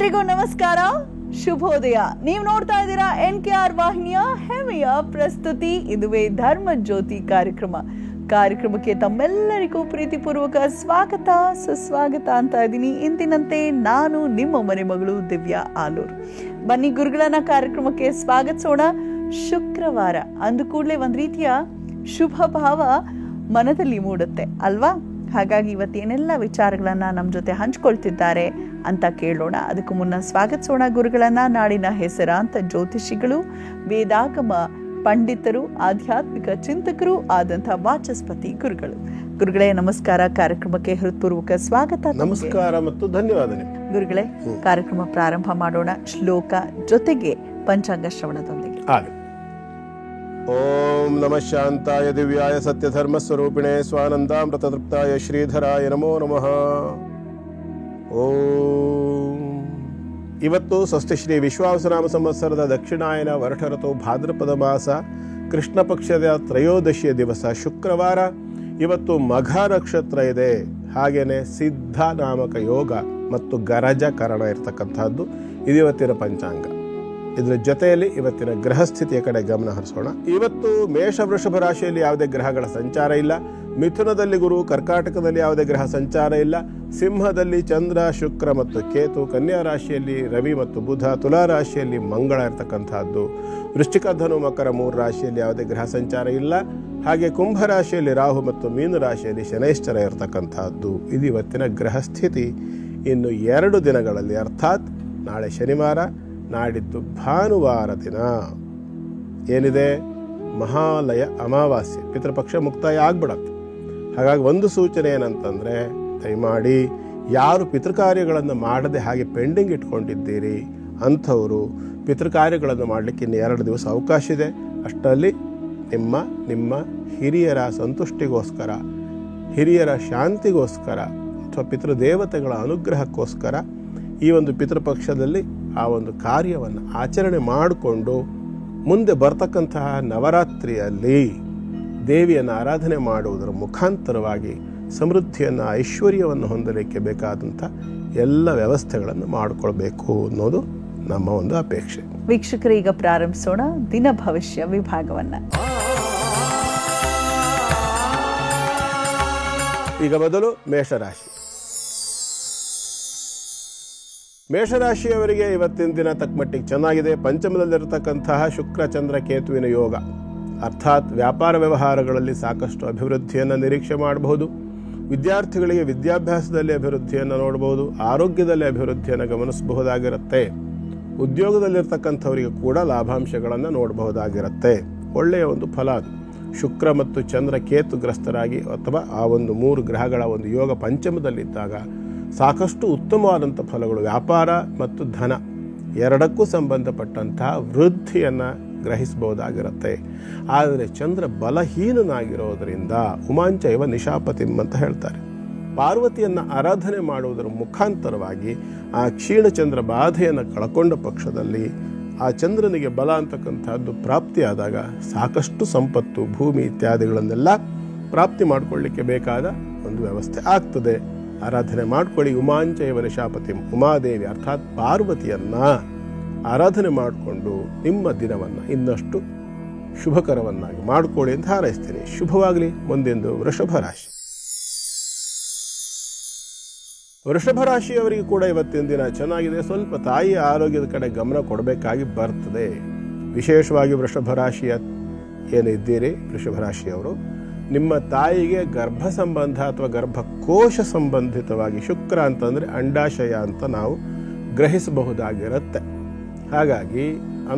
ಎಲ್ರಿಗೂ ನಮಸ್ಕಾರ, ಶುಭೋದಯ. ನೀವು ನೋಡ್ತಾ ಇದ್ದೀರಾ NKR ವಾಹಿನಿಯ ಹೆಮ್ಮೆಯ ಪ್ರಸ್ತುತಿ. ಇದುವೇ ಧರ್ಮ ಜ್ಯೋತಿ ಕಾರ್ಯಕ್ರಮಕ್ಕೆ ತಮ್ಮೆಲ್ಲರಿಗೂ ಪ್ರೀತಿಪೂರ್ವಕ ಸ್ವಾಗತ ಸುಸ್ವಾಗತ ಅಂತ ಇದ್ದೀನಿ. ಇಂದಿನಂತೆ ನಾನು ನಿಮ್ಮ ಮನೆ ಮಗಳು ದಿವ್ಯಾ ಆಲೂರ್. ಬನ್ನಿ ಗುರುಗಳನ್ನ ಕಾರ್ಯಕ್ರಮಕ್ಕೆ ಸ್ವಾಗತಿಸೋಣ. ಶುಕ್ರವಾರ ಅಂದ ಕೂಡಲೇ ಒಂದ್ ರೀತಿಯ ಶುಭ ಭಾವ ಮನದಲ್ಲಿ ಮೂಡುತ್ತೆ ಅಲ್ವಾ? ಹಾಗಾಗಿ ಇವತ್ತೇನೆಲ್ಲ ವಿಚಾರಗಳನ್ನ ನಮ್ಮ ಜೊತೆ ಹಂಚ್ಕೊಳ್ತಿದ್ದಾರೆ ಅಂತ ಕೇಳೋಣ. ಅದಕ್ಕೂ ಮುನ್ನ ಸ್ವಾಗತಿಸೋಣ ಗುರುಗಳನ್ನ. ನಾಡಿನ ಹೆಸರಾಂತ ಜ್ಯೋತಿಷಿಗಳು, ವೇದಾಗಮ ಪಂಡಿತರು, ಆಧ್ಯಾತ್ಮಿಕ ಚಿಂತಕರು ಆದಂತಹ ವಾಚಸ್ಪತಿ ಗುರುಗಳೇ ನಮಸ್ಕಾರ. ಕಾರ್ಯಕ್ರಮಕ್ಕೆ ಹೃತ್ಪೂರ್ವಕ ಸ್ವಾಗತ. ನಮಸ್ಕಾರ ಮತ್ತು ಧನ್ಯವಾದ ಗುರುಗಳೇ. ಕಾರ್ಯಕ್ರಮ ಪ್ರಾರಂಭ ಮಾಡೋಣ ಶ್ಲೋಕ ಜೊತೆಗೆ ಪಂಚಾಂಗ ಶ್ರವಣದೊಂದಿಗೆ. ಓಂ ನಮಃ ಶಾಂತಾಯ ದಿವ್ಯಾಯ ಸತ್ಯಧರ್ಮ ಸ್ವರೂಪಿಣೆ ಸ್ವಾನಂದಾಮೃತ ತೃಪ್ತಾಯ ಶ್ರೀಧರಾಯ ನಮೋ ನಮಃ. ಓಂ. ಇವತ್ತು ಸ್ವಸ್ತಿ ಶ್ರೀ ವಿಶ್ವಾವಸುನಾಮ ಸಂವತ್ಸರದ ದಕ್ಷಿಣಾಯನ ವರ್ಷ ಋತು ಭಾದ್ರಪದ ಮಾಸ ಕೃಷ್ಣ ಪಕ್ಷದ ತ್ರಯೋದಶಿಯ ದಿವಸ ಶುಕ್ರವಾರ. ಇವತ್ತು ಮಘ ನಕ್ಷತ್ರ ಇದೆ. ಹಾಗೇನೆ ಸಿದ್ಧ ನಾಮಕ ಯೋಗ ಮತ್ತು ಗರಜ ಕರಣ ಇರತಕ್ಕಂಥದ್ದು ಇದು ಇವತ್ತಿನ ಪಂಚಾಂಗ. ಇದರ ಜೊತೆಯಲ್ಲಿ ಇವತ್ತಿನ ಗ್ರಹ ಸ್ಥಿತಿಯ ಕಡೆ ಗಮನ ಹರಿಸೋಣ. ಇವತ್ತು ಮೇಷ ವೃಷಭ ರಾಶಿಯಲ್ಲಿ ಯಾವುದೇ ಗ್ರಹಗಳ ಸಂಚಾರ ಇಲ್ಲ. ಮಿಥುನದಲ್ಲಿ ಗುರು, ಕರ್ಕಾಟಕದಲ್ಲಿ ಯಾವುದೇ ಗ್ರಹ ಸಂಚಾರ ಇಲ್ಲ. ಸಿಂಹದಲ್ಲಿ ಚಂದ್ರ, ಶುಕ್ರ ಮತ್ತು ಕೇತು, ಕನ್ಯಾ ರಾಶಿಯಲ್ಲಿ ರವಿ ಮತ್ತು ಬುಧ, ತುಲಾ ರಾಶಿಯಲ್ಲಿ ಮಂಗಳ ಇರತಕ್ಕಂತಹದ್ದು. ವೃಶ್ಚಿಕ, ಧನು, ಮಕರ 3 ರಾಶಿಯಲ್ಲಿ ಯಾವುದೇ ಗ್ರಹ ಸಂಚಾರ ಇಲ್ಲ. ಹಾಗೆ ಕುಂಭ ರಾಶಿಯಲ್ಲಿ ರಾಹು ಮತ್ತು ಮೀನ ರಾಶಿಯಲ್ಲಿ ಶನೈಶ್ಚರ ಇರತಕ್ಕಂತಹದ್ದು. ಇದು ಇವತ್ತಿನ ಗ್ರಹ ಸ್ಥಿತಿ. ಇನ್ನು 2 ದಿನಗಳಲ್ಲಿ, ಅರ್ಥಾತ್ ನಾಳೆ ಶನಿವಾರ, ನಾಡಿದ್ದು ಭಾನುವಾರ ದಿನ ಏನಿದೆ, ಮಹಾಲಯ ಅಮಾವಾಸ್ಯೆ, ಪಿತೃಪಕ್ಷ ಮುಕ್ತಾಯ ಆಗ್ಬಿಡತ್ತೆ. ಹಾಗಾಗಿ ಒಂದು ಸೂಚನೆ ಏನಂತಂದರೆ, ದಯಮಾಡಿ ಯಾರು ಪಿತೃಕಾರ್ಯಗಳನ್ನು ಮಾಡದೆ ಹಾಗೆ ಪೆಂಡಿಂಗ್ ಇಟ್ಕೊಂಡಿದ್ದೀರಿ ಅಂಥವರು ಪಿತೃಕಾರ್ಯಗಳನ್ನು ಮಾಡಲಿಕ್ಕೆ ಇನ್ನು 2 ದಿವಸ ಅವಕಾಶ ಇದೆ. ಅಷ್ಟರಲ್ಲಿ ನಿಮ್ಮ ಹಿರಿಯರ ಸಂತುಷ್ಟಿಗೋಸ್ಕರ, ಹಿರಿಯರ ಶಾಂತಿಗೋಸ್ಕರ ಅಥವಾ ಪಿತೃದೇವತೆಗಳ ಅನುಗ್ರಹಕ್ಕೋಸ್ಕರ ಈ ಒಂದು ಪಿತೃಪಕ್ಷದಲ್ಲಿ ಆ ಒಂದು ಕಾರ್ಯವನ್ನು ಆಚರಣೆ ಮಾಡಿಕೊಂಡು ಮುಂದೆ ಬರ್ತಕ್ಕಂತಹ ನವರಾತ್ರಿಯಲ್ಲಿ ದೇವಿಯನ್ನು ಆರಾಧನೆ ಮಾಡುವುದರ ಮುಖಾಂತರವಾಗಿ ಸಮೃದ್ಧಿಯನ್ನು, ಐಶ್ವರ್ಯವನ್ನು ಹೊಂದಲಿಕ್ಕೆ ಬೇಕಾದಂಥ ಎಲ್ಲ ವ್ಯವಸ್ಥೆಗಳನ್ನು ಮಾಡಿಕೊಳ್ಬೇಕು ಅನ್ನೋದು ನಮ್ಮ ಒಂದು ಅಪೇಕ್ಷೆ. ವೀಕ್ಷಕರು, ಈಗ ಪ್ರಾರಂಭಿಸೋಣ ದಿನ ಭವಿಷ್ಯ ವಿಭಾಗವನ್ನ. ಈಗ ಮೊದಲು ಮೇಷರಾಶಿ. ಮೇಷರಾಶಿಯವರಿಗೆ ಇವತ್ತಿನ ದಿನ ತಕ್ಕಮಟ್ಟಿಗೆ ಚೆನ್ನಾಗಿದೆ. ಪಂಚಮದಲ್ಲಿರತಕ್ಕಂತಹ ಶುಕ್ರ ಚಂದ್ರ ಕೇತುವಿನ ಯೋಗ, ಅರ್ಥಾತ್ ವ್ಯಾಪಾರ ವ್ಯವಹಾರಗಳಲ್ಲಿ ಸಾಕಷ್ಟು ಅಭಿವೃದ್ಧಿಯನ್ನು ನಿರೀಕ್ಷೆ ಮಾಡಬಹುದು. ವಿದ್ಯಾರ್ಥಿಗಳಿಗೆ ವಿದ್ಯಾಭ್ಯಾಸದಲ್ಲಿ ಅಭಿವೃದ್ಧಿಯನ್ನು ನೋಡಬಹುದು. ಆರೋಗ್ಯದಲ್ಲಿ ಅಭಿವೃದ್ಧಿಯನ್ನು ಗಮನಿಸಬಹುದಾಗಿರುತ್ತೆ. ಉದ್ಯೋಗದಲ್ಲಿರ್ತಕ್ಕಂಥವರಿಗೆ ಕೂಡ ಲಾಭಾಂಶಗಳನ್ನು ನೋಡಬಹುದಾಗಿರುತ್ತೆ. ಒಳ್ಳೆಯ ಒಂದು ಫಲ ಅದು. ಶುಕ್ರ ಮತ್ತು ಚಂದ್ರ ಕೇತುಗ್ರಸ್ತರಾಗಿ ಅಥವಾ ಆ ಒಂದು 3 ಗ್ರಹಗಳ ಒಂದು ಯೋಗ ಪಂಚಮದಲ್ಲಿದ್ದಾಗ ಸಾಕಷ್ಟು ಉತ್ತಮವಾದಂಥ ಫಲಗಳು, ವ್ಯಾಪಾರ ಮತ್ತು ಧನ ಎರಡಕ್ಕೂ ಸಂಬಂಧಪಟ್ಟಂತಹ ವೃದ್ಧಿಯನ್ನು ಗ್ರಹಿಸಬಹುದಾಗಿರುತ್ತೆ. ಆದರೆ ಚಂದ್ರ ಬಲಹೀನನಾಗಿರೋದರಿಂದ ಉಮಾಂಚೈವ ನಿಶಾಪತಿಂ ಅಂತ ಹೇಳ್ತಾರೆ. ಪಾರ್ವತಿಯನ್ನು ಆರಾಧನೆ ಮಾಡುವುದರ ಮುಖಾಂತರವಾಗಿ ಆ ಕ್ಷೀಣಚಂದ್ರ ಬಾಧೆಯನ್ನು ಕಳ್ಕೊಂಡ ಪಕ್ಷದಲ್ಲಿ ಆ ಚಂದ್ರನಿಗೆ ಬಲ ಅಂತಕ್ಕಂಥದ್ದು ಪ್ರಾಪ್ತಿಯಾದಾಗ ಸಾಕಷ್ಟು ಸಂಪತ್ತು, ಭೂಮಿ ಇತ್ಯಾದಿಗಳನ್ನೆಲ್ಲ ಪ್ರಾಪ್ತಿ ಮಾಡಿಕೊಳ್ಳಿಕ್ಕೆ ಬೇಕಾದ ಒಂದು ವ್ಯವಸ್ಥೆ ಆಗ್ತದೆ. ಆರಾಧನೆ ಮಾಡ್ಕೊಳ್ಳಿ. ಉಮಾಂಚೈವ ನಿಶಾಪತಿಂ, ಉಮಾದೇವಿ ಅರ್ಥಾತ್ ಪಾರ್ವತಿಯನ್ನ ಆರಾಧನೆ ಮಾಡಿಕೊಂಡು ನಿಮ್ಮ ದಿನವನ್ನು ಇನ್ನಷ್ಟು ಶುಭಕರವನ್ನಾಗಿ ಮಾಡಿಕೊಳ್ಳಿ ಅಂತ ಹಾರೈಸ್ತೇನೆ. ಶುಭವಾಗಲಿ. ಮುಂದೆಂದು ವೃಷಭ ರಾಶಿ. ವೃಷಭ ರಾಶಿಯವರಿಗೆ ಕೂಡ ಇವತ್ತಿನ ದಿನ ಚೆನ್ನಾಗಿದೆ. ಸ್ವಲ್ಪ ತಾಯಿಯ ಆರೋಗ್ಯದ ಕಡೆ ಗಮನ ಕೊಡಬೇಕಾಗಿ ಬರ್ತದೆ. ವಿಶೇಷವಾಗಿ ವೃಷಭ ರಾಶಿಯ ಏನಿದ್ದೀರಿ, ವೃಷಭ ರಾಶಿಯವರು, ನಿಮ್ಮ ತಾಯಿಗೆ ಗರ್ಭ ಸಂಬಂಧ ಅಥವಾ ಗರ್ಭಕೋಶ ಸಂಬಂಧಿತವಾಗಿ, ಶುಕ್ರ ಅಂತಂದರೆ ಅಂಡಾಶಯ ಅಂತ ನಾವು ಗ್ರಹಿಸಬಹುದಾಗಿರುತ್ತೆ. ಹಾಗಾಗಿ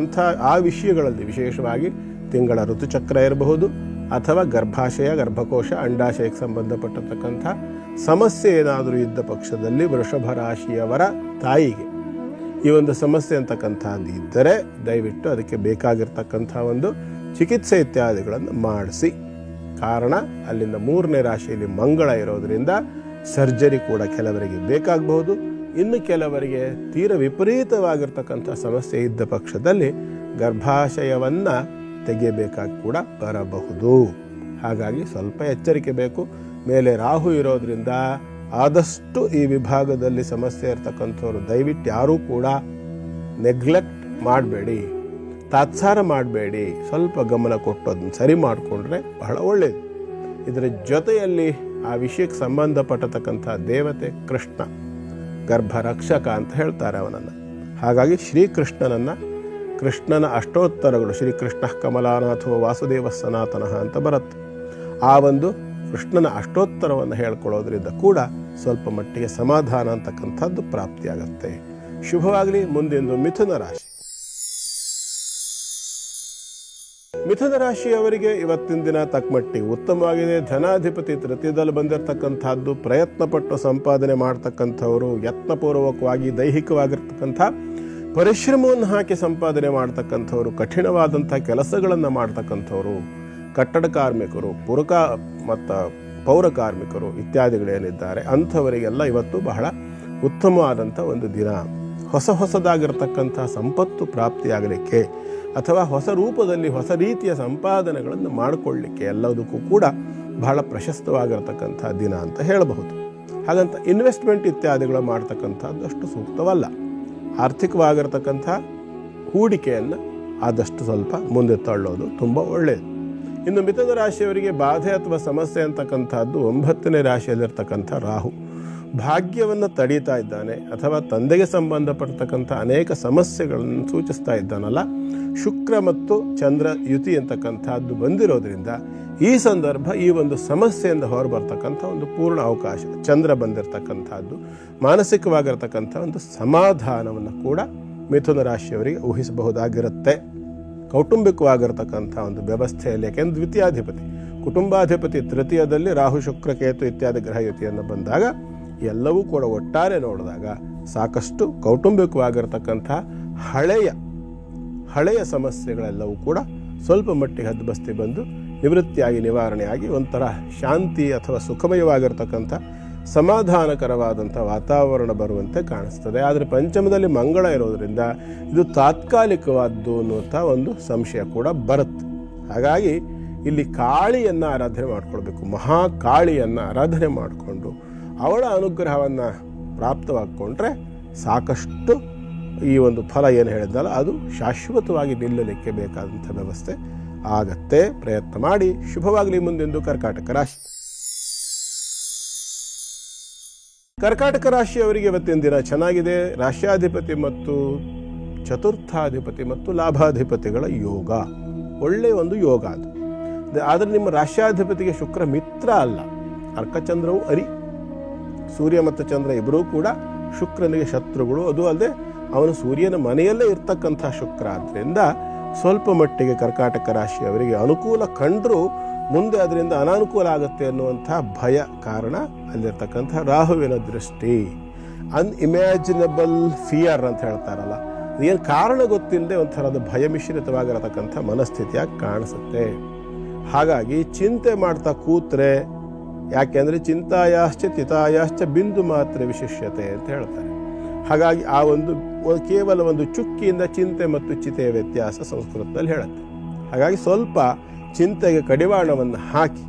ಆ ವಿಷಯಗಳಲ್ಲಿ ವಿಶೇಷವಾಗಿ ತಿಂಗಳ ಋತುಚಕ್ರ ಇರಬಹುದು ಅಥವಾ ಗರ್ಭಾಶಯ, ಗರ್ಭಕೋಶ, ಅಂಡಾಶಯಕ್ಕೆ ಸಂಬಂಧಪಟ್ಟತಕ್ಕಂಥ ಸಮಸ್ಯೆ ಏನಾದರೂ ಇದ್ದ ಪಕ್ಷದಲ್ಲಿ ವೃಷಭ ರಾಶಿಯವರ ತಾಯಿಗೆ ಈ ಒಂದು ಸಮಸ್ಯೆ ಅಂತಕ್ಕಂಥದ್ದು ಇದ್ದರೆ ದಯವಿಟ್ಟು ಅದಕ್ಕೆ ಬೇಕಾಗಿರ್ತಕ್ಕಂಥ ಒಂದು ಚಿಕಿತ್ಸೆ ಇತ್ಯಾದಿಗಳನ್ನು ಮಾಡಿಸಿ. ಕಾರಣ ಅಲ್ಲಿಂದ 3ನೇ ರಾಶಿಯಲ್ಲಿ ಮಂಗಳ ಇರೋದರಿಂದ ಸರ್ಜರಿ ಕೂಡ ಕೆಲವರಿಗೆ ಬೇಕಾಗಬಹುದು. ಇನ್ನು ಕೆಲವರಿಗೆ ತೀರ ವಿಪರೀತವಾಗಿರ್ತಕ್ಕಂಥ ಸಮಸ್ಯೆ ಇದ್ದ ಪಕ್ಷದಲ್ಲಿ ಗರ್ಭಾಶಯವನ್ನು ತೆಗೆಯಬೇಕಾಗಿ ಕೂಡ ಬರಬಹುದು. ಹಾಗಾಗಿ ಸ್ವಲ್ಪ ಎಚ್ಚರಿಕೆ ಬೇಕು. ಮೇಲೆ ರಾಹು ಇರೋದ್ರಿಂದ ಆದಷ್ಟು ಈ ವಿಭಾಗದಲ್ಲಿ ಸಮಸ್ಯೆ ಇರ್ತಕ್ಕಂಥವ್ರು ದಯವಿಟ್ಟು ಯಾರೂ ಕೂಡ ನೆಗ್ಲೆಕ್ಟ್ ಮಾಡಬೇಡಿ, ತಾತ್ಸಾರ ಮಾಡಬೇಡಿ, ಸ್ವಲ್ಪ ಗಮನ ಕೊಟ್ಟು ಅದನ್ನು ಸರಿ ಮಾಡಿಕೊಂಡ್ರೆ ಬಹಳ ಒಳ್ಳೆಯದು. ಇದರ ಜೊತೆಯಲ್ಲಿ ಆ ವಿಷಯಕ್ಕೆ ಸಂಬಂಧಪಟ್ಟತಕ್ಕಂಥ ದೇವತೆ ಕೃಷ್ಣ, ಗರ್ಭರಕ್ಷಕ ಅಂತ ಹೇಳ್ತಾರೆ ಅವನನ್ನು. ಹಾಗಾಗಿ ಶ್ರೀಕೃಷ್ಣನನ್ನು, ಕೃಷ್ಣನ ಅಷ್ಟೋತ್ತರಗಳು, ಶ್ರೀಕೃಷ್ಣ ಕಮಲಾನಾಥೋ ವಾಸುದೇವ ಸನಾತನಃ ಅಂತ ಬರುತ್ತೆ. ಆ ಒಂದು ಕೃಷ್ಣನ ಅಷ್ಟೋತ್ತರವನ್ನು ಹೇಳ್ಕೊಳ್ಳೋದ್ರಿಂದ ಕೂಡ ಸ್ವಲ್ಪ ಮಟ್ಟಿಗೆ ಸಮಾಧಾನ ಅಂತಕ್ಕಂಥದ್ದು ಪ್ರಾಪ್ತಿಯಾಗತ್ತೆ. ಶುಭವಾಗಲಿ. ಮುಂದೆಂದು ಮಿಥುನ ರಾಶಿ. ಮಿಥುನ ರಾಶಿಯವರಿಗೆ ಇವತ್ತಿನ ದಿನ ತಕ್ಕಮಟ್ಟಿಗೆ ಉತ್ತಮವಾಗಿದೆ. ಧನಾಧಿಪತಿ ತೃತೀಯದಲ್ಲಿ ಬಂದಿರತಕ್ಕಂಥದ್ದು, ಪ್ರಯತ್ನಪಟ್ಟು ಸಂಪಾದನೆ ಮಾಡ್ತಕ್ಕಂಥವರು, ಯತ್ನಪೂರ್ವಕವಾಗಿ ದೈಹಿಕವಾಗಿರ್ತಕ್ಕಂಥ ಪರಿಶ್ರಮವನ್ನು ಹಾಕಿ ಸಂಪಾದನೆ ಮಾಡ್ತಕ್ಕಂಥವ್ರು, ಕಠಿಣವಾದಂಥ ಕೆಲಸಗಳನ್ನು ಮಾಡ್ತಕ್ಕಂಥವ್ರು, ಕಟ್ಟಡ ಕಾರ್ಮಿಕರು, ಮತ್ತು ಪೌರ ಕಾರ್ಮಿಕರು ಇತ್ಯಾದಿಗಳೇನಿದ್ದಾರೆ ಅಂಥವರಿಗೆಲ್ಲ ಇವತ್ತು ಬಹಳ ಉತ್ತಮವಾದಂಥ ಒಂದು ದಿನ. ಹೊಸದಾಗಿರ್ತಕ್ಕಂಥ ಸಂಪತ್ತು ಪ್ರಾಪ್ತಿಯಾಗಲಿಕ್ಕೆ ಅಥವಾ ಹೊಸ ರೂಪದಲ್ಲಿ ಹೊಸ ರೀತಿಯ ಸಂಪಾದನೆಗಳನ್ನು ಮಾಡಿಕೊಳ್ಳಲಿಕ್ಕೆ ಎಲ್ಲದಕ್ಕೂ ಕೂಡ ಬಹಳ ಪ್ರಶಸ್ತವಾಗಿರ್ತಕ್ಕಂಥ ದಿನ ಅಂತ ಹೇಳಬಹುದು. ಹಾಗಂತ ಇನ್ವೆಸ್ಟ್ಮೆಂಟ್ ಇತ್ಯಾದಿಗಳು ಮಾಡ್ತಕ್ಕಂಥದ್ದು ಅಷ್ಟು ಸೂಕ್ತವಲ್ಲ. ಆರ್ಥಿಕವಾಗಿರ್ತಕ್ಕಂಥ ಹೂಡಿಕೆಯನ್ನು ಆದಷ್ಟು ಸ್ವಲ್ಪ ಮುಂದೆ ತಳ್ಳೋದು ತುಂಬ ಒಳ್ಳೆಯದು. ಇನ್ನು ಮಿಥುನ ರಾಶಿಯವರಿಗೆ ಬಾಧೆ ಅಥವಾ ಸಮಸ್ಯೆ ಅಂತಕ್ಕಂಥದ್ದು 9ನೇ ರಾಶಿಯಲ್ಲಿರ್ತಕ್ಕಂಥ ರಾಹು ಭಾಗ್ಯವನ್ನು ತಡೀತಾ ಇದ್ದಾನೆ, ಅಥವಾ ತಂದೆಗೆ ಸಂಬಂಧಪಡ್ತಕ್ಕಂಥ ಅನೇಕ ಸಮಸ್ಯೆಗಳನ್ನು ಸೂಚಿಸ್ತಾ ಇದ್ದಾನಲ್ಲ. ಶುಕ್ರ ಮತ್ತು ಚಂದ್ರ ಯುತಿ ಅಂತಕ್ಕಂಥದ್ದು ಬಂದಿರೋದ್ರಿಂದ ಈ ಸಂದರ್ಭ ಈ ಒಂದು ಸಮಸ್ಯೆಯಿಂದ ಹೊರಬರ್ತಕ್ಕಂಥ ಒಂದು ಪೂರ್ಣ ಅವಕಾಶ. ಚಂದ್ರ ಬಂದಿರತಕ್ಕಂಥದ್ದು ಮಾನಸಿಕವಾಗಿರ್ತಕ್ಕಂಥ ಒಂದು ಸಮಾಧಾನವನ್ನು ಕೂಡ ಮಿಥುನ ರಾಶಿಯವರಿಗೆ ಊಹಿಸಬಹುದಾಗಿರುತ್ತೆ. ಕೌಟುಂಬಿಕವಾಗಿರ್ತಕ್ಕಂಥ ಒಂದು ವ್ಯವಸ್ಥೆಯಲ್ಲಿ, ಯಾಕೆಂದ್ರೆ ದ್ವಿತೀಯಾಧಿಪತಿ ಕುಟುಂಬಾಧಿಪತಿ ತೃತೀಯದಲ್ಲಿ ರಾಹು ಶುಕ್ರ ಕೇತು ಇತ್ಯಾದಿ ಗ್ರಹ ಯುತಿಯನ್ನು ಬಂದಾಗ ಎಲ್ಲವೂ ಕೂಡ ಒಟ್ಟಾರೆ ನೋಡಿದಾಗ ಸಾಕಷ್ಟು ಕೌಟುಂಬಿಕವಾಗಿರ್ತಕ್ಕಂಥ ಹಳೆಯ ಸಮಸ್ಯೆಗಳೆಲ್ಲವೂ ಕೂಡ ಸ್ವಲ್ಪ ಮಟ್ಟಿಗೆ ಹದ್ಬಸ್ತಿ ಬಂದು ನಿವೃತ್ತಿಯಾಗಿ ನಿವಾರಣೆಯಾಗಿ ಒಂಥರ ಶಾಂತಿ ಅಥವಾ ಸುಖಮಯವಾಗಿರ್ತಕ್ಕಂಥ ಸಮಾಧಾನಕರವಾದಂಥ ವಾತಾವರಣ ಬರುವಂತೆ ಕಾಣಿಸ್ತದೆ. ಆದರೆ ಪಂಚಮದಲ್ಲಿ ಮಂಗಳ ಇರೋದರಿಂದ ಇದು ತಾತ್ಕಾಲಿಕವಾದ್ದು ಅನ್ನುವಂಥ ಒಂದು ಸಂಶಯ ಕೂಡ ಬರುತ್ತೆ. ಹಾಗಾಗಿ ಇಲ್ಲಿ ಕಾಳಿಯನ್ನು ಆರಾಧನೆ ಮಾಡಿಕೊಳ್ಬೇಕು. ಮಹಾಕಾಳಿಯನ್ನು ಆರಾಧನೆ ಮಾಡಿಕೊಂಡು ಅವಳ ಅನುಗ್ರಹವನ್ನು ಪ್ರಾಪ್ತವಾಗಿಕೊಂಡ್ರೆ ಸಾಕಷ್ಟು ಈ ಒಂದು ಫಲ ಏನು ಹೇಳಿದ್ದಲ್ಲ ಅದು ಶಾಶ್ವತವಾಗಿ ನಿಲ್ಲಲಿಕ್ಕೆ ಬೇಕಾದಂಥ ವ್ಯವಸ್ಥೆ ಆಗತ್ತೆ. ಪ್ರಯತ್ನ ಮಾಡಿ. ಶುಭವಾಗಲಿ. ಮುಂದೆಂದು ಕರ್ಕಾಟಕ ರಾಶಿ. ಕರ್ಕಾಟಕ ರಾಶಿಯವರಿಗೆ ಇವತ್ತಿನ ದಿನ ಚೆನ್ನಾಗಿದೆ. ರಾಶ್ಯಾಧಿಪತಿ ಮತ್ತು ಚತುರ್ಥಾಧಿಪತಿ ಮತ್ತು ಲಾಭಾಧಿಪತಿಗಳ ಯೋಗ, ಒಳ್ಳೆಯ ಒಂದು ಯೋಗ ಅದು. ಆದರೆ ನಿಮ್ಮ ರಾಶ್ಯಾಧಿಪತಿಗೆ ಶುಕ್ರ ಮಿತ್ರ ಅಲ್ಲ, ಅರ್ಕಚಂದ್ರವು ಅರಿ. ಸೂರ್ಯ ಮತ್ತು ಚಂದ್ರ ಇಬ್ಬರೂ ಕೂಡ ಶುಕ್ರನಿಗೆ ಶತ್ರುಗಳು. ಅದು ಅಲ್ಲದೆ ಅವನು ಸೂರ್ಯನ ಮನೆಯಲ್ಲೇ ಇರ್ತಕ್ಕಂಥ ಶುಕ್ರ. ಆದ್ದರಿಂದ ಸ್ವಲ್ಪ ಮಟ್ಟಿಗೆ ಕರ್ಕಾಟಕ ರಾಶಿಯವರಿಗೆ ಅನುಕೂಲ ಕಂಡರೂ ಮುಂದೆ ಅದರಿಂದ ಅನಾನುಕೂಲ ಆಗುತ್ತೆ ಅನ್ನುವಂಥ ಭಯ. ಕಾರಣ ಅಲ್ಲಿರ್ತಕ್ಕಂಥ ರಾಹುವಿನ ದೃಷ್ಟಿ. ಅನ್ಇಮ್ಯಾಜಿನಬಲ್ ಫಿಯರ್ ಅಂತ ಹೇಳ್ತಾರಲ್ಲ, ಏನು ಕಾರಣ ಗೊತ್ತಿಲ್ಲದೆ ಒಂಥರದ ಭಯ ಮಿಶ್ರಿತವಾಗಿರತಕ್ಕಂಥ ಮನಸ್ಥಿತಿಯಾಗಿ ಕಾಣಿಸುತ್ತೆ. ಹಾಗಾಗಿ ಚಿಂತೆ ಮಾಡ್ತಾ ಕೂತ್ರೆ, ಯಾಕೆಂದರೆ ಚಿಂತಾಯಾಶ್ಚ ತಿತಾಯಾಶ್ಚ ಬಿಂದು ಮಾತ್ರ ವಿಶಿಷ್ಯತೆ ಅಂತ ಹೇಳ್ತಾರೆ. ಹಾಗಾಗಿ ಆ ಒಂದು ಕೇವಲ ಒಂದು ಚುಕ್ಕಿಯಿಂದ ಚಿಂತೆ ಮತ್ತು ಚಿತೆಯ ವ್ಯತ್ಯಾಸ ಸಂಸ್ಕೃತದಲ್ಲಿ ಹೇಳುತ್ತೆ. ಹಾಗಾಗಿ ಸ್ವಲ್ಪ ಚಿಂತೆಗೆ ಕಡಿವಾಣವನ್ನು ಹಾಕಿ,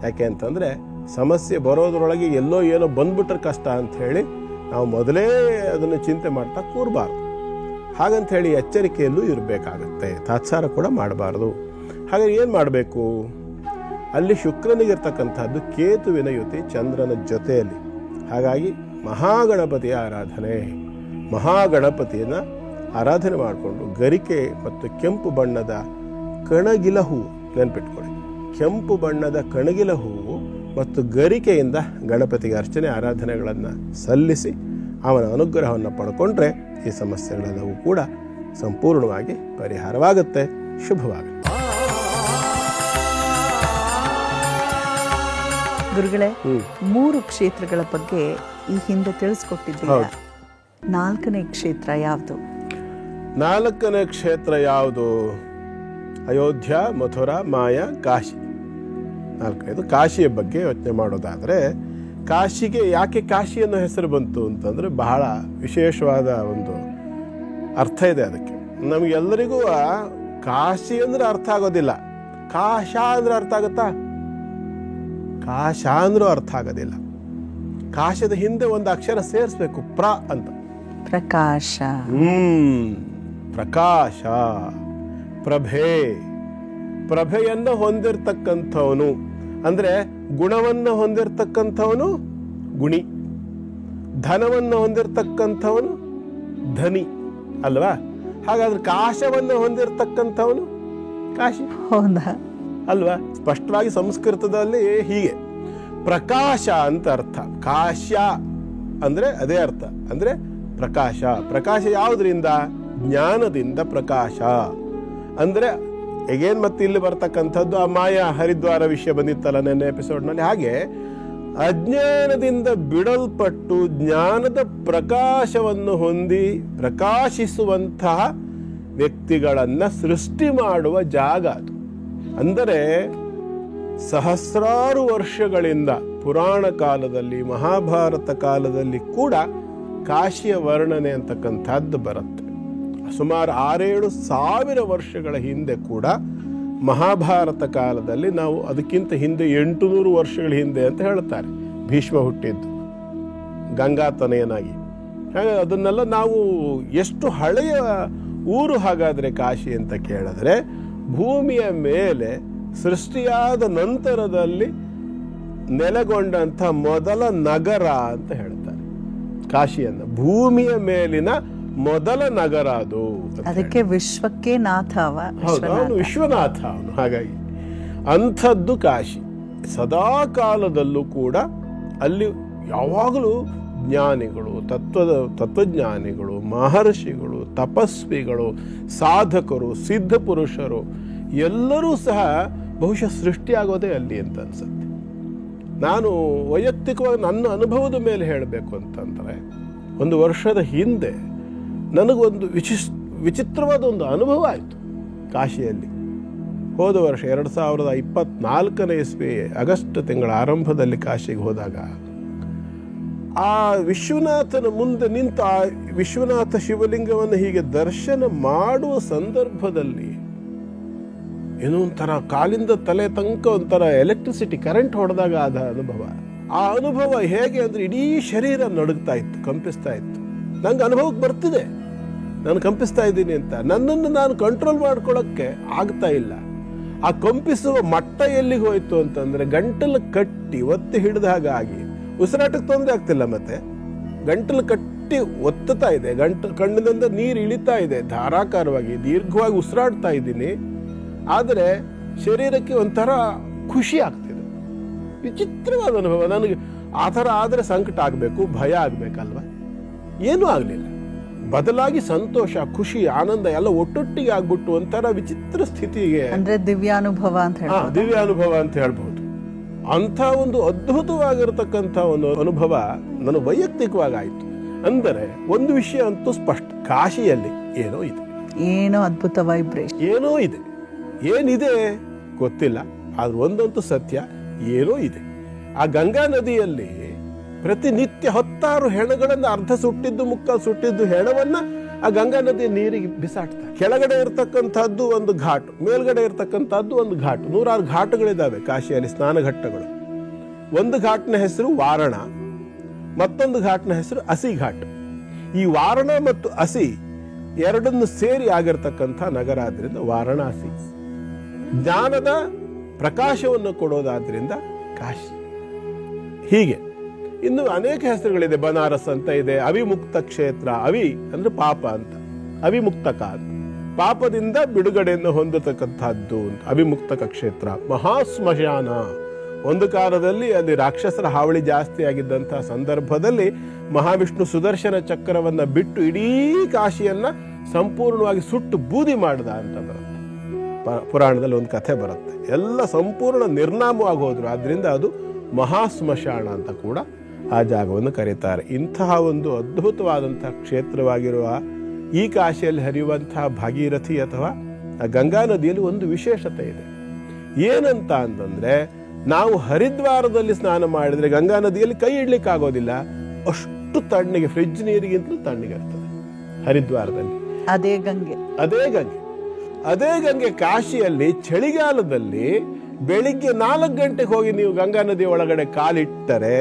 ಯಾಕೆ ಅಂತಂದರೆ ಸಮಸ್ಯೆ ಬರೋದ್ರೊಳಗೆ ಎಲ್ಲೋ ಏನೋ ಬಂದ್ಬಿಟ್ರೆ ಕಷ್ಟ ಅಂಥೇಳಿ ನಾವು ಮೊದಲೇ ಅದನ್ನು ಚಿಂತೆ ಮಾಡ್ತಾ ಕೂರಬಾರ್ದು. ಹಾಗಂಥೇಳಿ ಎಚ್ಚರಿಕೆಯಲ್ಲೂ ಇರಬೇಕಾಗತ್ತೆ. ತಾತ್ಸಾರ ಕೂಡ ಮಾಡಬಾರ್ದು. ಹಾಗಾಗಿ ಏನು ಮಾಡಬೇಕು? ಅಲ್ಲಿ ಶುಕ್ರನಿಗಿರ್ತಕ್ಕಂಥದ್ದು ಕೇತುವಿನ ಯುತಿ ಚಂದ್ರನ ಜೊತೆಯಲ್ಲಿ. ಹಾಗಾಗಿ ಮಹಾಗಣಪತಿಯ ಆರಾಧನೆ, ಮಹಾಗಣಪತಿಯನ್ನು ಆರಾಧನೆ ಮಾಡಿಕೊಂಡು ಗರಿಕೆ ಮತ್ತು ಕೆಂಪು ಬಣ್ಣದ ಕಣಗಿಲ ಹೂವು, ನೆನ್ಪಿಟ್ಕೊಳ್ಳಿ, ಕೆಂಪು ಬಣ್ಣದ ಕಣಗಿಲ ಹೂವು ಮತ್ತು ಗರಿಕೆಯಿಂದ ಗಣಪತಿಗೆ ಅರ್ಚನೆ ಆರಾಧನೆಗಳನ್ನು ಸಲ್ಲಿಸಿ ಅವನ ಅನುಗ್ರಹವನ್ನು ಪಡ್ಕೊಂಡ್ರೆ ಈ ಸಮಸ್ಯೆಗಳೆಲ್ಲವೂ ಕೂಡ ಸಂಪೂರ್ಣವಾಗಿ ಪರಿಹಾರವಾಗುತ್ತೆ. ಶುಭವಾಗುತ್ತೆ. ಗುರುಗಳೇ, 3 ಕ್ಷೇತ್ರಗಳ ಬಗ್ಗೆ ಈ ಹಿಂದೆ ತಿಳಿಸ್ಕೊಟ್ಟಿದ್ದೀರಾ. 4ನೇ ಕ್ಷೇತ್ರ ಯಾವುದು? 4ನೇ ಕ್ಷೇತ್ರ ಯಾವುದು? ಅಯೋಧ್ಯ, ಮಥುರಾ, ಮಾಯಾ, ಕಾಶಿ. 4ನೇದು ಕಾಶಿಯ ಬಗ್ಗೆ ಯೋಚನೆ ಮಾಡೋದಾದರೆ, ಕಾಶಿಗೆ ಯಾಕೆ ಕಾಶಿ ಅನ್ನೋ ಹೆಸರು ಬಂತು ಅಂತಂದರೆ ಬಹಳ ವಿಶೇಷವಾದ ಒಂದು ಅರ್ಥ ಇದೆ ಅದಕ್ಕೆ. ನಮಗೆಲ್ಲರಿಗೂ ಕಾಶಿ ಅಂದರೆ ಅರ್ಥ ಆಗೋದಿಲ್ಲ. ಕಾಶ ಅಂದರೆ ಅರ್ಥ ಆಗುತ್ತಾ? ಕಾಶ ಅಂದ್ರೂ ಅರ್ಥ ಆಗೋದಿಲ್ಲ. ಕಾಶದ ಹಿಂದೆ ಒಂದು ಅಕ್ಷರ ಸೇರಿಸ್ಬೇಕು, ಪ್ರ ಅಂತ. ಪ್ರಕಾಶ. ಪ್ರಕಾಶ, ಪ್ರಭೆ, ಪ್ರಭೆಯನ್ನು ಹೊಂದಿರತಕ್ಕಂಥವನು ಅಂದ್ರೆ ಗುಣವನ್ನು ಹೊಂದಿರತಕ್ಕಂಥವನು ಗುಣಿ, ಧನವನ್ನು ಹೊಂದಿರತಕ್ಕಂಥವನು ಧನಿ ಅಲ್ವಾ? ಹಾಗಾದ್ರೆ ಕಾಶವನ್ನು ಹೊಂದಿರತಕ್ಕಂಥವನು ಕಾಶಿ, ಹೌದಾ ಅಲ್ವಾ? ಸ್ಪಷ್ಟವಾಗಿ ಸಂಸ್ಕೃತದಲ್ಲಿ ಹೀಗೆ ಪ್ರಕಾಶ ಅಂತ ಅರ್ಥ. ಕಾಶ್ಯ ಅಂದ್ರೆ ಅದೇ ಅರ್ಥ, ಅಂದ್ರೆ ಪ್ರಕಾಶ. ಪ್ರಕಾಶ ಯಾವುದರಿಂದ? ಜ್ಞಾನದಿಂದ ಪ್ರಕಾಶ. ಅಂದ್ರೆ ಎಗೇನ್ ಮತ್ತೆ ಇಲ್ಲಿ ಬರ್ತಕ್ಕಂಥದ್ದು ಆ ಮಾಯಾ ಹರಿದ್ವಾರ ವಿಷಯ ಬಂದಿತ್ತಲ್ಲ ನೆನ್ನೆ ಎಪಿಸೋಡ್ನಲ್ಲಿ. ಹಾಗೆ ಅಜ್ಞಾನದಿಂದ ಬಿಡಲ್ಪಟ್ಟು ಜ್ಞಾನದ ಪ್ರಕಾಶವನ್ನು ಹೊಂದಿ ಪ್ರಕಾಶಿಸುವಂತಹ ವ್ಯಕ್ತಿಗಳನ್ನ ಸೃಷ್ಟಿ ಮಾಡುವ ಜಾಗ ಅದು. ಅಂದರೆ ಸಹಸ್ರಾರು ವರ್ಷಗಳಿಂದ ಪುರಾಣ ಕಾಲದಲ್ಲಿ, ಮಹಾಭಾರತ ಕಾಲದಲ್ಲಿ ಕೂಡ ಕಾಶಿಯ ವರ್ಣನೆ ಅಂತಕ್ಕಂಥದ್ದು ಬರುತ್ತೆ. ಸುಮಾರು 6-7 ಸಾವಿರ ವರ್ಷಗಳ ಹಿಂದೆ ಕೂಡ ಮಹಾಭಾರತ ಕಾಲದಲ್ಲಿ, ನಾವು ಅದಕ್ಕಿಂತ ಹಿಂದೆ 800 ವರ್ಷಗಳ ಹಿಂದೆ ಅಂತ ಹೇಳ್ತಾರೆ, ಭೀಷ್ಮ ಹುಟ್ಟಿದ್ದು ಗಂಗಾತನಯನಾಗಿ. ಹಾಗೆ ಅದನ್ನೆಲ್ಲ ನಾವು ಎಷ್ಟು ಹಳೆಯ ಊರು ಹಾಗಾದರೆ ಕಾಶಿ ಅಂತ ಕೇಳಿದ್ರೆ, ಭೂಮಿಯ ಮೇಲೆ ಸೃಷ್ಟಿಯಾದ ನಂತರದಲ್ಲಿ ನೆಲೆಗೊಂಡಂಥ ಮೊದಲ ನಗರ ಅಂತ ಹೇಳ್ತಾರೆ ಕಾಶಿಯನ್ನು. ಭೂಮಿಯ ಮೇಲಿನ ಮೊದಲ ನಗರ ಅದು. ಅದಕ್ಕೆ ವಿಶ್ವಕ್ಕೆ ನಾಥ. ಹೌದು, ಅವನು ವಿಶ್ವನಾಥ ಅವನು. ಹಾಗಾಗಿ ಅಂಥದ್ದು ಕಾಶಿ. ಸದಾ ಕಾಲದಲ್ಲೂ ಕೂಡ ಅಲ್ಲಿ ಯಾವಾಗಲೂ ಜ್ಞಾನಿಗಳು, ತತ್ವಜ್ಞಾನಿಗಳು, ಮಹರ್ಷಿಗಳು, ತಪಸ್ವಿಗಳು, ಸಾಧಕರು, ಸಿದ್ಧ ಪುರುಷರು ಎಲ್ಲರೂ ಸಹ ಬಹುಶಃ ಸೃಷ್ಟಿಯಾಗೋದೇ ಅಲ್ಲಿ ಅಂತ ಅನ್ಸುತ್ತೆ. ನಾನು ವೈಯಕ್ತಿಕವಾಗಿ ನನ್ನ ಅನುಭವದ ಮೇಲೆ ಹೇಳಬೇಕು ಅಂತಂದರೆ, ಒಂದು ವರ್ಷದ ಹಿಂದೆ ನನಗೊಂದು ವಿಚಿತ್ರವಾದ ಒಂದು ಅನುಭವ ಆಯಿತು ಕಾಶಿಯಲ್ಲಿ. ಹೋದ ವರ್ಷ 2024ನೇ ಇಸ್ವಿ ಆಗಸ್ಟ್ ತಿಂಗಳ ಆರಂಭದಲ್ಲಿ ಕಾಶಿಗೆ ಹೋದಾಗ, ಆ ವಿಶ್ವನಾಥನ ಮುಂದೆ ನಿಂತು ಆ ವಿಶ್ವನಾಥ ಶಿವಲಿಂಗವನ್ನು ಹೀಗೆ ದರ್ಶನ ಮಾಡುವ ಸಂದರ್ಭದಲ್ಲಿ ಏನೋ ಒಂಥರ ಕಾಲಿಂದ ತಲೆ ತನಕ ಒಂಥರ ಎಲೆಕ್ಟ್ರಿಸಿಟಿ ಕರೆಂಟ್ ಹೊಡೆದಾಗ ಆದ ಅನುಭವ. ಆ ಅನುಭವ ಹೇಗೆ ಅಂದರೆ ಇಡೀ ಶರೀರ ನಡುಗ್ತಾ ಇತ್ತು, ಕಂಪಿಸ್ತಾ ಇತ್ತು. ನಂಗೆ ಅನುಭವಕ್ಕೆ ಬರ್ತಿದೆ ನಾನು ಕಂಪಿಸ್ತಾ ಇದ್ದೀನಿ ಅಂತ. ನನ್ನನ್ನು ನಾನು ಕಂಟ್ರೋಲ್ ಮಾಡ್ಕೊಳ್ಳೋಕ್ಕೆ ಆಗ್ತಾ ಇಲ್ಲ. ಆ ಕಂಪಿಸುವ ಮಟ್ಟ ಎಲ್ಲಿಗೆ ಹೋಯ್ತು ಅಂತಂದ್ರೆ, ಗಂಟಲು ಕಟ್ಟಿ ಒತ್ತಿ ಹಿಡಿದ ಹಾಗಾಗಿ ಉಸಿರಾಟಕ್ಕೆ ತೊಂದರೆ ಆಗ್ತಿಲ್ಲ. ಮತ್ತೆ ಗಂಟಲು ಕಟ್ಟಿ ಒತ್ತುತ್ತಾ ಇದೆ, ಕಣ್ಣಿನಿಂದ ನೀರು ಇಳಿತಾ ಇದೆ, ಧಾರಾಕಾರವಾಗಿ ದೀರ್ಘವಾಗಿ ಉಸಿರಾಡ್ತಾ ಇದ್ದೀನಿ. ಆದರೆ ಶರೀರಕ್ಕೆ ಒಂಥರ ಖುಷಿ ಆಗ್ತಿದೆ. ವಿಚಿತ್ರವಾದ ಅನುಭವ. ನನಗೆ ಆ ಥರ ಆದರೆ ಸಂಕಟ ಆಗಬೇಕು, ಭಯ ಆಗಬೇಕಲ್ವ, ಏನೂ ಆಗಲಿಲ್ಲ. ಬದಲಾಗಿ ಸಂತೋಷ, ಖುಷಿ, ಆನಂದ ಎಲ್ಲ ಒಟ್ಟೊಟ್ಟಿಗೆ ಆಗ್ಬಿಟ್ಟು ಒಂಥರ ವಿಚಿತ್ರ ಸ್ಥಿತಿಗೆ, ಅಂದ್ರೆ ದಿವ್ಯಾನುಭವ ಅಂತ ಹೇಳ್ಬೋದು. ದಿವ್ಯಾನುಭವ ಅಂತ ಹೇಳ್ಬಹುದು. ಅಂಥ ಒಂದು ಅದ್ಭುತವಾಗಿರತಕ್ಕಂಥ ಒಂದು ಅನುಭವ ನನಗೆ ವೈಯಕ್ತಿಕವಾಗಿ ಆಯಿತು. ಅಂದರೆ ಒಂದು ವಿಷಯ ಅಂತೂ ಸ್ಪಷ್ಟ, ಕಾಶಿಯಲ್ಲಿ ಏನೋ ಇದೆ, ಏನೋ ಅದ್ಭುತ ವೈಬ್ರೇಷನ್ ಏನೋ ಇದೆ. ಏನಿದೆ ಗೊತ್ತಿಲ್ಲ, ಆದ್ರೆ ಒಂದಂತೂ ಸತ್ಯ, ಏನೋ ಇದೆ. ಆ ಗಂಗಾ ನದಿಯಲ್ಲಿ ಪ್ರತಿನಿತ್ಯ 10 ಹೆಣಗಳನ್ನು, ಅರ್ಧ ಸುಟ್ಟಿದ್ದು ಮುಕ್ಕಾಲು ಸುಟ್ಟಿದ್ದು ಹೆಣವನ್ನ ಆ ಗಂಗಾ ನದಿಯ ನೀರಿಗೆ ಬಿಸಾಡ್ತಾರೆ. ಕೆಳಗಡೆ ಇರತಕ್ಕಂಥದ್ದು ಒಂದು ಘಾಟ್, ಮೇಲ್ಗಡೆ ಇರತಕ್ಕಂಥದ್ದು ಒಂದು ಘಾಟ್. 106 ಘಾಟುಗಳಿದ್ದಾವೆ ಕಾಶಿಯಲ್ಲಿ, ಸ್ನಾನಘಟ್ಟಗಳು. ಒಂದು ಘಾಟ್ನ ಹೆಸರು ವಾರಣ, ಮತ್ತೊಂದು ಘಾಟ್ನ ಹೆಸರು ಅಸಿ ಘಾಟ್. ಈ ವಾರಣ ಮತ್ತು ಅಸಿ ಎರಡನ್ನು ಸೇರಿ ಆಗಿರ್ತಕ್ಕಂಥ ನಗರ ಆದ್ರಿಂದ ವಾರಣಾಸಿ. ಜ್ಞಾನದ ಪ್ರಕಾಶವನ್ನು ಕೊಡೋದಾದ್ರಿಂದ ಕಾಶಿ. ಹೀಗೆ ಇನ್ನು ಅನೇಕ ಹೆಸರುಗಳಿದೆ. ಬನಾರಸ್ ಅಂತ ಇದೆ, ಅವಿಮುಕ್ತ ಕ್ಷೇತ್ರ. ಅವಿ ಅಂದ್ರೆ ಪಾಪ ಅಂತ, ಅವಿಮುಕ್ತಕ ಅಂತ, ಪಾಪದಿಂದ ಬಿಡುಗಡೆಯನ್ನು ಹೊಂದತಕ್ಕಂಥದ್ದು ಅಂತ ಅವಿಮುಕ್ತಕ ಕ್ಷೇತ್ರ. ಮಹಾಸ್ಮಶಾನ. ಒಂದು ಕಾಲದಲ್ಲಿ ಅಲ್ಲಿ ರಾಕ್ಷಸರ ಹಾವಳಿ ಜಾಸ್ತಿ ಆಗಿದ್ದಂತಹ ಸಂದರ್ಭದಲ್ಲಿ ಮಹಾವಿಷ್ಣು ಸುದರ್ಶನ ಚಕ್ರವನ್ನ ಬಿಟ್ಟು ಇಡೀ ಕಾಶಿಯನ್ನ ಸಂಪೂರ್ಣವಾಗಿ ಸುಟ್ಟು ಬೂದಿ ಮಾಡಿದ ಅಂತ ಬರುತ್ತೆ. ಪುರಾಣದಲ್ಲಿ ಒಂದು ಕಥೆ ಬರುತ್ತೆ. ಎಲ್ಲ ಸಂಪೂರ್ಣ ನಿರ್ನಾಮವಾಗಿ ಹೋದ್ರು. ಆದ್ರಿಂದ ಅದು ಮಹಾಸ್ಮಶಾನ ಅಂತ ಕೂಡ ಆ ಜಾಗವನ್ನು ಕರೀತಾರೆ. ಇಂತಹ ಒಂದು ಅದ್ಭುತವಾದಂತಹ ಕ್ಷೇತ್ರವಾಗಿರುವ ಈ ಕಾಶಿಯಲ್ಲಿ ಹರಿಯುವಂತಹ ಭಾಗೀರಥಿ ಅಥವಾ ಗಂಗಾ ನದಿಯಲ್ಲಿ ಒಂದು ವಿಶೇಷತೆ ಇದೆ. ಏನಂತ ಅಂತಂದ್ರೆ, ನಾವು ಹರಿದ್ವಾರದಲ್ಲಿ ಸ್ನಾನ ಮಾಡಿದ್ರೆ ಗಂಗಾ ನದಿಯಲ್ಲಿ ಕೈ ಇಡ್ಲಿಕ್ಕೆ ಆಗೋದಿಲ್ಲ, ಅಷ್ಟು ತಣ್ಣಗೆ, ಫ್ರಿಡ್ಜ್ ನೀರಿಗಿಂತಲೂ ತಣ್ಣಗೆ ಇರ್ತದೆ ಹರಿದ್ವಾರದಲ್ಲಿ. ಅದೇ ಗಂಗೆ ಕಾಶಿಯಲ್ಲಿ ಚಳಿಗಾಲದಲ್ಲಿ ಬೆಳಿಗ್ಗೆ 4 ಗಂಟೆಗೆ ಹೋಗಿ ನೀವು ಗಂಗಾ ನದಿ ಒಳಗಡೆ ಕಾಲಿಟ್ಟರೆ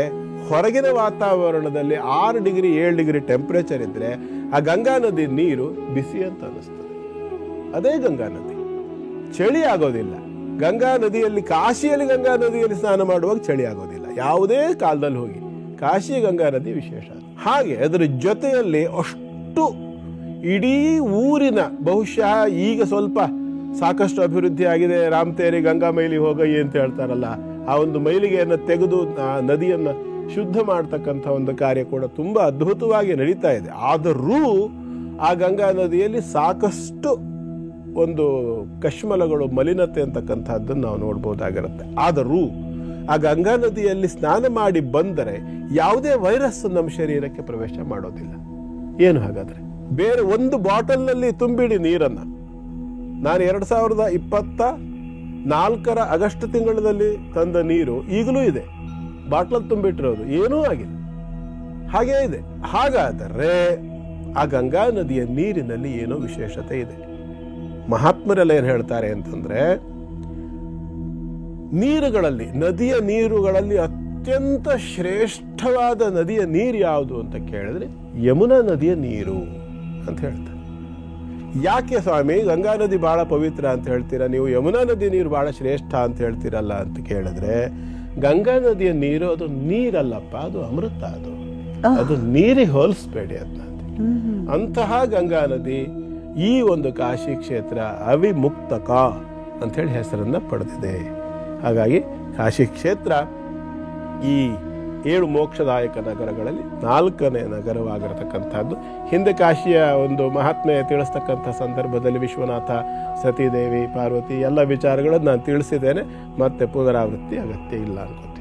ಹೊರಗಿನ ವಾತಾವರಣದಲ್ಲಿ 6 ಡಿಗ್ರಿ 7 ಡಿಗ್ರಿ ಟೆಂಪರೇಚರ್ ಇದ್ರೆ ಆ ಗಂಗಾ ನದಿ ನೀರು ಬಿಸಿ ಅಂತ ಅನಿಸ್ತದೆ. ಅದೇ ಗಂಗಾ ನದಿ, ಚಳಿ ಆಗೋದಿಲ್ಲ. ಗಂಗಾ ನದಿಯಲ್ಲಿ, ಕಾಶಿಯಲ್ಲಿ ಗಂಗಾ ನದಿಯಲ್ಲಿ ಸ್ನಾನ ಮಾಡುವಾಗ ಚಳಿ ಆಗೋದಿಲ್ಲ. ಯಾವುದೇ ಕಾಲದಲ್ಲಿ ಹೋಗಿ ಕಾಶಿ ಗಂಗಾ ನದಿ ವಿಶೇಷ. ಹಾಗೆ ಅದರ ಜೊತೆಯಲ್ಲಿ ಅಷ್ಟು ಇಡೀ ಊರಿನ, ಬಹುಶಃ ಈಗ ಸ್ವಲ್ಪ ಸಾಕಷ್ಟು ಅಭಿವೃದ್ಧಿ ಆಗಿದೆ, ರಾಮತೇರಿ ಗಂಗಾ ಮೈಲಿ ಹೋಗಯ್ಯ ಅಂತ ಹೇಳ್ತಾರಲ್ಲ, ಆ ಒಂದು ಮೈಲಿಗೆಯನ್ನು ತೆಗೆದು ಆ ನದಿಯನ್ನು ಶುದ್ಧ ಮಾಡ್ತಕ್ಕಂಥ ಒಂದು ಕಾರ್ಯ ಕೂಡ ತುಂಬಾ ಅದ್ಭುತವಾಗಿ ನಡೀತಾ ಇದೆ. ಆದರೂ ಆ ಗಂಗಾ ನದಿಯಲ್ಲಿ ಸಾಕಷ್ಟು ಒಂದು ಕಶ್ಮಲಗಳು, ಮಲಿನತೆ ಅಂತಕ್ಕಂಥದ್ದನ್ನು ನಾವು ನೋಡ್ಬೋದಾಗಿರುತ್ತೆ. ಆದರೂ ಆ ಗಂಗಾ ನದಿಯಲ್ಲಿ ಸ್ನಾನ ಮಾಡಿ ಬಂದರೆ ಯಾವುದೇ ವೈರಸ್ ನಮ್ಮ ಶರೀರಕ್ಕೆ ಪ್ರವೇಶ ಮಾಡೋದಿಲ್ಲ. ಏನು ಹಾಗಾದ್ರೆ? ಬೇರೆ ಒಂದು ಬಾಟಲ್ನಲ್ಲಿ ತುಂಬಿಡಿ ನೀರನ್ನ. ನಾನು 2024 ಆಗಸ್ಟ್ ತಿಂಗಳಲ್ಲಿ ತಂದ ನೀರು ಈಗಲೂ ಇದೆ, ಬಾಟ್ಲಲ್ಲಿ ತುಂಬಿಟ್ಟಿರೋದು, ಏನೂ ಆಗಿಲ್ಲ, ಹಾಗೇ ಇದೆ. ಹಾಗಾದರೆ ಆ ಗಂಗಾ ನದಿಯ ನೀರಿನಲ್ಲಿ ಏನೋ ವಿಶೇಷತೆ ಇದೆ. ಮಹಾತ್ಮರೆಲ್ಲ ಏನು ಹೇಳ್ತಾರೆ ಅಂತಂದ್ರೆ, ನೀರುಗಳಲ್ಲಿ, ನದಿಯ ನೀರುಗಳಲ್ಲಿ ಅತ್ಯಂತ ಶ್ರೇಷ್ಠವಾದ ನದಿಯ ನೀರು ಯಾವುದು ಅಂತ ಕೇಳಿದ್ರೆ ಯಮುನಾ ನದಿಯ ನೀರು ಅಂತ ಹೇಳ್ತಾರೆ. ಯಾಕೆ ಸ್ವಾಮಿ ಗಂಗಾ ನದಿ ಬಹಳ ಪವಿತ್ರ ಅಂತ ಹೇಳ್ತೀರಾ ನೀವು, ಯಮುನಾ ನದಿ ನೀರು ಬಹಳ ಶ್ರೇಷ್ಠ ಅಂತ ಹೇಳ್ತೀರಲ್ಲ ಅಂತ ಕೇಳಿದ್ರೆ, ಗಂಗಾ ನದಿಯ ನೀರು ಅದು ನೀರಲ್ಲಪ್ಪ, ಅದು ಅಮೃತ. ಅದು ನೀರಿಗೆ ಹೋಲಿಸ್ಬೇಡಿ ಅದನ್ನ. ಅಂತಹ ಗಂಗಾ ನದಿ ಈ ಒಂದು ಕಾಶಿ ಕ್ಷೇತ್ರ ಅವಿಮುಕ್ತಕ ಅಂತ ಹೇಳಿ ಹೆಸರನ್ನ ಪಡೆದಿದೆ. ಹಾಗಾಗಿ ಕಾಶಿ ಕ್ಷೇತ್ರ ಈ 7 ಮೋಕ್ಷದಾಯಕ ನಗರಗಳಲ್ಲಿ 4ನೇ ನಗರವಾಗಿರತಕ್ಕಂಥದ್ದು. ಹಿಂದೆ ಕಾಶಿಯ ಒಂದು ಮಹಾತ್ಮೆ ತಿಳಿಸ್ತಕ್ಕಂಥ ಸಂದರ್ಭದಲ್ಲಿ ವಿಶ್ವನಾಥ, ಸತೀದೇವಿ, ಪಾರ್ವತಿ ಎಲ್ಲ ವಿಚಾರಗಳನ್ನು ನಾನು ತಿಳಿಸಿದ್ದೇನೆ, ಮತ್ತೆ ಪುನರಾವೃತ್ತಿ ಅಗತ್ಯ ಇಲ್ಲ ಅನ್ಕೋತೀನಿ.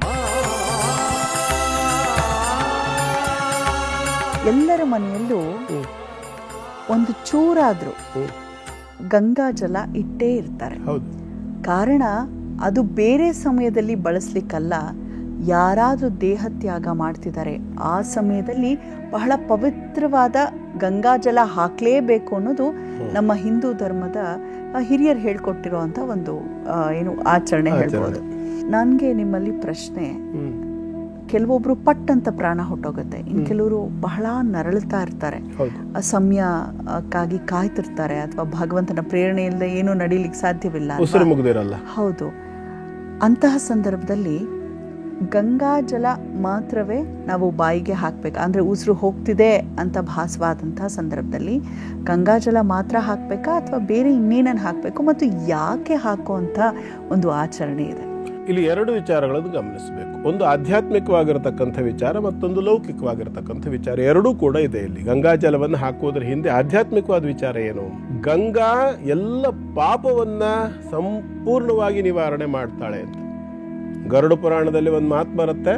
ಎಲ್ಲರ ಮನೆಯಲ್ಲೂ ಒಂದು ಚೂರಾದ್ರೂ ಗಂಗಾ ಜಲ ಇಟ್ಟೇ ಇರ್ತಾರೆ. ಕಾರಣ ಅದು ಬೇರೆ ಸಮಯದಲ್ಲಿ ಬಳಸ್ಲಿಕ್ಕಲ್ಲ, ಯಾರಾದ್ರೂ ದೇಹತ್ಯಾಗ ಮಾಡ್ತಿದ್ದಾರೆ ಆ ಸಮಯದಲ್ಲಿ ಬಹಳ ಪವಿತ್ರವಾದ ಗಂಗಾ ಜಲ ಹಾಕ್ಲೇಬೇಕು ಅನ್ನೋದು ನಮ್ಮ ಹಿಂದೂ ಧರ್ಮದ ಹಿರಿಯರು ಹೇಳ್ಕೊಟ್ಟಿರುವಂತ ಒಂದು ಏನು ಆಚರಣೆ ಹೇಳ್ಬೋದು. ನನ್ಗೆ ನಿಮ್ಮಲ್ಲಿ ಪ್ರಶ್ನೆ, ಕೆಲವೊಬ್ರು ಪಟ್ ಅಂತ ಪ್ರಾಣ ಹೊಟ್ಟೋಗುತ್ತೆ, ಇನ್ ಕೆಲವರು ಬಹಳ ನರಳುತ್ತಾ ಇರ್ತಾರೆ, ಸಮಯಕ್ಕಾಗಿ ಕಾಯ್ತಿರ್ತಾರೆ, ಅಥವಾ ಭಗವಂತನ ಪ್ರೇರಣೆ ಇಲ್ಲದೆ ಏನೂ ನಡೀಲಿಕ್ಕೆ ಸಾಧ್ಯವಿಲ್ಲ. ಹೌದು, ಅಂತಹ ಸಂದರ್ಭದಲ್ಲಿ ಗಂಗಾ ಜಲ ಮಾತ್ರವೇ ನಾವು ಬಾಯಿಗೆ ಹಾಕ್ಬೇಕು, ಅಂದ್ರೆ ಉಸಿರು ಹೋಗ್ತಿದೆ ಅಂತ ಭಾಸವಾದಂತಹ ಸಂದರ್ಭದಲ್ಲಿ ಗಂಗಾ ಜಲ ಮಾತ್ರ ಹಾಕ್ಬೇಕಾ ಅಥವಾ ಬೇರೆ ಇನ್ನೇನನ್ನು ಹಾಕ್ಬೇಕು, ಮತ್ತು ಯಾಕೆ ಹಾಕುವಂತ ಒಂದು ಆಚರಣೆ ಇದೆ? ಇಲ್ಲಿ 2 ವಿಚಾರಗಳನ್ನು ಗಮನಿಸಬೇಕು. ಒಂದು ಆಧ್ಯಾತ್ಮಿಕವಾಗಿರತಕ್ಕಂಥ ವಿಚಾರ, ಮತ್ತೊಂದು ಲೌಕಿಕವಾಗಿರತಕ್ಕಂಥ ವಿಚಾರ, ಎರಡೂ ಕೂಡ ಇದೆ ಇಲ್ಲಿ. ಗಂಗಾ ಜಲವನ್ನು ಹಾಕುವುದರ ಹಿಂದೆ ಆಧ್ಯಾತ್ಮಿಕವಾದ ವಿಚಾರ ಏನು? ಗಂಗಾ ಎಲ್ಲ ಪಾಪವನ್ನ ಸಂಪೂರ್ಣವಾಗಿ ನಿವಾರಣೆ ಮಾಡ್ತಾಳೆ ಅಂತ ಗರುಡ ಪುರಾಣದಲ್ಲಿ ಒಂದು ಮಾತು ಬರುತ್ತೆ.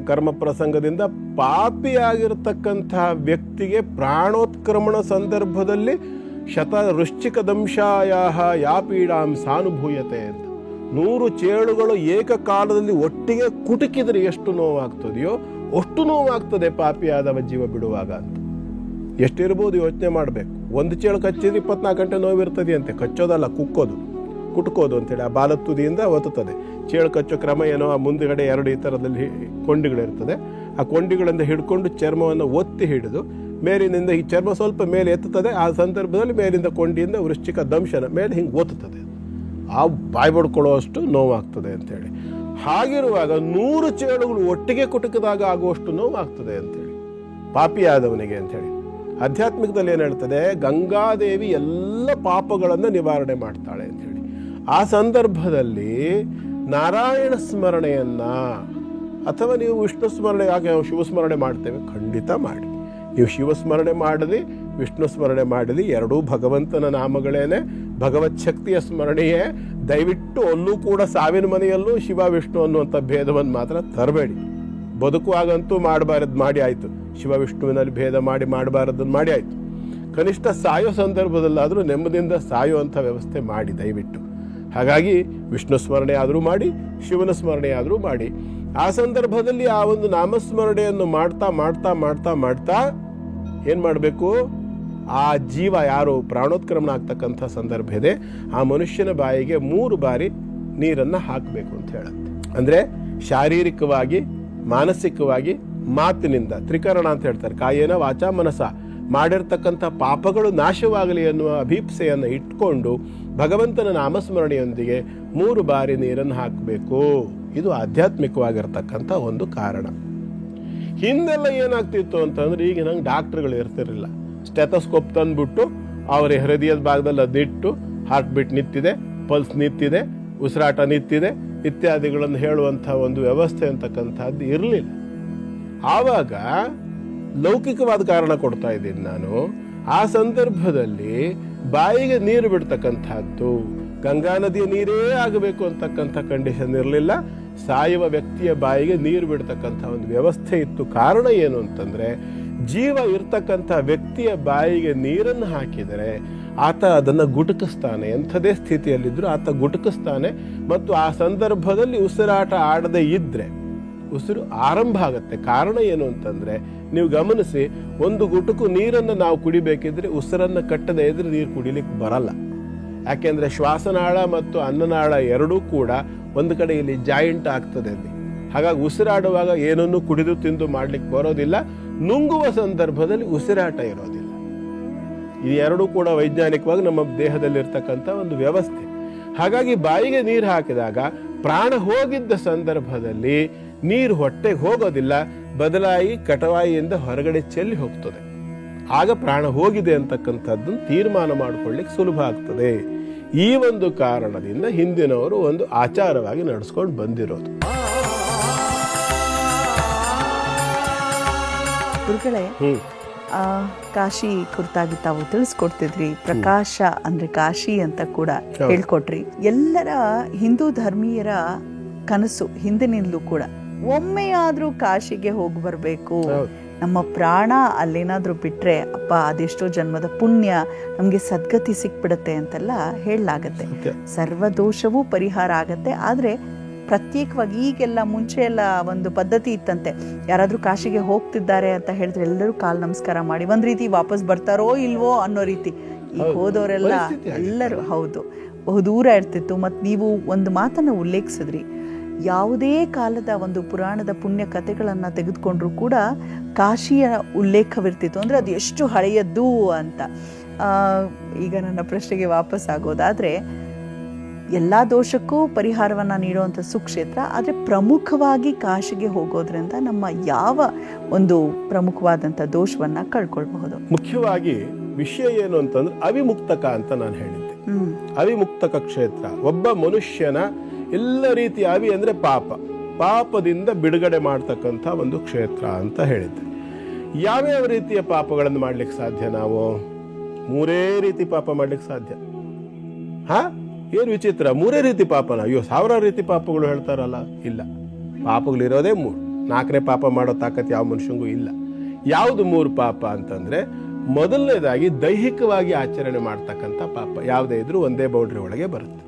ಕರ್ಮ ಪ್ರಸಂಗದಿಂದ ಪಾಪಿಯಾಗಿರತಕ್ಕಂತಹ ವ್ಯಕ್ತಿಗೆ ಪ್ರಾಣೋತ್ಕ್ರಮಣ ಸಂದರ್ಭದಲ್ಲಿ ವೃಶ್ಚಿಕ ದಂಶಾಯ ಯಾ ಪೀಡಾಂ ಸಾನುಭೂಯತೆ ಅಂತ 100 ಚೇಳುಗಳು ಏಕಕಾಲದಲ್ಲಿ ಒಟ್ಟಿಗೆ ಕುಟುಕಿದ್ರೆ ಎಷ್ಟು ನೋವಾಗ್ತದೆಯೋ ಅಷ್ಟು ನೋವಾಗ್ತದೆ ಪಾಪಿಯಾದವ ಜೀವ ಬಿಡುವಾಗ ಅಂತ. ಎಷ್ಟಿರ್ಬೋದು ಯೋಚನೆ ಮಾಡಬೇಕು. ಒಂದು ಚೇಳು ಕಚ್ಚಿದ್ರೆ 24 ಗಂಟೆ ನೋವಿರ್ತದೆ ಅಂತೆ. ಕಚ್ಚೋದಲ್ಲ, ಕುಟ್ಕೋದು ಅಂತೇಳಿ ಆ ಬಾಲದ ತುದಿಯಿಂದ ಒತ್ತುತ್ತದೆ. ಚೇಳು ಕಚ್ಚೋ ಕ್ರಮ ಏನೋ, ಆ ಮುಂದುಗಡೆ 2 ಈ ಥರದಲ್ಲಿ ಕೊಂಡಿಗಳಿರ್ತದೆ. ಆ ಕೊಂಡಿಗಳಿಂದ ಹಿಡ್ಕೊಂಡು ಚರ್ಮವನ್ನು ಒತ್ತಿ ಹಿಡಿದು ಮೇಲಿನಿಂದ ಈ ಚರ್ಮ ಸ್ವಲ್ಪ ಮೇಲೆ ಎತ್ತುತ್ತದೆ. ಆ ಸಂದರ್ಭದಲ್ಲಿ ಮೇಲಿಂದ ಕೊಂಡಿಯಿಂದ ವೃಶ್ಚಿಕ ದಂಶನ ಮೇಲೆ ಹಿಂಗೆ ಒತ್ತುತ್ತದೆ. ಆ ಬಾಯಿ ಬಡ್ಕೊಳ್ಳೋಷ್ಟು ನೋವಾಗ್ತದೆ ಅಂತೇಳಿ. ಹಾಗಿರುವಾಗ 100 ಚೇಳುಗಳು ಒಟ್ಟಿಗೆ ಕುಟುಕಿದಾಗ ಆಗುವಷ್ಟು ನೋವಾಗ್ತದೆ ಅಂತೇಳಿ ಪಾಪಿಯಾದವನಿಗೆ ಅಂತೇಳಿ. ಆಧ್ಯಾತ್ಮಿಕದಲ್ಲಿ ಏನು ಹೇಳ್ತದೆ? ಗಂಗಾದೇವಿ ಎಲ್ಲ ಪಾಪಗಳನ್ನು ನಿವಾರಣೆ ಮಾಡ್ತಾಳೆ ಅಂತೇಳಿ. ಆ ಸಂದರ್ಭದಲ್ಲಿ ನಾರಾಯಣ ಸ್ಮರಣೆಯನ್ನ, ಅಥವಾ ನೀವು ವಿಷ್ಣು ಸ್ಮರಣೆ, ಯಾಕೆ ನಾವು ಶಿವಸ್ಮರಣೆ ಮಾಡ್ತೇವೆ, ಖಂಡಿತ ಮಾಡಿ. ನೀವು ಶಿವಸ್ಮರಣೆ ಮಾಡಲಿ, ವಿಷ್ಣು ಸ್ಮರಣೆ ಮಾಡಲಿ, ಎರಡೂ ಭಗವಂತನ ನಾಮಗಳೇನೆ, ಭಗವತ್ ಶಕ್ತಿಯ ಸ್ಮರಣೆಯೇ. ದಯವಿಟ್ಟು ಅಲ್ಲೂ ಕೂಡ ಸಾವಿನ ಮನೆಯಲ್ಲೂ ಶಿವ ವಿಷ್ಣು ಅನ್ನುವಂಥ ಭೇದವನ್ನು ಮಾತ್ರ ತರಬೇಡಿ. ಬದುಕುವಾಗಂತೂ ಮಾಡಬಾರದು ಮಾಡಿ ಆಯಿತು, ಶಿವ ವಿಷ್ಣುವಿನಲ್ಲಿ ಭೇದ ಮಾಡಬಾರದನ್ನು ಮಾಡಿ ಆಯಿತು. ಕನಿಷ್ಠ ಸಾಯೋ ಸಂದರ್ಭದಲ್ಲಾದರೂ ನೆಮ್ಮದಿಯಿಂದ ಸಾಯುವಂಥ ವ್ಯವಸ್ಥೆ ಮಾಡಿ ದಯವಿಟ್ಟು. ಹಾಗಾಗಿ ವಿಷ್ಣು ಸ್ಮರಣೆ ಆದರೂ ಮಾಡಿ, ಶಿವನ ಸ್ಮರಣೆ ಆದರೂ ಮಾಡಿ. ಆ ಸಂದರ್ಭದಲ್ಲಿ ಆ ಒಂದು ನಾಮಸ್ಮರಣೆಯನ್ನು ಮಾಡ್ತಾ ಮಾಡ್ತಾ ಮಾಡ್ತಾ ಮಾಡ್ತಾ ಏನು ಮಾಡಬೇಕು? ಆ ಜೀವ ಯಾರು ಪ್ರಾಣೋತ್ಕ್ರಮಣ ಆಗ್ತಕ್ಕಂಥ ಸಂದರ್ಭ ಇದೆ, ಆ ಮನುಷ್ಯನ ಬಾಯಿಗೆ 3 ಬಾರಿ ನೀರನ್ನು ಹಾಕಬೇಕು ಅಂತ ಹೇಳುತ್ತೆ. ಅಂದರೆ ಶಾರೀರಿಕವಾಗಿ ಮಾನಸಿಕವಾಗಿ, ಮಾತಿನಿಂದ, ತ್ರಿಕರಣ ಅಂತ ಹೇಳ್ತಾರೆ, ಕಾಯೇನ ವಾಚಾ ಮನಸ, ಮಾಡಿರ್ತಕ್ಕಂಥ ಪಾಪಗಳು ನಾಶವಾಗಲಿ ಎನ್ನುವ ಅಭೀಪ್ಸೆಯನ್ನು ಇಟ್ಕೊಂಡು ಭಗವಂತನ ನಾಮಸ್ಮರಣೆಯೊಂದಿಗೆ 3 ಬಾರಿ ನೀರನ್ನು ಹಾಕಬೇಕು. ಇದು ಆಧ್ಯಾತ್ಮಿಕವಾಗಿರ್ತಕ್ಕಂಥ ಒಂದು ಕಾರಣ. ಹಿಂದೆಲ್ಲ ಏನಾಗ್ತಿತ್ತು ಅಂತಂದ್ರೆ, ಈಗ ನಂಗೆ ಡಾಕ್ಟರ್ಗಳು ಇರ್ತಿರಲಿಲ್ಲ, ಸ್ಟೆಥೋಸ್ಕೋಪ್ ತಂದ್ಬಿಟ್ಟು ಅವರ ಹೃದಯದ ಭಾಗದಲ್ಲಿ ಅದಿಟ್ಟು ಹಾರ್ಟ್ ಬೀಟ್ ನಿಂತಿದೆ, ಪಲ್ಸ್ ನಿಂತಿದೆ, ಉಸಿರಾಟ ನಿಂತಿದೆ ಇತ್ಯಾದಿಗಳನ್ನು ಹೇಳುವಂಥ ಒಂದು ವ್ಯವಸ್ಥೆ ಅಂತಕ್ಕಂಥದ್ದು ಇರಲಿಲ್ಲ. ಆವಾಗ ಲೌಕಿಕವಾದ ಕಾರಣ ಕೊಡ್ತಾ ಇದ್ದೀನಿ ನಾನು. ಆ ಸಂದರ್ಭದಲ್ಲಿ ಬಾಯಿಗೆ ನೀರು ಬಿಡ್ತಕ್ಕಂಥದ್ದು, ಗಂಗಾ ನದಿಯ ನೀರೇ ಆಗಬೇಕು ಅಂತಕ್ಕಂಥ ಕಂಡೀಷನ್ ಇರಲಿಲ್ಲ. ಸಾಯುವ ವ್ಯಕ್ತಿಯ ಬಾಯಿಗೆ ನೀರು ಬಿಡ್ತಕ್ಕಂಥ ಒಂದು ವ್ಯವಸ್ಥೆ ಇತ್ತು. ಕಾರಣ ಏನು ಅಂತಂದ್ರೆ, ಜೀವ ಇರ್ತಕ್ಕಂಥ ವ್ಯಕ್ತಿಯ ಬಾಯಿಗೆ ನೀರನ್ನು ಹಾಕಿದರೆ ಆತ ಅದನ್ನು ಗುಟುಕಿಸ್ತಾನೆ. ಎಂಥದೇ ಸ್ಥಿತಿಯಲ್ಲಿದ್ದರೂ ಆತ ಗುಟುಕಿಸ್ತಾನೆ. ಮತ್ತು ಆ ಸಂದರ್ಭದಲ್ಲಿ ಉಸಿರಾಟ ಆಡದೆ ಇದ್ರೆ ಉಸಿರು ಆರಂಭ ಆಗುತ್ತೆ. ಕಾರಣ ಏನು ಅಂತಂದ್ರೆ, ನೀವು ಗಮನಿಸಿ, ಒಂದು ಗುಟುಕು ನೀರನ್ನು ನಾವು ಕುಡಿಬೇಕಿದ್ರೆ ಉಸಿರನ್ನು ಕಟ್ಟದೆ ಇದ್ರೆ ನೀರು ಕುಡಿಲಿಕ್ಕೆ ಬರಲ್ಲ. ಯಾಕೆಂದ್ರೆ ಶ್ವಾಸನಾಳ ಮತ್ತು ಅನ್ನನಾಳ ಎರಡೂ ಕೂಡ ಒಂದು ಕಡೆ ಇಲ್ಲಿ ಜಾಯಿಂಟ್ ಆಗ್ತದೆ ಅಲ್ಲಿ. ಹಾಗಾಗಿ ಉಸಿರಾಡುವಾಗ ಏನನ್ನು ಕುಡಿದು ತಿಂದು ಮಾಡ್ಲಿಕ್ಕೆ ಬರೋದಿಲ್ಲ. ನುಂಗುವ ಸಂದರ್ಭದಲ್ಲಿ ಉಸಿರಾಟ ಇರೋದಿಲ್ಲ. ಈ ಎರಡೂ ಕೂಡ ವೈಜ್ಞಾನಿಕವಾಗಿ ನಮ್ಮ ದೇಹದಲ್ಲಿ ಇರ್ತಕ್ಕಂಥ ಒಂದು ವ್ಯವಸ್ಥೆ. ಹಾಗಾಗಿ ಬಾಯಿಗೆ ನೀರು ಹಾಕಿದಾಗ ಪ್ರಾಣ ಹೋಗಿದ್ದ ಸಂದರ್ಭದಲ್ಲಿ ನೀರು ಹೊಟ್ಟೆಗೆ ಹೋಗೋದಿಲ್ಲ, ಬದಲಾಗಿ ಕಟವಾಯಿಯಿಂದ ಹೊರಗಡೆ ಚೆಲ್ಲಿ ಹೋಗ್ತದೆ. ಆಗ ಪ್ರಾಣ ಹೋಗಿದೆ ಅಂತಕ್ಕಂಥದ್ದನ್ನು ತೀರ್ಮಾನ ಮಾಡಿಕೊಳ್ಳಿಕ್ಕೆ ಸುಲಭ ಆಗ್ತದೆ. ಈ ಒಂದು ಕಾರಣದಿಂದ ಹಿಂದಿನವರು ಒಂದು ಆಚಾರವಾಗಿ ನಡೆಸ್ಕೊಂಡು ಬಂದಿರೋದು. ಗುರುಗಳೇ, ಕಾಶಿ ಕುರಿತಾಗಿ ತಾವು ತಿಳಿಸ್ಕೊಡ್ತಿದ್ರಿ. ಪ್ರಕಾಶ ಅಂದ್ರೆ ಕಾಶಿ ಅಂತ ಕೂಡ ಹೇಳ್ಕೊಟ್ರಿ. ಎಲ್ಲರ ಹಿಂದೂ ಧರ್ಮೀಯರ ಕನಸು ಹಿಂದಿನಿಂದಲೂ ಕೂಡ ಒಮ್ಮೆಯಾದ್ರೂ ಕಾಶಿಗೆ ಹೋಗಿ ಬರ್ಬೇಕು, ನಮ್ಮ ಪ್ರಾಣ ಅಲ್ಲೇನಾದ್ರೂ ಬಿಟ್ರೆ ಅಪ್ಪ ಅದೆಷ್ಟೋ ಜನ್ಮದ ಪುಣ್ಯ, ನಮ್ಗೆ ಸದ್ಗತಿ ಸಿಕ್ಬಿಡತ್ತೆ ಅಂತೆಲ್ಲ ಹೇಳಲಾಗತ್ತೆ. ಸರ್ವದೋಷವೂ ಪರಿಹಾರ ಆಗತ್ತೆ. ಆದ್ರೆ ಪ್ರತ್ಯೇಕವಾಗಿ ಈಗೆಲ್ಲ, ಮುಂಚೆ ಎಲ್ಲ ಒಂದು ಪದ್ಧತಿ ಇತ್ತಂತೆ, ಯಾರಾದ್ರೂ ಕಾಶಿಗೆ ಹೋಗ್ತಿದ್ದಾರೆ ಅಂತ ಹೇಳಿದ್ರೆ ಎಲ್ಲರೂ ಕಾಲ್ ನಮಸ್ಕಾರ ಮಾಡಿ ಒಂದ್ ರೀತಿ ವಾಪಸ್ ಬರ್ತಾರೋ ಇಲ್ವೋ ಅನ್ನೋ ರೀತಿ. ಈಗ ಹೋದವರೆಲ್ಲ ಎಲ್ಲರೂ ಹೌದು ಬಹುದೂರ ಇರ್ತಿತ್ತು. ಮತ್ ನೀವು ಒಂದು ಮಾತನ್ನ ಉಲ್ಲೇಖಿಸಿದ್ರಿ, ಯಾವುದೇ ಕಾಲದ ಒಂದು ಪುರಾಣದ ಪುಣ್ಯ ಕಥೆಗಳನ್ನ ತೆಗೆದುಕೊಂಡ್ರು ಕೂಡ ಕಾಶಿಯ ಉಲ್ಲೇಖವಿರ್ತಿತ್ತು. ಅಂದ್ರೆ ಅದು ಎಷ್ಟು ಹಳೆಯದ್ದು ಅಂತ. ಈಗ ನನ್ನ ಪ್ರಶ್ನೆಗೆ ವಾಪಸ್ ಆಗೋದಾದ್ರೆ, ಎಲ್ಲಾ ದೋಷಕ್ಕೂ ಪರಿಹಾರವನ್ನ ನೀಡುವಂಥ ಸುಕ್ಷೇತ್ರ. ಆದ್ರೆ ಪ್ರಮುಖವಾಗಿ ಕಾಶಿಗೆ ಹೋಗೋದ್ರಿಂದ ನಮ್ಮ ಯಾವ ಒಂದು ಪ್ರಮುಖವಾದಂಥ ದೋಷವನ್ನ ಕಳ್ಕೊಳ್ಬಹುದು? ಮುಖ್ಯವಾಗಿ ವಿಷಯ ಏನು ಅಂತಂದ್ರೆ ಅವಿಮುಕ್ತಕ ಅಂತ ನಾನು ಹೇಳಿದ್ದೆ. ಅವಿಮುಕ್ತಕ ಕ್ಷೇತ್ರ ಒಬ್ಬ ಮನುಷ್ಯನ ಎಲ್ಲ ರೀತಿಯ ಅವಿ ಅಂದ್ರೆ ಪಾಪದಿಂದ ಬಿಡುಗಡೆ ಮಾಡ್ತಕ್ಕಂಥ ಒಂದು ಕ್ಷೇತ್ರ ಅಂತ ಹೇಳಿದ್ದೆ. ಯಾವ್ಯಾವ ರೀತಿಯ ಪಾಪಗಳನ್ನು ಮಾಡ್ಲಿಕ್ಕೆ ಸಾಧ್ಯ? ನಾವು 3 ರೀತಿ ಪಾಪ ಮಾಡ್ಲಿಕ್ಕೆ ಸಾಧ್ಯ. ಏನು ವಿಚಿತ್ರ, 3 ರೀತಿ ಪಾಪನ? ಅಯ್ಯೋ 1000 ರೀತಿ ಪಾಪಗಳು ಹೇಳ್ತಾರಲ್ಲ. ಇಲ್ಲ, ಪಾಪಗಳಿರೋದೇ 3. 4ನೇ ಪಾಪ ಮಾಡೋ ತಾಕತ್ ಯಾವ ಮನುಷ್ಯಂಗೂ ಇಲ್ಲ. ಯಾವುದು 3 ಪಾಪ ಅಂತಂದ್ರೆ, ಮೊದಲನೇದಾಗಿ ದೈಹಿಕವಾಗಿ ಆಚರಣೆ ಮಾಡ್ತಕ್ಕಂಥ ಪಾಪ ಯಾವುದೇ ಇದ್ರೂ ಒಂದೇ ಬೌಂಡ್ರಿ ಒಳಗೆ ಬರುತ್ತೆ.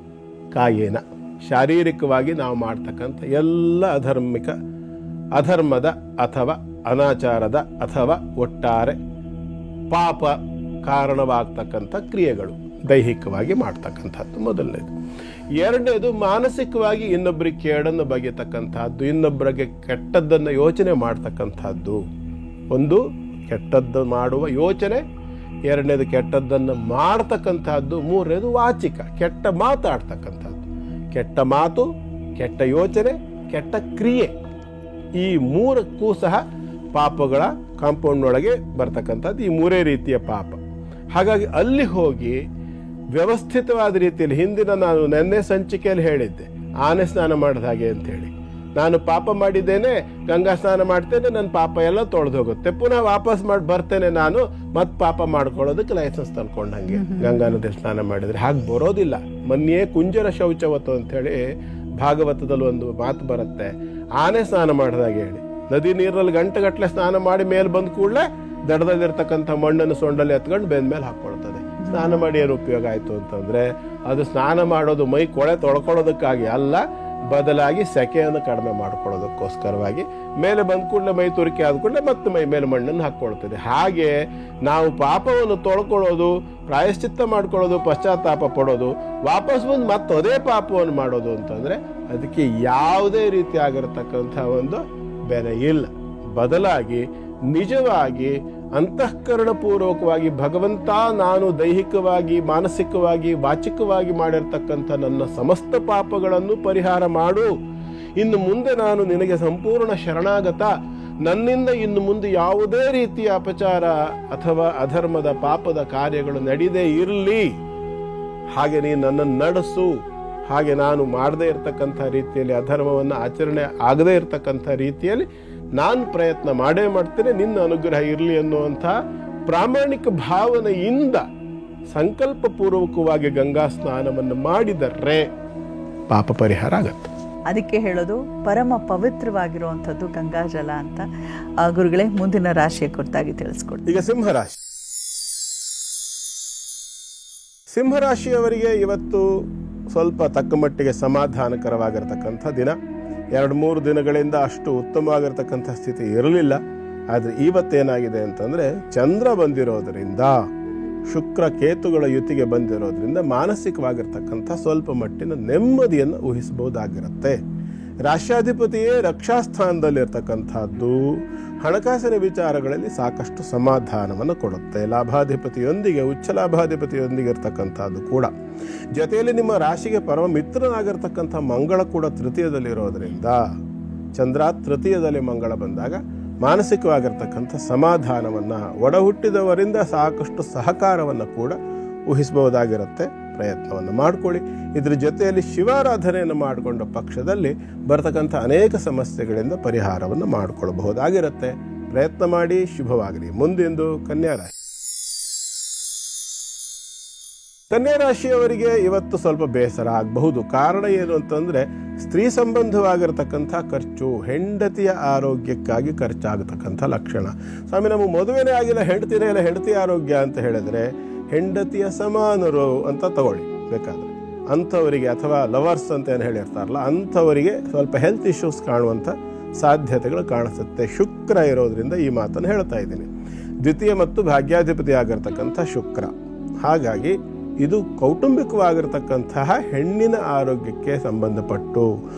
ಕಾಯೇನ, ಶಾರೀರಿಕವಾಗಿ ನಾವು ಮಾಡ್ತಕ್ಕಂಥ ಎಲ್ಲ ಅಧರ್ಮದ ಅಥವಾ ಅನಾಚಾರದ ಅಥವಾ ಒಟ್ಟಾರೆ ಪಾಪ ಕಾರಣವಾಗ್ತಕ್ಕಂಥ ಕ್ರಿಯೆಗಳು ದೈಹಿಕವಾಗಿ ಮಾಡ್ತಕ್ಕಂಥದ್ದು ಮೊದಲನೇದು. ಎರಡನೇದು ಮಾನಸಿಕವಾಗಿ ಇನ್ನೊಬ್ಬರಿಗೆ ಕೇಡನ್ನು ಬಗೆತಕ್ಕಂಥದ್ದು, ಇನ್ನೊಬ್ಬರಿಗೆ ಕೆಟ್ಟದ್ದನ್ನು ಯೋಚನೆ ಮಾಡ್ತಕ್ಕಂಥದ್ದು. ಒಂದು ಕೆಟ್ಟದ್ದು ಮಾಡುವ ಯೋಚನೆ, ಎರಡನೇದು ಕೆಟ್ಟದ್ದನ್ನು ಮಾಡ್ತಕ್ಕಂಥದ್ದು, ಮೂರನೇದು ವಾಚಿಕ ಕೆಟ್ಟ ಮಾತಾಡ್ತಕ್ಕಂಥದ್ದು. ಕೆಟ್ಟ ಮಾತು, ಕೆಟ್ಟ ಯೋಚನೆ, ಕೆಟ್ಟ ಕ್ರಿಯೆ, ಈ 3ಕ್ಕೂ ಸಹ ಪಾಪಗಳ ಕಾಂಪೌಂಡ್ ಒಳಗೆ ಬರ್ತಕ್ಕಂಥದ್ದು ಈ 3 ರೀತಿಯ ಪಾಪ. ಹಾಗಾಗಿ ಅಲ್ಲಿ ಹೋಗಿ ವ್ಯವಸ್ಥಿತವಾದ ರೀತಿಯಲ್ಲಿ, ಹಿಂದಿನ ನಾನು ನೆನ್ನೆ ಸಂಚಿಕೆಯಲ್ಲಿ ಹೇಳಿದ್ದೆ, ಆನೆ ಸ್ನಾನ ಮಾಡಿದ ಹಾಗೆ ಅಂತ ಹೇಳಿ, ನಾನು ಪಾಪ ಮಾಡಿದ್ದೇನೆ, ಗಂಗಾ ಸ್ನಾನ ಮಾಡ್ತೇನೆ, ನನ್ನ ಪಾಪ ಎಲ್ಲ ತೊಳೆದು ಹೋಗುತ್ತೆ, ಪುನಃ ವಾಪಸ್ ಮಾಡಿ ಬರ್ತೇನೆ, ನಾನು ಮತ್ ಪಾಪ ಮಾಡ್ಕೊಳ್ಳೋದಕ್ಕೆ ಲೈಸೆನ್ಸ್ ತಂದ್ಕೊಂಡಂಗೆ ಗಂಗಾ ನದಿಯಲ್ಲಿ ಸ್ನಾನ ಮಾಡಿದ್ರೆ ಹಾಗೆ ಬರೋದಿಲ್ಲ. ಮನ್ಯೇ ಕುಂಜರ ಶೌಚವತ್ತು ಅಂತ ಹೇಳಿ ಭಾಗವತದಲ್ಲಿ ಒಂದು ಮಾತು ಬರುತ್ತೆ. ಆನೆ ಸ್ನಾನ ಮಾಡಿದಾಗೆ ಹೇಳಿ, ನದಿ ನೀರಲ್ಲಿ ಗಂಟೆಗಟ್ಟಲೆ ಸ್ನಾನ ಮಾಡಿ ಮೇಲೆ ಬಂದ ಕೂಡಲೇ ದಡದಲ್ಲಿರ್ತಕ್ಕಂಥ ಮಣ್ಣನ್ನು ಸೊಂಡಲ್ಲಿ ಎತ್ಕೊಂಡು ಬೆಂದ ಮೇಲೆ ಹಾಕೊಳ್ತದೆ. ಸ್ನಾನ ಮಾಡಿ ಏನು ಉಪಯೋಗ ಆಯ್ತು ಅಂತಂದ್ರೆ, ಅದು ಸ್ನಾನ ಮಾಡೋದು ಮೈ ಕೊಳೆ ತೊಳ್ಕೊಳ್ಳೋದಕ್ಕಾಗಿ ಅಲ್ಲ, ಬದಲಾಗಿ ಸೆಕೆಯನ್ನು ಕಡಿಮೆ ಮಾಡ್ಕೊಳ್ಳೋದಕ್ಕೋಸ್ಕರವಾಗಿ ಮೇಲೆ ಬಂದ ಕೂಡಲೇ ಮೈ ತುರಿಕೆ ಆದ ಕೂಡಲೇ ಮತ್ತೆ ಮೈ ಮೇಲೆ ಮಣ್ಣನ್ನು ಹಾಕ್ಕೊಳ್ತದೆ. ಹಾಗೆ ನಾವು ಪಾಪವನ್ನು ತೊಳ್ಕೊಳ್ಳೋದು, ಪ್ರಾಯಶ್ಚಿತ್ತ ಮಾಡ್ಕೊಳ್ಳೋದು, ಪಶ್ಚಾತ್ತಾಪ ಪಡೋದು, ವಾಪಸ್ ಬಂದು ಮತ್ತೆ ಅದೇ ಪಾಪವನ್ನು ಮಾಡೋದು ಅಂತಂದ್ರೆ ಅದಕ್ಕೆ ಯಾವುದೇ ರೀತಿ ಆಗಿರತಕ್ಕಂಥ ಒಂದು ಬೆಲೆ ಇಲ್ಲ. ಬದಲಾಗಿ ನಿಜವಾಗಿ ಅಂತಃಕರಣಪೂರ್ವಕವಾಗಿ ಭಗವಂತ, ನಾನು ದೈಹಿಕವಾಗಿ, ಮಾನಸಿಕವಾಗಿ, ವಾಚಿಕವಾಗಿ ಮಾಡಿರ್ತಕ್ಕಂಥ ನನ್ನ ಸಮಸ್ತ ಪಾಪಗಳನ್ನು ಪರಿಹಾರ ಮಾಡು. ಇನ್ನು ಮುಂದೆ ನಾನು ನಿನಗೆ ಸಂಪೂರ್ಣ ಶರಣಾಗತ. ನನ್ನಿಂದ ಇನ್ನು ಮುಂದೆ ಯಾವುದೇ ರೀತಿಯ ಅಪಚಾರ ಅಥವಾ ಅಧರ್ಮದ ಪಾಪದ ಕಾರ್ಯಗಳು ನಡೆದೇ ಇರಲಿ. ಹಾಗೆ ನೀನು ನನ್ನನ್ನು ನಡೆಸು. ಹಾಗೆ ನಾನು ಮಾಡದೇ ಇರತಕ್ಕಂಥ ರೀತಿಯಲ್ಲಿ, ಅಧರ್ಮವನ್ನು ಆಚರಣೆ ಆಗದೇ ಇರತಕ್ಕಂಥ ರೀತಿಯಲ್ಲಿ ನಾನು ಪ್ರಯತ್ನ ಮಾಡೇ ಮಾಡ್ತೇನೆ. ನಿನ್ನ ಅನುಗ್ರಹ ಇರಲಿ ಅನ್ನುವಂಥ ಪ್ರಾಮಾಣಿಕ ಭಾವನೆಯಿಂದ ಸಂಕಲ್ಪ ಪೂರ್ವಕವಾಗಿ ಗಂಗಾ ಸ್ನಾನವನ್ನು ಮಾಡಿದರೆ ಪಾಪ ಪರಿಹಾರ ಆಗತ್ತೆ. ಅದಕ್ಕೆ ಹೇಳೋದು ಪರಮ ಪವಿತ್ರವಾಗಿರುವಂಥದ್ದು ಗಂಗಾಜಲ ಅಂತ. ಗುರುಗಳೇ, ಮುಂದಿನ ರಾಶಿಯ ಕುರಿತಾಗಿ ತಿಳಿಸ್ಕೊಡಿ. ಈಗ ಸಿಂಹರಾಶಿ. ಸಿಂಹರಾಶಿಯವರಿಗೆ ಇವತ್ತು ಸ್ವಲ್ಪ ತಕ್ಕ ಮಟ್ಟಿಗೆ ಸಮಾಧಾನಕರವಾಗಿರ್ತಕ್ಕಂಥ ದಿನ. 2-3 ದಿನಗಳಿಂದ ಅಷ್ಟು ಉತ್ತಮವಾಗಿರ್ತಕ್ಕಂಥ ಸ್ಥಿತಿ ಇರಲಿಲ್ಲ. ಆದರೆ ಇವತ್ತೇನಾಗಿದೆ ಅಂತಂದರೆ, ಚಂದ್ರ ಬಂದಿರೋದರಿಂದ, ಶುಕ್ರ ಕೇತುಗಳ ಯುತಿಗೆ ಬಂದಿರೋದ್ರಿಂದ ಮಾನಸಿಕವಾಗಿರ್ತಕ್ಕಂಥ ಸ್ವಲ್ಪ ಮಟ್ಟಿನ ನೆಮ್ಮದಿಯನ್ನು ಊಹಿಸಬಹುದಾಗಿರುತ್ತೆ. ರಾಷ್ಟ್ರಾಧಿಪತಿಯೇ ರಕ್ಷಾಸ್ಥಾನದಲ್ಲಿರ್ತಕ್ಕಂಥದ್ದು ಹಣಕಾಸಿನ ವಿಚಾರಗಳಲ್ಲಿ ಸಾಕಷ್ಟು ಸಮಾಧಾನವನ್ನು ಕೊಡುತ್ತೆ. ಲಾಭಾಧಿಪತಿಯೊಂದಿಗೆ, ಉಚ್ಚ ಲಾಭಾಧಿಪತಿಯೊಂದಿಗೆ ಇರ್ತಕ್ಕಂಥದ್ದು ಕೂಡ. ಜೊತೆಯಲ್ಲಿ ನಿಮ್ಮ ರಾಶಿಗೆ ಪರಮ ಮಿತ್ರನಾಗಿರ್ತಕ್ಕಂಥ ಮಂಗಳ ಕೂಡ ತೃತೀಯದಲ್ಲಿರೋದ್ರಿಂದ, ಚಂದ್ರ ತೃತೀಯದಲ್ಲಿ ಮಂಗಳ ಬಂದಾಗ ಮಾನಸಿಕವಾಗಿರ್ತಕ್ಕಂಥ ಸಮಾಧಾನವನ್ನು, ಒಡ ಹುಟ್ಟಿದವರಿಂದ ಸಾಕಷ್ಟು ಸಹಕಾರವನ್ನು ಕೂಡ ಊಹಿಸಬಹುದಾಗಿರುತ್ತೆ. ಪ್ರಯತ್ನವನ್ನು ಮಾಡಿಕೊಳ್ಳಿ. ಇದ್ರ ಜೊತೆಯಲ್ಲಿ ಶಿವಾರಾಧನೆಯನ್ನು ಮಾಡಿಕೊಂಡ ಪಕ್ಷದಲ್ಲಿ ಬರ್ತಕ್ಕಂಥ ಅನೇಕ ಸಮಸ್ಯೆಗಳಿಂದ ಪರಿಹಾರವನ್ನು ಮಾಡಿಕೊಳ್ಳಬಹುದಾಗಿರುತ್ತೆ. ಪ್ರಯತ್ನ ಮಾಡಿ. ಶುಭವಾಗಲಿ. ಮುಂದೆಂದು ಕನ್ಯಾ ರಾಶಿ. ಕನ್ಯಾ ರಾಶಿಯವರಿಗೆ ಇವತ್ತು ಸ್ವಲ್ಪ ಬೇಸರ ಆಗಬಹುದು. ಕಾರಣ ಏನು ಅಂತಂದ್ರೆ, ಸ್ತ್ರೀ ಸಂಬಂಧವಾಗಿರತಕ್ಕಂಥ ಖರ್ಚು, ಹೆಂಡತಿಯ ಆರೋಗ್ಯಕ್ಕಾಗಿ ಖರ್ಚಾಗತಕ್ಕಂಥ ಲಕ್ಷಣ. ಸ್ವಾಮಿ, ನಮಗೆ ಮದುವೆನೇ ಆಗಿಲ್ಲ, ಹೆಂಡತಿನೇ ಇಲ್ಲ, ಹೆಂಡತಿ ಆರೋಗ್ಯ ಅಂತ ಹೇಳಿದ್ರೆ ಹೆಂಡತಿಯ ಸಮಾನರು ಅಂತ ತಗೊಳ್ಳಿ ಬೇಕಾದ್ರೆ. ಅಂಥವರಿಗೆ, ಅಥವಾ ಲವರ್ಸ್ ಅಂತ ಏನು ಹೇಳಿರ್ತಾರಲ್ಲ, ಅಂಥವರಿಗೆ ಸ್ವಲ್ಪ ಹೆಲ್ತ್ ಇಶ್ಯೂಸ್ ಕಾಣುವಂಥ ಸಾಧ್ಯತೆಗಳು ಕಾಣಿಸುತ್ತೆ. ಶುಕ್ರ ಇರೋದ್ರಿಂದ ಈ ಮಾತನ್ನು ಹೇಳ್ತಾ ಇದ್ದೀನಿ. ದ್ವಿತೀಯ ಮತ್ತು ಭಾಗ್ಯಾಧಿಪತಿ ಆಗಿರ್ತಕ್ಕಂಥ ಶುಕ್ರ. ಹಾಗಾಗಿ ಇದು ಕೌಟುಂಬಿಕವಾಗಿರ್ತಕ್ಕಂತಹ ಹೆಣ್ಣಿನ ಆರೋಗ್ಯಕ್ಕೆ ಸಂಬಂಧಪಟ್ಟು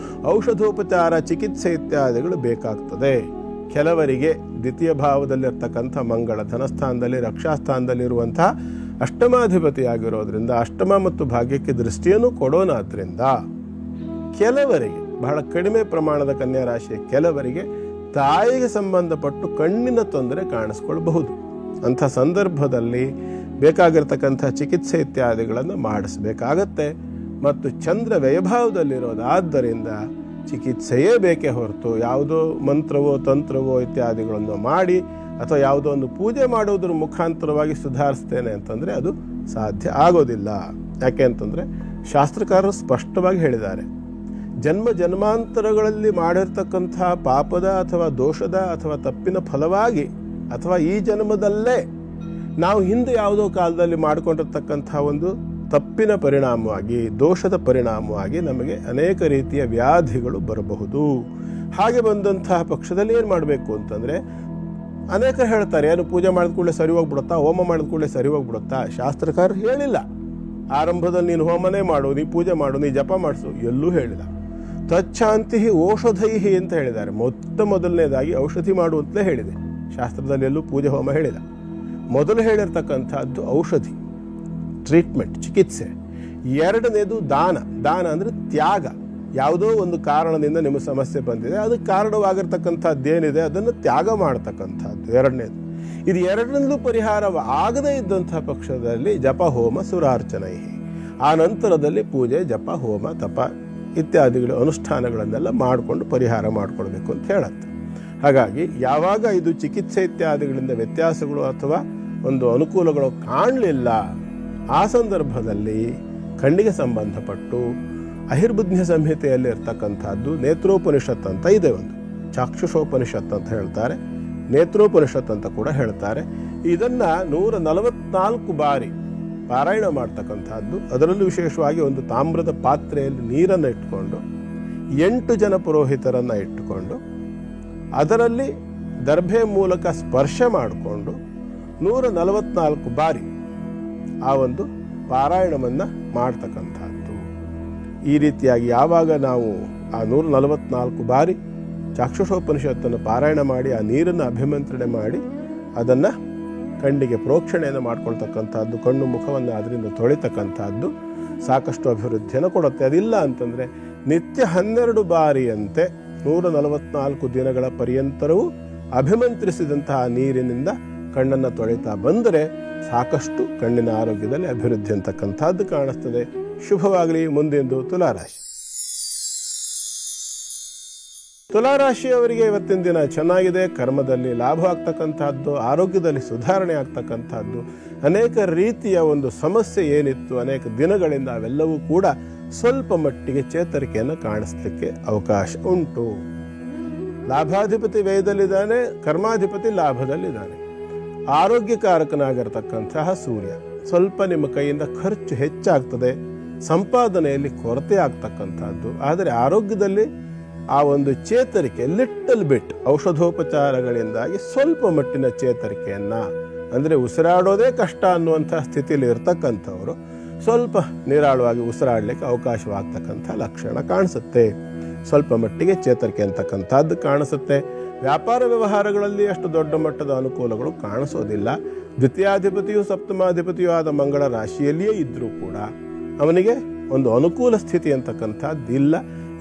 ಔಷಧೋಪಚಾರ, ಚಿಕಿತ್ಸೆ ಇತ್ಯಾದಿಗಳು ಬೇಕಾಗ್ತದೆ. ಕೆಲವರಿಗೆ ದ್ವಿತೀಯ ಭಾವದಲ್ಲಿರ್ತಕ್ಕಂಥ ಮಂಗಳ ಧನಸ್ಥಾನದಲ್ಲಿ, ರಕ್ಷಾಸ್ಥಾನದಲ್ಲಿರುವಂತಹ ಅಷ್ಟಮಾಧಿಪತಿ ಆಗಿರೋದ್ರಿಂದ, ಅಷ್ಟಮ ಮತ್ತು ಭಾಗ್ಯಕ್ಕೆ ದೃಷ್ಟಿಯನ್ನು ಕೊಡೋನಾದ್ರಿಂದ ಕೆಲವರಿಗೆ, ಬಹಳ ಕಡಿಮೆ ಪ್ರಮಾಣದ ಕನ್ಯಾ ರಾಶಿಯ ಕೆಲವರಿಗೆ ತಾಯಿಗೆ ಸಂಬಂಧಪಟ್ಟು ಕಣ್ಣಿನ ತೊಂದರೆ ಕಾಣಿಸ್ಕೊಳ್ಬಹುದು. ಅಂಥ ಸಂದರ್ಭದಲ್ಲಿ ಬೇಕಾಗಿರ್ತಕ್ಕಂಥ ಚಿಕಿತ್ಸೆ ಇತ್ಯಾದಿಗಳನ್ನು ಮಾಡಿಸಬೇಕಾಗತ್ತೆ. ಮತ್ತು ಚಂದ್ರ ವ್ಯಯಭಾವದಲ್ಲಿರೋದಾದ್ದರಿಂದ ಚಿಕಿತ್ಸೆಯೇ ಬೇಕೇ ಹೊರತು ಯಾವುದೋ ಮಂತ್ರವೋ ತಂತ್ರವೋ ಇತ್ಯಾದಿಗಳನ್ನು ಮಾಡಿ ಅಥವಾ ಯಾವುದೋ ಒಂದು ಪೂಜೆ ಮಾಡುವುದರ ಮುಖಾಂತರವಾಗಿ ಸುಧಾರಿಸ್ತೇನೆ ಅಂತಂದರೆ ಅದು ಸಾಧ್ಯ ಆಗೋದಿಲ್ಲ. ಯಾಕೆ ಅಂತಂದರೆ ಶಾಸ್ತ್ರಕಾರರು ಸ್ಪಷ್ಟವಾಗಿ ಹೇಳಿದ್ದಾರೆ, ಜನ್ಮ ಜನ್ಮಾಂತರಗಳಲ್ಲಿ ಮಾಡಿರ್ತಕ್ಕಂಥ ಪಾಪದ ಅಥವಾ ದೋಷದ ಅಥವಾ ತಪ್ಪಿನ ಫಲವಾಗಿ ಅಥವಾ ಈ ಜನ್ಮದಲ್ಲೇ ನಾವು ಹಿಂದೆ ಯಾವುದೋ ಕಾಲದಲ್ಲಿ ಮಾಡಿಕೊಂಡಿರ್ತಕ್ಕಂಥ ಒಂದು ತಪ್ಪಿನ ಪರಿಣಾಮವಾಗಿ, ದೋಷದ ಪರಿಣಾಮವಾಗಿ ನಮಗೆ ಅನೇಕ ರೀತಿಯ ವ್ಯಾಧಿಗಳು ಬರಬಹುದು. ಹಾಗೆ ಬಂದಂತಹ ಪಕ್ಷದಲ್ಲಿ ಏನು ಮಾಡಬೇಕು ಅಂತಂದರೆ, ಅನೇಕರು ಹೇಳ್ತಾರೆ, ಏನು ಪೂಜೆ ಮಾಡಿದ ಕೂಡಲೇ ಸರಿ ಹೋಗ್ಬಿಡುತ್ತಾ, ಹೋಮ ಮಾಡಿದ ಕೂಡಲೇ ಸರಿ ಹೋಗ್ಬಿಡುತ್ತಾ? ಶಾಸ್ತ್ರಕಾರರು ಹೇಳಿಲ್ಲ ಆರಂಭದಲ್ಲಿ ನೀನು ಹೋಮನೇ ಮಾಡು, ನೀ ಪೂಜೆ ಮಾಡು, ನೀ ಜಪ ಮಾಡಿಸು, ಎಲ್ಲೂ ಹೇಳಿಲ್ಲ. ತಚ್ಛಾಂತಿ ಓಷಧೈಹಿ ಅಂತ ಹೇಳಿದ್ದಾರೆ. ಮೊದಲನೇದಾಗಿ ಔಷಧಿ ಮಾಡುವಂತಲೇ ಹೇಳಿದೆ. ಶಾಸ್ತ್ರದಲ್ಲಿ ಎಲ್ಲೂ ಪೂಜೆ ಹೋಮ ಹೇಳಿಲ್ಲ. ಮೊದಲು ಹೇಳಿರ್ತಕ್ಕಂಥದ್ದು ಔಷಧಿ, ಟ್ರೀಟ್ಮೆಂಟ್, ಚಿಕಿತ್ಸೆ. ಎರಡನೇದು ದಾನ. ದಾನ ಅಂದರೆ ತ್ಯಾಗ. ಯಾವುದೋ ಒಂದು ಕಾರಣದಿಂದ ನಿಮಗೆ ಸಮಸ್ಯೆ ಬಂದಿದೆ, ಅದಕ್ಕೆ ಕಾರಣವಾಗಿರ್ತಕ್ಕಂಥದ್ದು ಏನಿದೆ ಅದನ್ನು ತ್ಯಾಗ ಮಾಡ್ತಕ್ಕಂಥದ್ದು ಎರಡನೇದು. ಇದು ಎರಡರಿಂದಲೂ ಪರಿಹಾರ ಆಗದೇ ಇದ್ದಂಥ ಪಕ್ಷದಲ್ಲಿ ಜಪ ಹೋಮ ಸುರಾರ್ಚನೈ, ಆ ನಂತರದಲ್ಲಿ ಪೂಜೆ ಜಪ ಹೋಮ ತಪ ಇತ್ಯಾದಿಗಳು ಅನುಷ್ಠಾನಗಳನ್ನೆಲ್ಲ ಮಾಡಿಕೊಂಡು ಪರಿಹಾರ ಮಾಡಿಕೊಳ್ಬೇಕು ಅಂತ ಹೇಳುತ್ತೆ. ಹಾಗಾಗಿ ಯಾವಾಗ ಇದು ಚಿಕಿತ್ಸೆ ಇತ್ಯಾದಿಗಳಿಂದ ವ್ಯತ್ಯಾಸಗಳು ಅಥವಾ ಒಂದು ಅನುಕೂಲಗಳು ಕಾಣಲಿಲ್ಲ, ಆ ಸಂದರ್ಭದಲ್ಲಿ ಕಣ್ಣಿಗೆ ಸಂಬಂಧಪಟ್ಟು ಅಹಿರ್ಬುದ್ಧ ಸಂಹಿತೆಯಲ್ಲಿ ಇರ್ತಕ್ಕಂಥದ್ದು ನೇತ್ರೋಪನಿಷತ್ ಅಂತ ಇದೆ. ಒಂದು ಚಾಕ್ಷುಷೋಪನಿಷತ್ ಅಂತ ಹೇಳ್ತಾರೆ, ನೇತ್ರೋಪನಿಷತ್ ಅಂತ ಕೂಡ ಹೇಳ್ತಾರೆ. ಇದನ್ನು 144 ಬಾರಿ ಪಾರಾಯಣ ಮಾಡ್ತಕ್ಕಂಥದ್ದು. ಅದರಲ್ಲೂ ವಿಶೇಷವಾಗಿ ಒಂದು ತಾಮ್ರದ ಪಾತ್ರೆಯಲ್ಲಿ ನೀರನ್ನು ಇಟ್ಕೊಂಡು 8 ಜನ ಪುರೋಹಿತರನ್ನು ಇಟ್ಟುಕೊಂಡು ಅದರಲ್ಲಿ ದರ್ಭೆ ಮೂಲಕ ಸ್ಪರ್ಶ ಮಾಡಿಕೊಂಡು 144 ಬಾರಿ ಆ ಒಂದು ಪಾರಾಯಣವನ್ನು ಮಾಡ್ತಕ್ಕಂಥದ್ದು. ಈ ರೀತಿಯಾಗಿ ಯಾವಾಗ ನಾವು ಆ 144 ಬಾರಿ ಚಾಕ್ಷುಷೋಪನಿಷತ್ತನ್ನು ಪಾರಾಯಣ ಮಾಡಿ ಆ ನೀರನ್ನು ಅಭಿಮಂತ್ರಣೆ ಮಾಡಿ ಅದನ್ನು ಕಣ್ಣಿಗೆ ಪ್ರೋಕ್ಷಣೆಯನ್ನು ಮಾಡ್ಕೊಳ್ತಕ್ಕಂಥದ್ದು, ಕಣ್ಣು ಮುಖವನ್ನು ಅದರಿಂದ ತೊಳಿತಕ್ಕಂಥದ್ದು ಸಾಕಷ್ಟು ಅಭಿವೃದ್ಧಿಯನ್ನು ಕೊಡುತ್ತೆ. ಅದಿಲ್ಲ ಅಂತಂದರೆ ನಿತ್ಯ 12 ಬಾರಿಯಂತೆ 144 ದಿನಗಳ ಪರ್ಯಂತರವೂ ಅಭಿಮಂತ್ರಿಸಿದಂತಹ ನೀರಿನಿಂದ ಕಣ್ಣನ್ನು ತೊಳಿತಾ ಬಂದರೆ ಸಾಕಷ್ಟು ಕಣ್ಣಿನ ಆರೋಗ್ಯದಲ್ಲಿ ಅಭಿವೃದ್ಧಿ ಅಂತಕ್ಕಂಥದ್ದು ಕಾಣಿಸ್ತದೆ. ಶುಭವಾಗಲಿ. ಮುಂದೆಂದು ತುಲಾರಾಶಿ. ತುಲಾರಾಶಿಯವರಿಗೆ ಇವತ್ತಿನ ದಿನ ಚೆನ್ನಾಗಿದೆ. ಕರ್ಮದಲ್ಲಿ ಲಾಭ ಆಗ್ತಕ್ಕಂಥದ್ದು, ಆರೋಗ್ಯದಲ್ಲಿ ಸುಧಾರಣೆ ಆಗ್ತಕ್ಕಂಥದ್ದು, ಅನೇಕ ರೀತಿಯ ಒಂದು ಸಮಸ್ಯೆ ಏನಿತ್ತು ಅನೇಕ ದಿನಗಳಿಂದ ಅವೆಲ್ಲವೂ ಕೂಡ ಸ್ವಲ್ಪ ಮಟ್ಟಿಗೆ ಚೇತರಿಕೆಯನ್ನು ಕಾಣಿಸ್ಲಿಕ್ಕೆ ಅವಕಾಶ ಉಂಟು. ಲಾಭಾಧಿಪತಿ ವ್ಯಯದಲ್ಲಿದ್ದಾನೆ, ಕರ್ಮಾಧಿಪತಿ ಲಾಭದಲ್ಲಿದ್ದಾನೆ. ಆರೋಗ್ಯಕಾರಕನಾಗಿರ್ತಕ್ಕಂತಹ ಸೂರ್ಯ. ಸ್ವಲ್ಪ ನಿಮ್ಮ ಕೈಯಿಂದ ಖರ್ಚು ಹೆಚ್ಚಾಗ್ತದೆ, ಸಂಪಾದನೆಯಲ್ಲಿ ಕೊರತೆ ಆಗ್ತಕ್ಕಂಥದ್ದು. ಆದರೆ ಆರೋಗ್ಯದಲ್ಲಿ ಆ ಒಂದು ಚೇತರಿಕೆ ಲಿಟಲ್ ಬಿಟ್ ಔಷಧೋಪಚಾರಗಳಿಂದಾಗಿ ಸ್ವಲ್ಪ ಮಟ್ಟಿನ ಚೇತರಿಕೆಯನ್ನು, ಅಂದರೆ ಉಸಿರಾಡೋದೇ ಕಷ್ಟ ಅನ್ನುವಂಥ ಸ್ಥಿತಿಯಲ್ಲಿ ಇರ್ತಕ್ಕಂಥವರು ಸ್ವಲ್ಪ ನಿರಾಳವಾಗಿ ಉಸಿರಾಡಲಿಕ್ಕೆ ಅವಕಾಶವಾಗ್ತಕ್ಕಂಥ ಲಕ್ಷಣ ಕಾಣಿಸುತ್ತೆ. ಸ್ವಲ್ಪ ಮಟ್ಟಿಗೆ ಚೇತರಿಕೆ ಅಂತಕ್ಕಂಥದ್ದು ಕಾಣಿಸುತ್ತೆ. ವ್ಯಾಪಾರ ವ್ಯವಹಾರಗಳಲ್ಲಿ ಅಷ್ಟು ದೊಡ್ಡ ಮಟ್ಟದ ಅನುಕೂಲಗಳು ಕಾಣಿಸೋದಿಲ್ಲ. ದ್ವಿತೀಯಾಧಿಪತಿಯು ಸಪ್ತಮಾಧಿಪತಿಯೂ ಆದ ಮಂಗಳ ರಾಶಿಯಲ್ಲಿಯೇ ಇದ್ದರೂ ಕೂಡ ಅವನಿಗೆ ಒಂದು ಅನುಕೂಲ ಸ್ಥಿತಿ ಅಂತಕ್ಕಂಥದ್ದು ಇಲ್ಲ.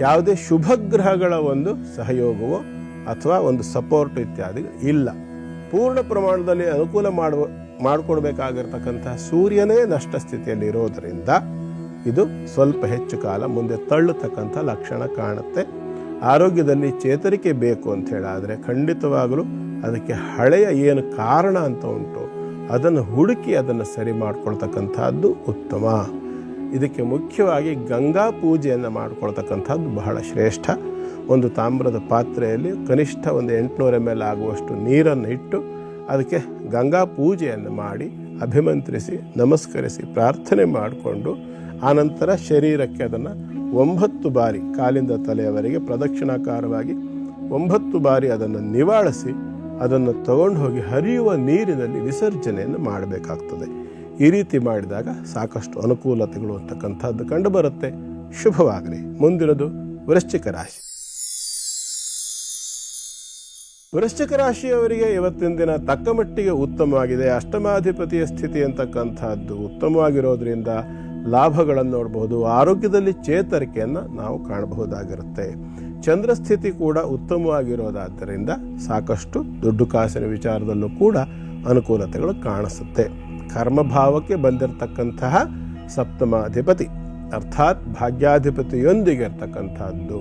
ಯಾವುದೇ ಶುಭ ಗ್ರಹಗಳ ಒಂದು ಸಹಯೋಗವೋ ಅಥವಾ ಒಂದು ಸಪೋರ್ಟ್ ಇತ್ಯಾದಿ ಇಲ್ಲ. ಪೂರ್ಣ ಪ್ರಮಾಣದಲ್ಲಿ ಅನುಕೂಲ ಮಾಡಿಕೊಡ್ಬೇಕಾಗಿರ್ತಕ್ಕಂಥ ಸೂರ್ಯನೇ ನಷ್ಟ ಸ್ಥಿತಿಯಲ್ಲಿ ಇರೋದರಿಂದ ಇದು ಸ್ವಲ್ಪ ಹೆಚ್ಚು ಕಾಲ ಮುಂದೆ ತಳ್ಳತಕ್ಕಂಥ ಲಕ್ಷಣ ಕಾಣುತ್ತೆ. ಆರೋಗ್ಯದಲ್ಲಿ ಚೇತರಿಕೆ ಬೇಕು ಅಂತ ಹೇಳಾದರೆ ಖಂಡಿತವಾಗಲೂ ಅದಕ್ಕೆ ಹಳೆಯ ಏನು ಕಾರಣ ಅಂತ ಉಂಟು ಅದನ್ನು ಹುಡುಕಿ ಅದನ್ನು ಸರಿ ಮಾಡ್ಕೊಳ್ತಕ್ಕಂಥದ್ದು ಉತ್ತಮ. ಇದಕ್ಕೆ ಮುಖ್ಯವಾಗಿ ಗಂಗಾ ಪೂಜೆಯನ್ನು ಮಾಡ್ಕೊಳ್ತಕ್ಕಂಥದ್ದು ಬಹಳ ಶ್ರೇಷ್ಠ. ಒಂದು ತಾಮ್ರದ ಪಾತ್ರೆಯಲ್ಲಿ ಕನಿಷ್ಠ ಒಂದು 800 ml ಆಗುವಷ್ಟು ನೀರನ್ನು ಇಟ್ಟು ಅದಕ್ಕೆ ಗಂಗಾ ಪೂಜೆಯನ್ನು ಮಾಡಿ ಅಭಿಮಂತ್ರಿಸಿ ನಮಸ್ಕರಿಸಿ ಪ್ರಾರ್ಥನೆ ಮಾಡಿಕೊಂಡು ಆನಂತರ ಶರೀರಕ್ಕೆ ಅದನ್ನು 9 ಬಾರಿ ಕಾಲಿಂದ ತಲೆಯವರೆಗೆ ಪ್ರದಕ್ಷಿಣಾಕಾರವಾಗಿ 9 ಬಾರಿ ಅದನ್ನು ನಿವಾಳಿಸಿ ಅದನ್ನು ತಗೊಂಡು ಹೋಗಿ ಹರಿಯುವ ನೀರಿನಲ್ಲಿ ವಿಸರ್ಜನೆಯನ್ನು ಮಾಡಬೇಕಾಗ್ತದೆ. ಈ ರೀತಿ ಮಾಡಿದಾಗ ಸಾಕಷ್ಟು ಅನುಕೂಲತೆಗಳು ಅಂತಕ್ಕಂಥದ್ದು ಕಂಡುಬರುತ್ತೆ. ಶುಭವಾಗಲಿ. ಮುಂದಿರೋದು ವೃಶ್ಚಿಕ ರಾಶಿ. ವೃಶ್ಚಿಕ ರಾಶಿಯವರಿಗೆ ಇವತ್ತಿನ ದಿನ ತಕ್ಕ ಮಟ್ಟಿಗೆ ಉತ್ತಮವಾಗಿದೆ. ಅಷ್ಟಮಾಧಿಪತಿಯ ಸ್ಥಿತಿ ಅಂತಕ್ಕಂಥದ್ದು ಉತ್ತಮವಾಗಿರೋದ್ರಿಂದ ಲಾಭಗಳನ್ನು ನೋಡಬಹುದು. ಆರೋಗ್ಯದಲ್ಲಿ ಚೇತರಿಕೆಯನ್ನು ನಾವು ಕಾಣಬಹುದಾಗಿರುತ್ತೆ. ಚಂದ್ರಸ್ಥಿತಿ ಕೂಡ ಉತ್ತಮವಾಗಿರೋದಾದ್ದರಿಂದ ಸಾಕಷ್ಟು ದುಡ್ಡು ಕಾಸಿನ ವಿಚಾರದಲ್ಲೂ ಕೂಡ ಅನುಕೂಲತೆಗಳು ಕಾಣಿಸುತ್ತೆ. ಕರ್ಮಭಾವಕ್ಕೆ ಬಂದಿರತಕ್ಕಂತಹ ಸಪ್ತಮಾಧಿಪತಿ ಅರ್ಥಾತ್ ಭಾಗ್ಯಾಧಿಪತಿಯೊಂದಿಗೆ ಇರ್ತಕ್ಕಂಥದ್ದು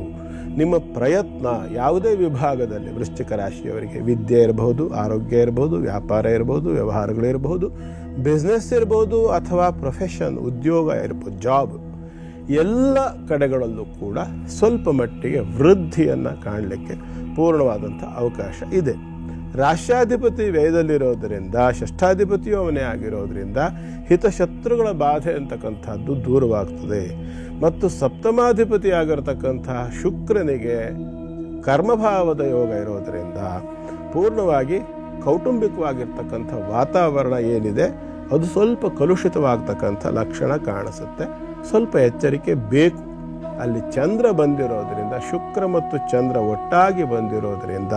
ನಿಮ್ಮ ಪ್ರಯತ್ನ ಯಾವುದೇ ವಿಭಾಗದಲ್ಲಿ ವೃಶ್ಚಿಕ ರಾಶಿಯವರಿಗೆ ವಿದ್ಯೆ ಇರಬಹುದು, ಆರೋಗ್ಯ ಇರಬಹುದು, ವ್ಯಾಪಾರ ಇರಬಹುದು, ವ್ಯವಹಾರಗಳಿರಬಹುದು, ಬಿಸ್ನೆಸ್ ಇರ್ಬೋದು ಅಥವಾ ಪ್ರೊಫೆಷನ್ ಉದ್ಯೋಗ ಇರ್ಬೋದು, ಜಾಬ್, ಎಲ್ಲ ಕಡೆಗಳಲ್ಲೂ ಕೂಡ ಸ್ವಲ್ಪ ಮಟ್ಟಿಗೆ ವೃದ್ಧಿಯನ್ನು ಕಾಣಲಿಕ್ಕೆ ಪೂರ್ಣವಾದಂಥ ಅವಕಾಶ ಇದೆ. ರಾಷ್ಟ್ರಾಧಿಪತಿ ವ್ಯಯದಲ್ಲಿರೋದರಿಂದ ಷಷ್ಠಾಧಿಪತಿಯು ಅವನೇ ಆಗಿರೋದ್ರಿಂದ ಹಿತಶತ್ರುಗಳ ಬಾಧೆ ಅಂತಕ್ಕಂಥದ್ದು ದೂರವಾಗ್ತದೆ. ಮತ್ತು ಸಪ್ತಮಾಧಿಪತಿ ಆಗಿರತಕ್ಕಂತಹ ಶುಕ್ರನಿಗೆ ಕರ್ಮಭಾವದ ಯೋಗ ಇರೋದರಿಂದ ಪೂರ್ಣವಾಗಿ ಕೌಟುಂಬಿಕವಾಗಿರ್ತಕ್ಕಂಥ ವಾತಾವರಣ ಏನಿದೆ ಅದು ಸ್ವಲ್ಪ ಕಲುಷಿತವಾಗ್ತಕ್ಕಂಥ ಲಕ್ಷಣ ಕಾಣಿಸುತ್ತೆ. ಸ್ವಲ್ಪ ಎಚ್ಚರಿಕೆ ಬೇಕು. ಅಲ್ಲಿ ಚಂದ್ರ ಬಂದಿರೋದ್ರಿಂದ, ಶುಕ್ರ ಮತ್ತು ಚಂದ್ರ ಒಟ್ಟಾಗಿ ಬಂದಿರೋದ್ರಿಂದ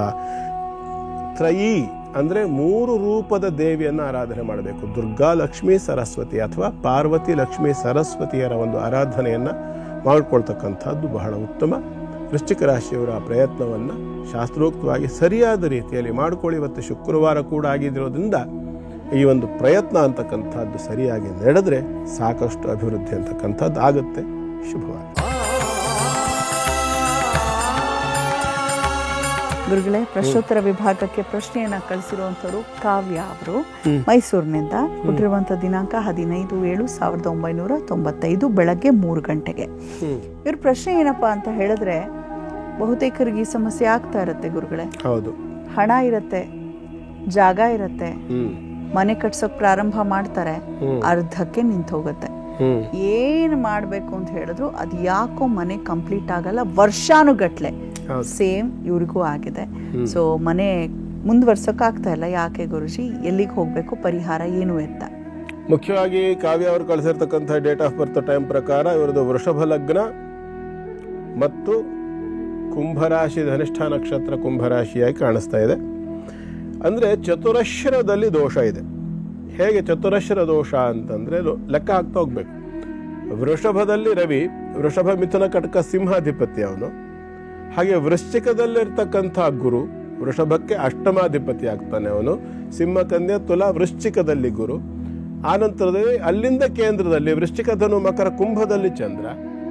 ತ್ರಯೀ ಅಂದರೆ 3 ರೂಪದ ದೇವಿಯನ್ನು ಆರಾಧನೆ ಮಾಡಬೇಕು. ದುರ್ಗಾ ಲಕ್ಷ್ಮೀ ಸರಸ್ವತಿ ಅಥವಾ ಪಾರ್ವತಿ ಲಕ್ಷ್ಮೀ ಸರಸ್ವತಿಯರ ಒಂದು ಆರಾಧನೆಯನ್ನು ಮಾಡಿಕೊಳ್ತಕ್ಕಂಥದ್ದು ಬಹಳ ಉತ್ತಮ. ವೃಶ್ಚಿಕ ರಾಶಿಯವರ ಆ ಪ್ರಯತ್ನವನ್ನು ಶಾಸ್ತ್ರೋಕ್ತವಾಗಿ ಸರಿಯಾದ ರೀತಿಯಲ್ಲಿ ಮಾಡಿಕೊಳ್ಳಿ. ಇವತ್ತು ಶುಕ್ರವಾರ ಕೂಡ ಆಗಿರೋದ್ರಿಂದ ಈ ಒಂದು ಪ್ರಯತ್ನ ಅಂತಕ್ಕಂಥದ್ದು ಸರಿಯಾಗಿ ನಡೆದರೆ ಸಾಕಷ್ಟು ಅಭಿವೃದ್ಧಿ ಅಂತಕ್ಕಂಥದ್ದು ಆಗುತ್ತೆ. ಶುಭವಾಗಿ. ಗುರುಗಳೇ, ಪ್ರಶ್ನೋತ್ತರ ವಿಭಾಗಕ್ಕೆ ಪ್ರಶ್ನೆಯನ್ನ ಕಳಿಸಿರುವಂತವರು ಕಾವ್ಯ ಅವರು ಮೈಸೂರಿನಿಂದ. ಹುಟ್ಟಿರುವಂತ ದಿನಾಂಕ 15/7/1995 ಬೆಳಗ್ಗೆ 3 ಗಂಟೆಗೆ. ಇವ್ರ ಪ್ರಶ್ನೆ ಏನಪ್ಪಾ ಅಂತ ಹೇಳಿದ್ರೆ, ಬಹುತೇಕರಿಗೆ ಈ ಸಮಸ್ಯೆ ಆಗ್ತಾ ಇರತ್ತೆ ಗುರುಗಳೇ. ಹೌದು, ಹಣ ಇರತ್ತೆ, ಜಾಗ ಇರತ್ತೆ, ಮನೆ ಕಟ್ಸೋಕ್ ಪ್ರಾರಂಭ ಮಾಡ್ತಾರೆ, ಅರ್ಧಕ್ಕೆ ನಿಂತು ಹೋಗುತ್ತೆ. ಏನ್ ಮಾಡ್ಬೇಕು ಅಂತ ಹೇಳಿದ್ರು ಅದು ಯಾಕೋ ಮನೆ ಕಂಪ್ಲೀಟ್ ಆಗಲ್ಲ, ವರ್ಷಾನುಗಟ್ಲೆ. ಸೇಮ್ ಇವ್ರಿಗೂ ಆಗಿದೆ. ಸೊ ಮನೆ ಮುಂದುವರ್ಸೋಕ್ ಆಗ್ತಾ ಇಲ್ಲ. ಯಾಕೆ ಗುರುಜಿ? ಎಲ್ಲಿಗೆ ಹೋಗ್ಬೇಕು? ಪರಿಹಾರ ಏನು ಅಂತ? ಮುಖ್ಯವಾಗಿ ಕಾವ್ಯ ಅವರು ಕಳಿಸಿರ್ತಕ್ಕಂಥ ಡೇಟ್ ಆಫ್ ಬರ್ತ್ ಟೈಮ್ ಪ್ರಕಾರ ಇವರದು ವೃಷಭ ಲಗ್ನ ಮತ್ತು ಕುಂಭರಾಶಿ, ಧನಿಷ್ಠ ನಕ್ಷತ್ರ ಕುಂಭರಾಶಿಯಾಗಿ ಕಾಣಿಸ್ತಾ ಇದೆ. ಅಂದರೆ ಚತುರಶ್ರದಲ್ಲಿ ದೋಷ ಇದೆ. ಹೇಗೆ ಚತುರಶ್ರ ದೋಷ ಅಂತಂದರೆ ಲೆಕ್ಕ ಹಾಕ್ತಾ ಹೋಗ್ಬೇಕು. ವೃಷಭದಲ್ಲಿ ರವಿ, ವೃಷಭ ಮಿಥುನ ಕಟಕ ಸಿಂಹಾಧಿಪತಿ ಅವನು. ಹಾಗೆ ವೃಶ್ಚಿಕದಲ್ಲಿರ್ತಕ್ಕಂಥ ಗುರು ವೃಷಭಕ್ಕೆ ಅಷ್ಟಮಾಧಿಪತಿ ಆಗ್ತಾನೆ ಅವನು. ಸಿಂಹ, ಕನ್ಯಾ, ತುಲಾ, ವೃಶ್ಚಿಕದಲ್ಲಿ ಗುರು. ಆನಂತರದಲ್ಲಿ ಅಲ್ಲಿಂದ ಕೇಂದ್ರದಲ್ಲಿ ವೃಶ್ಚಿಕ, ಧನು, ಮಕರ, ಕುಂಭದಲ್ಲಿ ಚಂದ್ರ.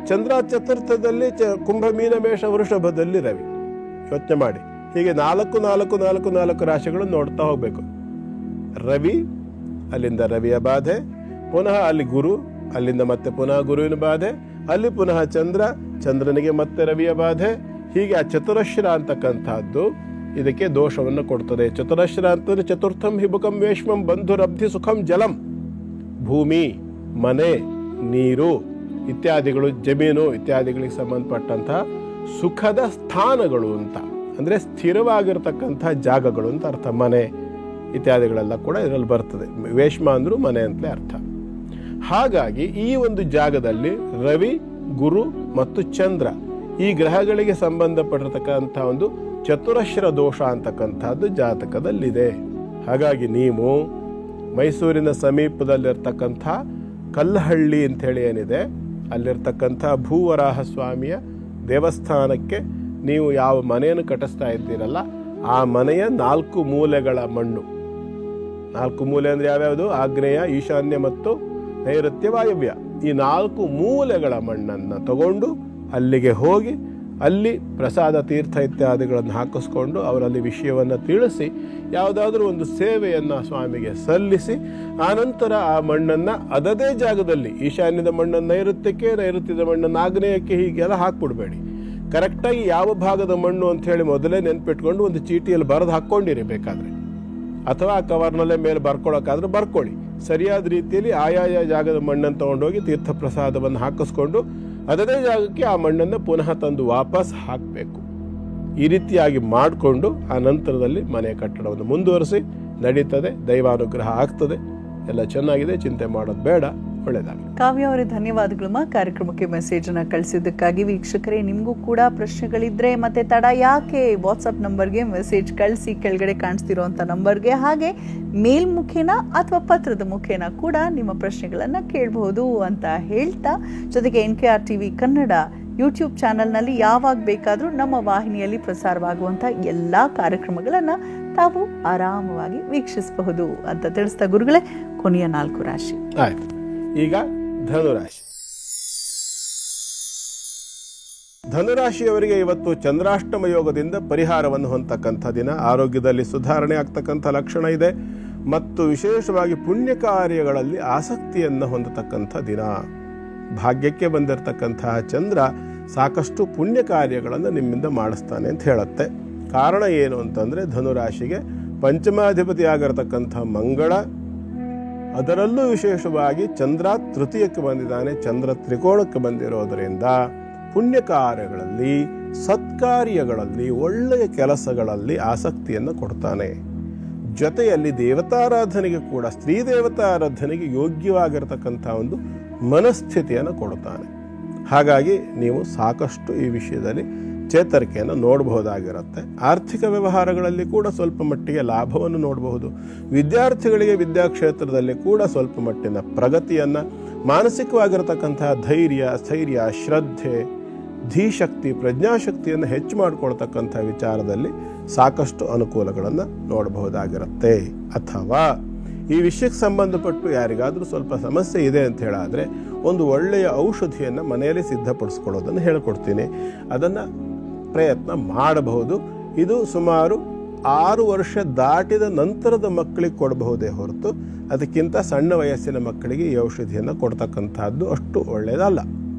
ಚಂದ್ರ ಚತುರ್ಥದಲ್ಲಿ ಕುಂಭ, ಮೀನ, ಮೇಷ, ವೃಷಭದಲ್ಲಿ ರವಿ. ಯೋಚನೆ ಮಾಡಿ. ಹೀಗೆ 4 ರಾಶಿಗಳು ನೋಡ್ತಾ ಹೋಗ್ಬೇಕು. ರವಿ, ಅಲ್ಲಿಂದ ರವಿಯ ಬಾಧೆ, ಪುನಃ ಅಲ್ಲಿ ಗುರು, ಅಲ್ಲಿಂದ ಮತ್ತೆ ಪುನಃ ಗುರುವಿನ ಬಾಧೆ, ಅಲ್ಲಿ ಪುನಃ ಚಂದ್ರ, ಚಂದ್ರನಿಗೆ ಮತ್ತೆ ರವಿಯ ಬಾಧೆ. ಹೀಗೆ ಆ ಚತುರಶ್ರ ಅಂತಕ್ಕಂಥದ್ದು ಇದಕ್ಕೆ ದೋಷವನ್ನು ಕೊಡ್ತದೆ. ಚತುರಶ್ರ ಅಂತಂದ್ರೆ ಚತುರ್ಥಂ ಹಿಬುಕಂ ವೇಶ್ಮಂ ಬಂಧುರಬ್ಧಿ ಸುಖಂ ಜಲಂ. ಭೂಮಿ, ಮನೆ, ನೀರು ಇತ್ಯಾದಿಗಳು, ಜಮೀನು ಇತ್ಯಾದಿಗಳಿಗೆ ಸಂಬಂಧಪಟ್ಟಂತಹ ಸುಖದ ಸ್ಥಾನಗಳು ಅಂತ, ಅಂದರೆ ಸ್ಥಿರವಾಗಿರ್ತಕ್ಕಂಥ ಜಾಗಗಳು ಅಂತ ಅರ್ಥ. ಮನೆ ಇತ್ಯಾದಿಗಳೆಲ್ಲ ಕೂಡ ಇದರಲ್ಲಿ ಬರ್ತದೆ. ವೇಶ್ಮ ಅಂದ್ರೂ ಮನೆ ಅಂತಲೇ ಅರ್ಥ. ಹಾಗಾಗಿ ಈ ಒಂದು ಜಾಗದಲ್ಲಿ ರವಿ, ಗುರು ಮತ್ತು ಚಂದ್ರ ಈ ಗ್ರಹಗಳಿಗೆ ಸಂಬಂಧಪಟ್ಟಿರ್ತಕ್ಕಂಥ ಒಂದು ಚತುರಶ್ರ ದೋಷ ಅಂತಕ್ಕಂಥದ್ದು ಜಾತಕದಲ್ಲಿದೆ. ಹಾಗಾಗಿ ನೀವು ಮೈಸೂರಿನ ಸಮೀಪದಲ್ಲಿರ್ತಕ್ಕಂಥ ಕಲ್ಲಹಳ್ಳಿ ಅಂಥೇಳಿ ಏನಿದೆ, ಅಲ್ಲಿರ್ತಕ್ಕಂಥ ಭೂವರಾಹ ಸ್ವಾಮಿಯ ದೇವಸ್ಥಾನಕ್ಕೆ ನೀವು ಯಾವ ಮನೆಯನ್ನು ಕಟ್ಟಿಸ್ತಾ ಇದ್ದೀರಲ್ಲ, ಆ ಮನೆಯ 4 ಮೂಲೆಗಳ ಮಣ್ಣು, 4 ಮೂಲೆ ಅಂದರೆ ಯಾವ್ಯಾವುದು? ಆಗ್ನೇಯ, ಈಶಾನ್ಯ ಮತ್ತು ನೈಋತ್ಯ, ವಾಯವ್ಯ. ಈ 4 ಮೂಲೆಗಳ ಮಣ್ಣನ್ನು ತಗೊಂಡು ಅಲ್ಲಿಗೆ ಹೋಗಿ ಅಲ್ಲಿ ಪ್ರಸಾದ, ತೀರ್ಥ ಇತ್ಯಾದಿಗಳನ್ನು ಹಾಕಿಸ್ಕೊಂಡು ಅವರಲ್ಲಿ ವಿಷಯವನ್ನು ತಿಳಿಸಿ ಯಾವುದಾದ್ರೂ ಒಂದು ಸೇವೆಯನ್ನು ಸ್ವಾಮಿಗೆ ಸಲ್ಲಿಸಿ, ಆನಂತರ ಆ ಮಣ್ಣನ್ನು ಅದದೇ ಜಾಗದಲ್ಲಿ, ಈಶಾನ್ಯದ ಮಣ್ಣನ್ನು ನೈಋತ್ಯಕ್ಕೆ, ನೈಋತ್ಯದ ಮಣ್ಣನ್ನು ಆಗ್ನೇಯಕ್ಕೆ, ಹೀಗೆಲ್ಲ ಹಾಕ್ಬಿಡ್ಬೇಡಿ. ಕರೆಕ್ಟಾಗಿ ಯಾವ ಭಾಗದ ಮಣ್ಣು ಅಂತ ಹೇಳಿ ಮೊದಲೇ ನೆನ್ಪಿಟ್ಕೊಂಡು ಒಂದು ಚೀಟಿಯಲ್ಲಿ ಬರೆದು ಹಾಕ್ಕೊಂಡಿರಿ ಬೇಕಾದರೆ, ಅಥವಾ ಆ ಕವರ್ನಲ್ಲೇ ಮೇಲೆ ಬರ್ಕೊಳ್ಳೋಕ್ಕಾದ್ರೆ ಬರ್ಕೊಳ್ಳಿ. ಸರಿಯಾದ ರೀತಿಯಲ್ಲಿ ಆಯಾಯ ಜಾಗದ ಮಣ್ಣನ್ನು ತೊಗೊಂಡೋಗಿ ತೀರ್ಥ ಪ್ರಸಾದವನ್ನು ಹಾಕಿಸ್ಕೊಂಡು ಅದದೇ ಜಾಗಕ್ಕೆ ಆ ಮಣ್ಣನ್ನು ಪುನಃ ತಂದು ವಾಪಸ್ ಹಾಕಬೇಕು. ಈ ರೀತಿಯಾಗಿ ಮಾಡಿಕೊಂಡು ಆ ನಂತರದಲ್ಲಿ ಮನೆ ಕಟ್ಟಡವನ್ನು ಮುಂದುವರಿಸಿ ನಡೀತದೆ. ದೈವಾನುಗ್ರಹ ಆಗ್ತದೆ. ಎಲ್ಲ ಚೆನ್ನಾಗಿದೆ, ಚಿಂತೆ ಮಾಡೋದು ಬೇಡ. ಒಳ್ಳೆಯದಾಗಲಿ. ಕಾವ್ಯ ಅವರೇ, ಧನ್ಯವಾದಗಳು. ಕಾರ್ಯಕ್ರಮಕ್ಕೆ ಮೆಸೇಜ್ ಅನ್ನ ಕಳಿಸಿದ್ದಕ್ಕಾಗಿ. ವೀಕ್ಷಕರೇ, ನಿಮಗೂ ಕೂಡ ಪ್ರಶ್ನೆಗಳಿದ್ರೆ ಮತ್ತೆ ತಡ ಯಾಕೆ, ವಾಟ್ಸಪ್ ನಂಬರ್ಗೆ ಮೆಸೇಜ್ ಕಳಿಸಿ, ಕೆಳಗಡೆ ಕಾಣಿಸ್ತಿರೋಂಥ ನಂಬರ್ಗೆ. ಹಾಗೆ ಮೇಲ್ ಮುಖೇನ ಅಥವಾ ಪತ್ರದ ಮುಖೇನ ಕೂಡ ನಿಮ್ಮ ಪ್ರಶ್ನೆಗಳನ್ನ ಕೇಳಬಹುದು ಅಂತ ಹೇಳ್ತಾ, ಜೊತೆಗೆ NKR TV ಕನ್ನಡ ಯೂಟ್ಯೂಬ್ ಚಾನೆಲ್ನಲ್ಲಿ ಯಾವಾಗ ಬೇಕಾದರೂ ನಮ್ಮ ವಾಹಿನಿಯಲ್ಲಿ ಪ್ರಸಾರವಾಗುವಂಥ ಎಲ್ಲ ಕಾರ್ಯಕ್ರಮಗಳನ್ನು ತಾವು ಆರಾಮವಾಗಿ ವೀಕ್ಷಿಸಬಹುದು ಅಂತ ತಿಳಿಸ್ತಾ, ಗುರುಗಳೇ, ಕೊನೆಯ 4 ರಾಶಿ ಆಯ್ತು. ಈಗ ಧನುರಾಶಿ. ಧನುರಾಶಿಯವರಿಗೆ ಇವತ್ತು ಚಂದ್ರಾಷ್ಟಮ ಯೋಗದಿಂದ ಪರಿಹಾರವನ್ನು ಹೊಂದತಕ್ಕಂಥ ದಿನ. ಆರೋಗ್ಯದಲ್ಲಿ ಸುಧಾರಣೆ ಆಗ್ತಕ್ಕಂಥ ಲಕ್ಷಣ ಇದೆ ಮತ್ತು ವಿಶೇಷವಾಗಿ ಪುಣ್ಯ ಕಾರ್ಯಗಳಲ್ಲಿ ಆಸಕ್ತಿಯನ್ನು ಹೊಂದತಕ್ಕಂಥ ದಿನ. ಭಾಗ್ಯಕ್ಕೆ ಬಂದಿರತಕ್ಕಂತಹ ಚಂದ್ರ ಸಾಕಷ್ಟು ಪುಣ್ಯ ಕಾರ್ಯಗಳನ್ನು ನಿಮ್ಮಿಂದ ಮಾಡಿಸ್ತಾನೆ ಅಂತ ಹೇಳುತ್ತೆ. ಕಾರಣ ಏನು ಅಂತಂದರೆ, ಧನುರಾಶಿಗೆ ಪಂಚಮಾಧಿಪತಿ ಆಗಿರತಕ್ಕಂಥ ಮಂಗಳ, ಅದರಲ್ಲೂ ವಿಶೇಷವಾಗಿ ಚಂದ್ರ ತೃತೀಯಕ್ಕೆ ಬಂದಿದ್ದಾನೆ, ಚಂದ್ರ ತ್ರಿಕೋಣಕ್ಕೆ ಬಂದಿರೋದರಿಂದ ಪುಣ್ಯ ಕಾರ್ಯಗಳಲ್ಲಿ, ಸತ್ಕಾರ್ಯಗಳಲ್ಲಿ, ಒಳ್ಳೆಯ ಕೆಲಸಗಳಲ್ಲಿ ಆಸಕ್ತಿಯನ್ನು ಕೊಡ್ತಾನೆ. ಜೊತೆಯಲ್ಲಿ ದೇವತಾರಾಧನೆಗೆ ಕೂಡ, ಸ್ತ್ರೀ ದೇವತಾರಾಧನೆಗೆ ಯೋಗ್ಯವಾಗಿರತಕ್ಕಂಥ ಒಂದು ಮನಸ್ಥಿತಿಯನ್ನು ಕೊಡ್ತಾನೆ. ಹಾಗಾಗಿ ನೀವು ಸಾಕಷ್ಟು ಈ ವಿಷಯದಲ್ಲಿ ಚೇತರಿಕೆಯನ್ನು ನೋಡಬಹುದಾಗಿರುತ್ತೆ. ಆರ್ಥಿಕ ವ್ಯವಹಾರಗಳಲ್ಲಿ ಕೂಡ ಸ್ವಲ್ಪ ಮಟ್ಟಿಗೆ ಲಾಭವನ್ನು ನೋಡಬಹುದು. ವಿದ್ಯಾರ್ಥಿಗಳಿಗೆ ವಿದ್ಯಾಕ್ಷೇತ್ರದಲ್ಲಿ ಕೂಡ ಸ್ವಲ್ಪ ಮಟ್ಟಿನ ಪ್ರಗತಿಯನ್ನು, ಮಾನಸಿಕವಾಗಿರತಕ್ಕಂತಹ ಧೈರ್ಯ, ಸ್ಥೈರ್ಯ, ಶ್ರದ್ಧೆ, ಧೀಶಕ್ತಿ, ಪ್ರಜ್ಞಾಶಕ್ತಿಯನ್ನು ಹೆಚ್ಚು ಮಾಡಿಕೊಳ್ತಕ್ಕಂಥ ವಿಚಾರದಲ್ಲಿ ಸಾಕಷ್ಟು ಅನುಕೂಲಗಳನ್ನು ನೋಡಬಹುದಾಗಿರುತ್ತೆ. ಅಥವಾ ಈ ವಿಷಯಕ್ಕೆ ಸಂಬಂಧಪಟ್ಟು ಯಾರಿಗಾದರೂ ಸ್ವಲ್ಪ ಸಮಸ್ಯೆ ಇದೆ ಅಂತ ಹೇಳಾದರೆ ಒಂದು ಒಳ್ಳೆಯ ಔಷಧಿಯನ್ನು ಮನೆಯಲ್ಲಿ ಸಿದ್ಧಪಡಿಸ್ಕೊಳ್ಳೋದನ್ನು ಹೇಳ್ಕೊಡ್ತೀನಿ. ಅದನ್ನು ಪ್ರಯತ್ನ ಮಾಡಬಹುದು. ಇದು ಸುಮಾರು 6 ವರ್ಷ ದಾಟಿದ ನಂತರದ ಮಕ್ಕಳಿಗೆ ಕೊಡಬಹುದೇ ಹೊರತು ಅದಕ್ಕಿಂತ ಸಣ್ಣ ವಯಸ್ಸಿನ ಮಕ್ಕಳಿಗೆ ಈ ಔಷಧಿಯನ್ನು ಕೊಡ್ತಕ್ಕಂಥದ್ದು ಅಷ್ಟು ಒಳ್ಳೆಯದಲ್ಲ.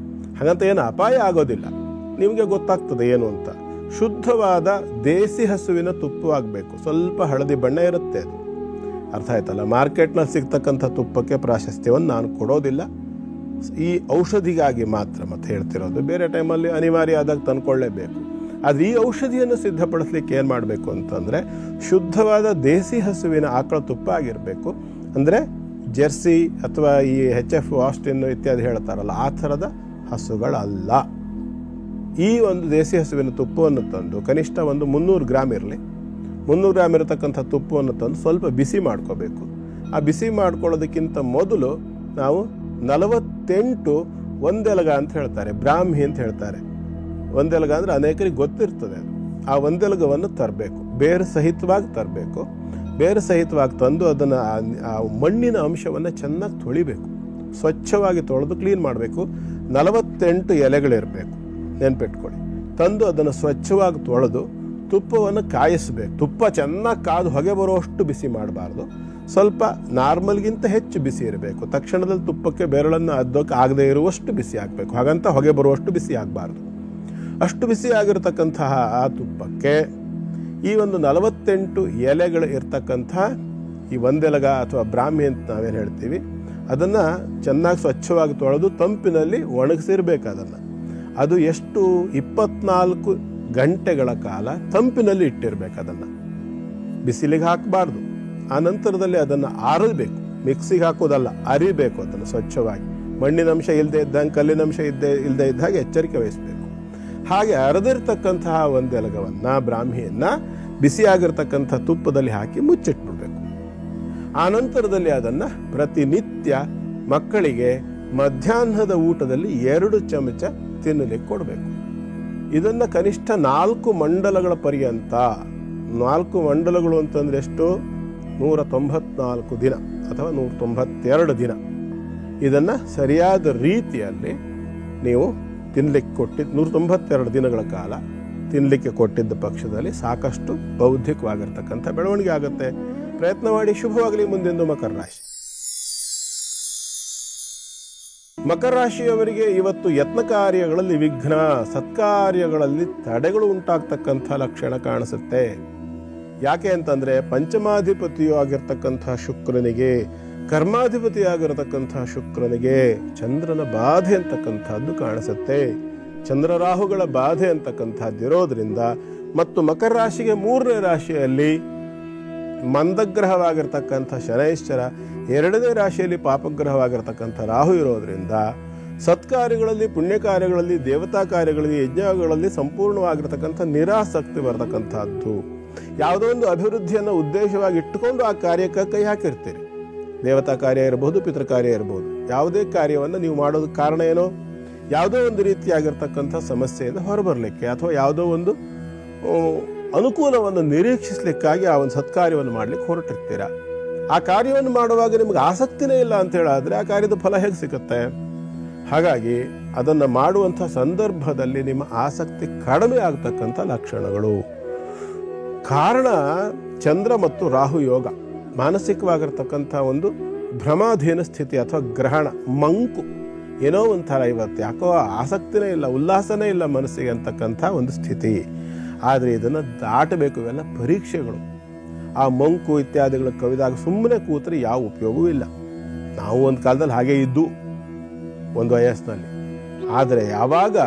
ಹಾಗಂತ ಏನು ಅಪಾಯ ಆಗೋದಿಲ್ಲ. ನಿಮಗೆ ಗೊತ್ತಾಗ್ತದೆ ಏನು ಅಂತ. ಶುದ್ಧವಾದ ದೇಸಿ ಹಸುವಿನ ತುಪ್ಪವಾಗಬೇಕು. ಸ್ವಲ್ಪ ಹಳದಿ ಬಣ್ಣ ಇರುತ್ತೆ ಅದು, ಅರ್ಥ ಆಯ್ತಲ್ಲ. ಮಾರ್ಕೆಟ್ನಲ್ಲಿ ಸಿಗ್ತಕ್ಕಂಥ ತುಪ್ಪಕ್ಕೆ ಪ್ರಾಶಸ್ತ್ಯವನ್ನು ನಾನು ಕೊಡೋದಿಲ್ಲ. ಈ ಔಷಧಿಗಾಗಿ ಮಾತ್ರ ಮತ್ತೆ ಹೇಳ್ತಿರೋದು. ಬೇರೆ ಟೈಮಲ್ಲಿ ಅನಿವಾರ್ಯ ಆದಾಗ ತಂದ್ಕೊಳ್ಳೇಬೇಕು. ಆದರೆ ಈ ಔಷಧಿಯನ್ನು ಸಿದ್ಧಪಡಿಸ್ಲಿಕ್ಕೆ ಏನು ಮಾಡಬೇಕು ಅಂತಂದರೆ, ಶುದ್ಧವಾದ ದೇಸಿ ಹಸುವಿನ ಆಕಳ ತುಪ್ಪ ಆಗಿರಬೇಕು. ಅಂದರೆ ಜೆರ್ಸಿ ಅಥವಾ ಈ HF ಆಸ್ಟಿನ್ ಇತ್ಯಾದಿ ಹೇಳ್ತಾರಲ್ಲ, ಆ ಥರದ ಹಸುಗಳಲ್ಲ. ಈ ಒಂದು ದೇಸಿ ಹಸುವಿನ ತುಪ್ಪವನ್ನು ತಂದು ಕನಿಷ್ಠ ಒಂದು 300 ಗ್ರಾಮ್ ಇರಲಿ, 300 ಗ್ರಾಮ್ ಇರತಕ್ಕಂಥ ತುಪ್ಪವನ್ನು ತಂದು ಸ್ವಲ್ಪ ಬಿಸಿ ಮಾಡ್ಕೋಬೇಕು. ಆ ಬಿಸಿ ಮಾಡ್ಕೊಳ್ಳೋದಕ್ಕಿಂತ ಮೊದಲು ನಾವು 48 ಒಂದೆಲಗ ಅಂತ ಹೇಳ್ತಾರೆ, ಬ್ರಾಹ್ಮಿ ಅಂತ ಹೇಳ್ತಾರೆ. ಒಂದೆಲಗ ಅಂದರೆ ಅನೇಕರಿಗೆ ಗೊತ್ತಿರ್ತದೆ. ಆ ಒಂದೆಲಗವನ್ನು ತರಬೇಕು, ಬೇರು ಸಹಿತವಾಗಿ ತರಬೇಕು. ಬೇರು ಸಹಿತವಾಗಿ ತಂದು ಅದನ್ನು ಆ ಮಣ್ಣಿನ ಅಂಶವನ್ನು ಚೆನ್ನಾಗಿ ತೊಳಿಬೇಕು, ಸ್ವಚ್ಛವಾಗಿ ತೊಳೆದು ಕ್ಲೀನ್ ಮಾಡಬೇಕು. 48 ಎಲೆಗಳಿರಬೇಕು, ನೆನ್ಪಿಟ್ಕೊಳ್ಳಿ. ತಂದು ಅದನ್ನು ಸ್ವಚ್ಛವಾಗಿ ತೊಳೆದು ತುಪ್ಪವನ್ನು ಕಾಯಿಸಬೇಕು. ತುಪ್ಪ ಚೆನ್ನಾಗಿ ಕಾದು ಹೊಗೆ ಬರುವಷ್ಟು ಬಿಸಿ ಮಾಡಬಾರ್ದು, ಸ್ವಲ್ಪ ನಾರ್ಮಲ್ಗಿಂತ ಹೆಚ್ಚು ಬಿಸಿ ಇರಬೇಕು. ತಕ್ಷಣದಲ್ಲಿ ತುಪ್ಪಕ್ಕೆ ಬೆರಳನ್ನು ಅದ್ದೋಕೆ ಆಗದೆ ಇರುವಷ್ಟು ಬಿಸಿ ಆಗಬೇಕು, ಹಾಗಂತ ಹೊಗೆ ಬರುವಷ್ಟು ಬಿಸಿ ಆಗಬಾರ್ದು. ಅಷ್ಟು ಬಿಸಿ ಆಗಿರತಕ್ಕಂತಹ ಆ ತುಪ್ಪಕ್ಕೆ ಈ ಒಂದು 48 ಎಲೆಗಳು ಇರ್ತಕ್ಕಂಥ ಈ ಒಂದೆಲಗ ಅಥವಾ ಬ್ರಾಹ್ಮಿ ಅಂತ ನಾವೇನು ಹೇಳ್ತೀವಿ, ಅದನ್ನು ಚೆನ್ನಾಗಿ ಸ್ವಚ್ಛವಾಗಿ ತೊಳೆದು ತಂಪಿನಲ್ಲಿ ಒಣಗಿಸಿರ್ಬೇಕು. ಅದು ಎಷ್ಟು 24 ಗಂಟೆಗಳ ಕಾಲ ತಂಪಿನಲ್ಲಿ ಇಟ್ಟಿರ್ಬೇಕು. ಅದನ್ನು ಬಿಸಿಲಿಗೆ ಹಾಕಬಾರ್ದು. ಆ ನಂತರದಲ್ಲಿ ಅದನ್ನು ಆರಬೇಕು, ಮಿಕ್ಸಿಗೆ ಹಾಕೋದಲ್ಲ, ಅರಿಬೇಕು. ಅದನ್ನು ಸ್ವಚ್ಛವಾಗಿ ಮಣ್ಣಿನಂಶ ಇಲ್ಲದೆ ಇದ್ದಂಗೆ, ಕಲ್ಲಿನಂಶ ಇಲ್ಲದೆ ಇದ್ದ ಹಾಗೆ ಎಚ್ಚರಿಕೆ ವಹಿಸಬೇಕು. ಹಾಗೆ ಅರೆದಿರ್ತಕ್ಕಂತಹ ಒಂದೆಲಗವನ್ನು, ಬ್ರಾಹ್ಮಿಯನ್ನು ಬಿಸಿಯಾಗಿರ್ತಕ್ಕಂಥ ತುಪ್ಪದಲ್ಲಿ ಹಾಕಿ ಮುಚ್ಚಿಟ್ಬಿಡ್ಬೇಕು. ಆ ನಂತರದಲ್ಲಿ ಅದನ್ನು ಪ್ರತಿನಿತ್ಯ ಮಕ್ಕಳಿಗೆ ಮಧ್ಯಾಹ್ನದ ಊಟದಲ್ಲಿ 2 ಚಮಚ ತಿನ್ನಲಿಕ್ಕೆ ಕೊಡಬೇಕು. ಇದನ್ನು ಕನಿಷ್ಠ 4 ಮಂಡಲಗಳ ಪರ್ಯಂತ, 4 ಮಂಡಲಗಳು ಅಂತಂದರೆ ಎಷ್ಟು, 194 ದಿನ ಅಥವಾ 192 ದಿನ ಇದನ್ನು ಸರಿಯಾದ ರೀತಿಯಲ್ಲಿ ನೀವು ತಿನ್ನಲಿಕ್ಕೆ ಕೊಟ್ಟಿದ್ದು, 192 ದಿನಗಳ ಕಾಲ ತಿನ್ನಲಿಕ್ಕೆ ಕೊಟ್ಟಿದ್ದ ಪಕ್ಷದಲ್ಲಿ ಸಾಕಷ್ಟು ಬೌದ್ಧಿಕವಾಗಿರ್ತಕ್ಕಂಥ ಬೆಳವಣಿಗೆ ಆಗುತ್ತೆ. ಪ್ರಯತ್ನ ಮಾಡಿ. ಶುಭವಾಗಲಿ. ಮುಂದೆಂದು ಮಕರ ರಾಶಿ. ಮಕರ ರಾಶಿಯವರಿಗೆ ಇವತ್ತು ಯತ್ನ ಕಾರ್ಯಗಳಲ್ಲಿ ವಿಘ್ನ, ಸತ್ಕಾರ್ಯಗಳಲ್ಲಿ ತಡೆಗಳು ಉಂಟಾಗ್ತಕ್ಕಂಥ ಲಕ್ಷಣ ಕಾಣಿಸುತ್ತೆ. ಯಾಕೆ ಅಂತಂದ್ರೆ ಪಂಚಮಾಧಿಪತಿಯೂ ಆಗಿರ್ತಕ್ಕಂಥ ಶುಕ್ರನಿಗೆ, ಕರ್ಮಾಧಿಪತಿಯಾಗಿರತಕ್ಕಂಥ ಶುಕ್ರನಿಗೆ ಚಂದ್ರನ ಬಾಧೆ ಅಂತಕ್ಕಂಥದ್ದು ಕಾಣಿಸುತ್ತೆ. ಚಂದ್ರ ರಾಹುಗಳ ಬಾಧೆ ಅಂತಕ್ಕಂಥದ್ದಿರೋದ್ರಿಂದ, ಮತ್ತು ಮಕರ ರಾಶಿಗೆ 3ನೇ ರಾಶಿಯಲ್ಲಿ ಮಂದಗ್ರಹವಾಗಿರ್ತಕ್ಕಂಥ ಶನೈಶ್ಚರ, 2ನೇ ರಾಶಿಯಲ್ಲಿ ಪಾಪಗ್ರಹವಾಗಿರ್ತಕ್ಕಂಥ ರಾಹು ಇರೋದ್ರಿಂದ ಸತ್ಕಾರ್ಯಗಳಲ್ಲಿ, ಪುಣ್ಯ ಕಾರ್ಯಗಳಲ್ಲಿ, ದೇವತಾ ಕಾರ್ಯಗಳಲ್ಲಿ, ಯಜ್ಞಗಳಲ್ಲಿ ಸಂಪೂರ್ಣವಾಗಿರ್ತಕ್ಕಂಥ ನಿರಾಸಕ್ತಿ ಬರತಕ್ಕಂಥದ್ದು. ಯಾವುದೋ ಒಂದು ಅಭಿವೃದ್ಧಿಯನ್ನು ಉದ್ದೇಶವಾಗಿ ಇಟ್ಟುಕೊಂಡು ಆ ಕಾರ್ಯಕ್ಕೆ ಕೈ ಹಾಕಿರ್ತೀರಿ. ದೇವತಾ ಕಾರ್ಯ ಇರಬಹುದು, ಪಿತೃ ಕಾರ್ಯ ಇರಬಹುದು. ಯಾವುದೇ ಕಾರ್ಯವನ್ನು ನೀವು ಮಾಡೋದಕ್ಕೆ ಕಾರಣ ಏನೋ, ಯಾವುದೋ ಒಂದು ರೀತಿಯಾಗಿರ್ತಕ್ಕಂಥ ಸಮಸ್ಯೆಯಿಂದ ಹೊರಬರಲಿಕ್ಕೆ ಅಥವಾ ಯಾವುದೋ ಒಂದು ಅನುಕೂಲವನ್ನು ನಿರೀಕ್ಷಿಸಲಿಕ್ಕಾಗಿ ಆ ಒಂದು ಸತ್ಕಾರ್ಯವನ್ನು ಮಾಡಲಿಕ್ಕೆ ಹೊರಟಿರ್ತೀರ. ಆ ಕಾರ್ಯವನ್ನು ಮಾಡುವಾಗ ನಿಮಗೆ ಆಸಕ್ತಿನೇ ಇಲ್ಲ ಅಂತ ಹೇಳಿದ್ರೆ ಆ ಕಾರ್ಯದ ಫಲ ಹೇಗೆ ಸಿಗುತ್ತೆ? ಹಾಗಾಗಿ ಅದನ್ನು ಮಾಡುವಂಥ ಸಂದರ್ಭದಲ್ಲಿ ನಿಮ್ಮ ಆಸಕ್ತಿ ಕಡಿಮೆ ಆಗ್ತಕ್ಕಂಥ ಲಕ್ಷಣಗಳು. ಕಾರಣ ಚಂದ್ರ ಮತ್ತು ರಾಹು ಯೋಗ, ಮಾನಸಿಕವಾಗಿರ್ತಕ್ಕಂಥ ಒಂದು ಭ್ರಮಾಧೀನ ಸ್ಥಿತಿ ಅಥವಾ ಗ್ರಹಣ, ಮಂಕು, ಏನೋ ಒಂಥರ ಇವತ್ತು ಯಾಕೋ ಆಸಕ್ತಿನೇ ಇಲ್ಲ, ಉಲ್ಲಾಸನೇ ಇಲ್ಲ ಮನಸ್ಸಿಗೆ ಅಂತಕ್ಕಂಥ ಒಂದು ಸ್ಥಿತಿ. ಆದರೆ ಇದನ್ನು ದಾಟಬೇಕು. ಇವೆಲ್ಲ ಪರೀಕ್ಷೆಗಳು. ಆ ಮಂಕು ಇತ್ಯಾದಿಗಳು ಕವಿದಾಗ ಸುಮ್ಮನೆ ಕೂತ್ರೆ ಯಾವ ಉಪಯೋಗವೂ ಇಲ್ಲ. ನಾವು ಒಂದು ಕಾಲದಲ್ಲಿ ಹಾಗೆ ಇದ್ದು ಒಂದು ವಯಸ್ಸಿನಲ್ಲಿ. ಆದರೆ ಯಾವಾಗ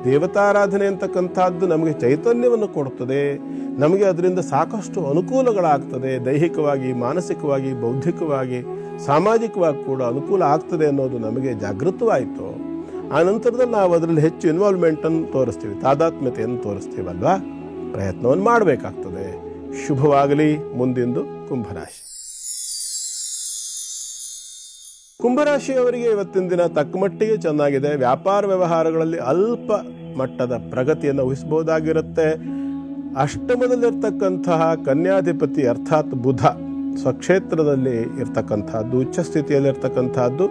ದೇವತಾರಾಧನೆ ಅಂತಕ್ಕಂಥದ್ದು ನಮಗೆ ಚೈತನ್ಯವನ್ನು ಕೊಡುತ್ತದೆ, ನಮಗೆ ಅದರಿಂದ ಸಾಕಷ್ಟು ಅನುಕೂಲಗಳಾಗ್ತದೆ, ದೈಹಿಕವಾಗಿ, ಮಾನಸಿಕವಾಗಿ, ಬೌದ್ಧಿಕವಾಗಿ, ಸಾಮಾಜಿಕವಾಗಿ ಕೂಡ ಅನುಕೂಲ ಆಗ್ತದೆ ಅನ್ನೋದು ನಮಗೆ ಜಾಗೃತವಾಯಿತು. ಆ ನಂತರದಲ್ಲಿ ನಾವು ಅದರಲ್ಲಿ ಹೆಚ್ಚು ಇನ್ವಾಲ್ವ್ಮೆಂಟನ್ನು ತೋರಿಸ್ತೀವಿ, ತಾದಾತ್ಮ್ಯತೆಯನ್ನು ತೋರಿಸ್ತೀವಲ್ವಾ. ಪ್ರಯತ್ನವನ್ನು ಮಾಡಬೇಕಾಗ್ತದೆ. ಶುಭವಾಗಲಿ. ಮುಂದಿಂದು ಕುಂಭರಾಶಿ. ಕುಂಭರಾಶಿಯವರಿಗೆ ಇವತ್ತಿನ ದಿನ ತಕ್ಕಮಟ್ಟಿಗೆ ಚೆನ್ನಾಗಿದೆ. ವ್ಯಾಪಾರ ವ್ಯವಹಾರಗಳಲ್ಲಿ ಅಲ್ಪ ಮಟ್ಟದ ಪ್ರಗತಿಯನ್ನು ಊಹಿಸಬಹುದಾಗಿರುತ್ತೆ. ಅಷ್ಟಮದಲ್ಲಿರ್ತಕ್ಕಂತಹ ಕನ್ಯಾಧಿಪತಿ ಅರ್ಥಾತ್ ಬುಧ ಸ್ವಕ್ಷೇತ್ರದಲ್ಲಿ ಇರ್ತಕ್ಕಂಥದ್ದು, ಉಚ್ಚ ಸ್ಥಿತಿಯಲ್ಲಿರ್ತಕ್ಕಂಥದ್ದು.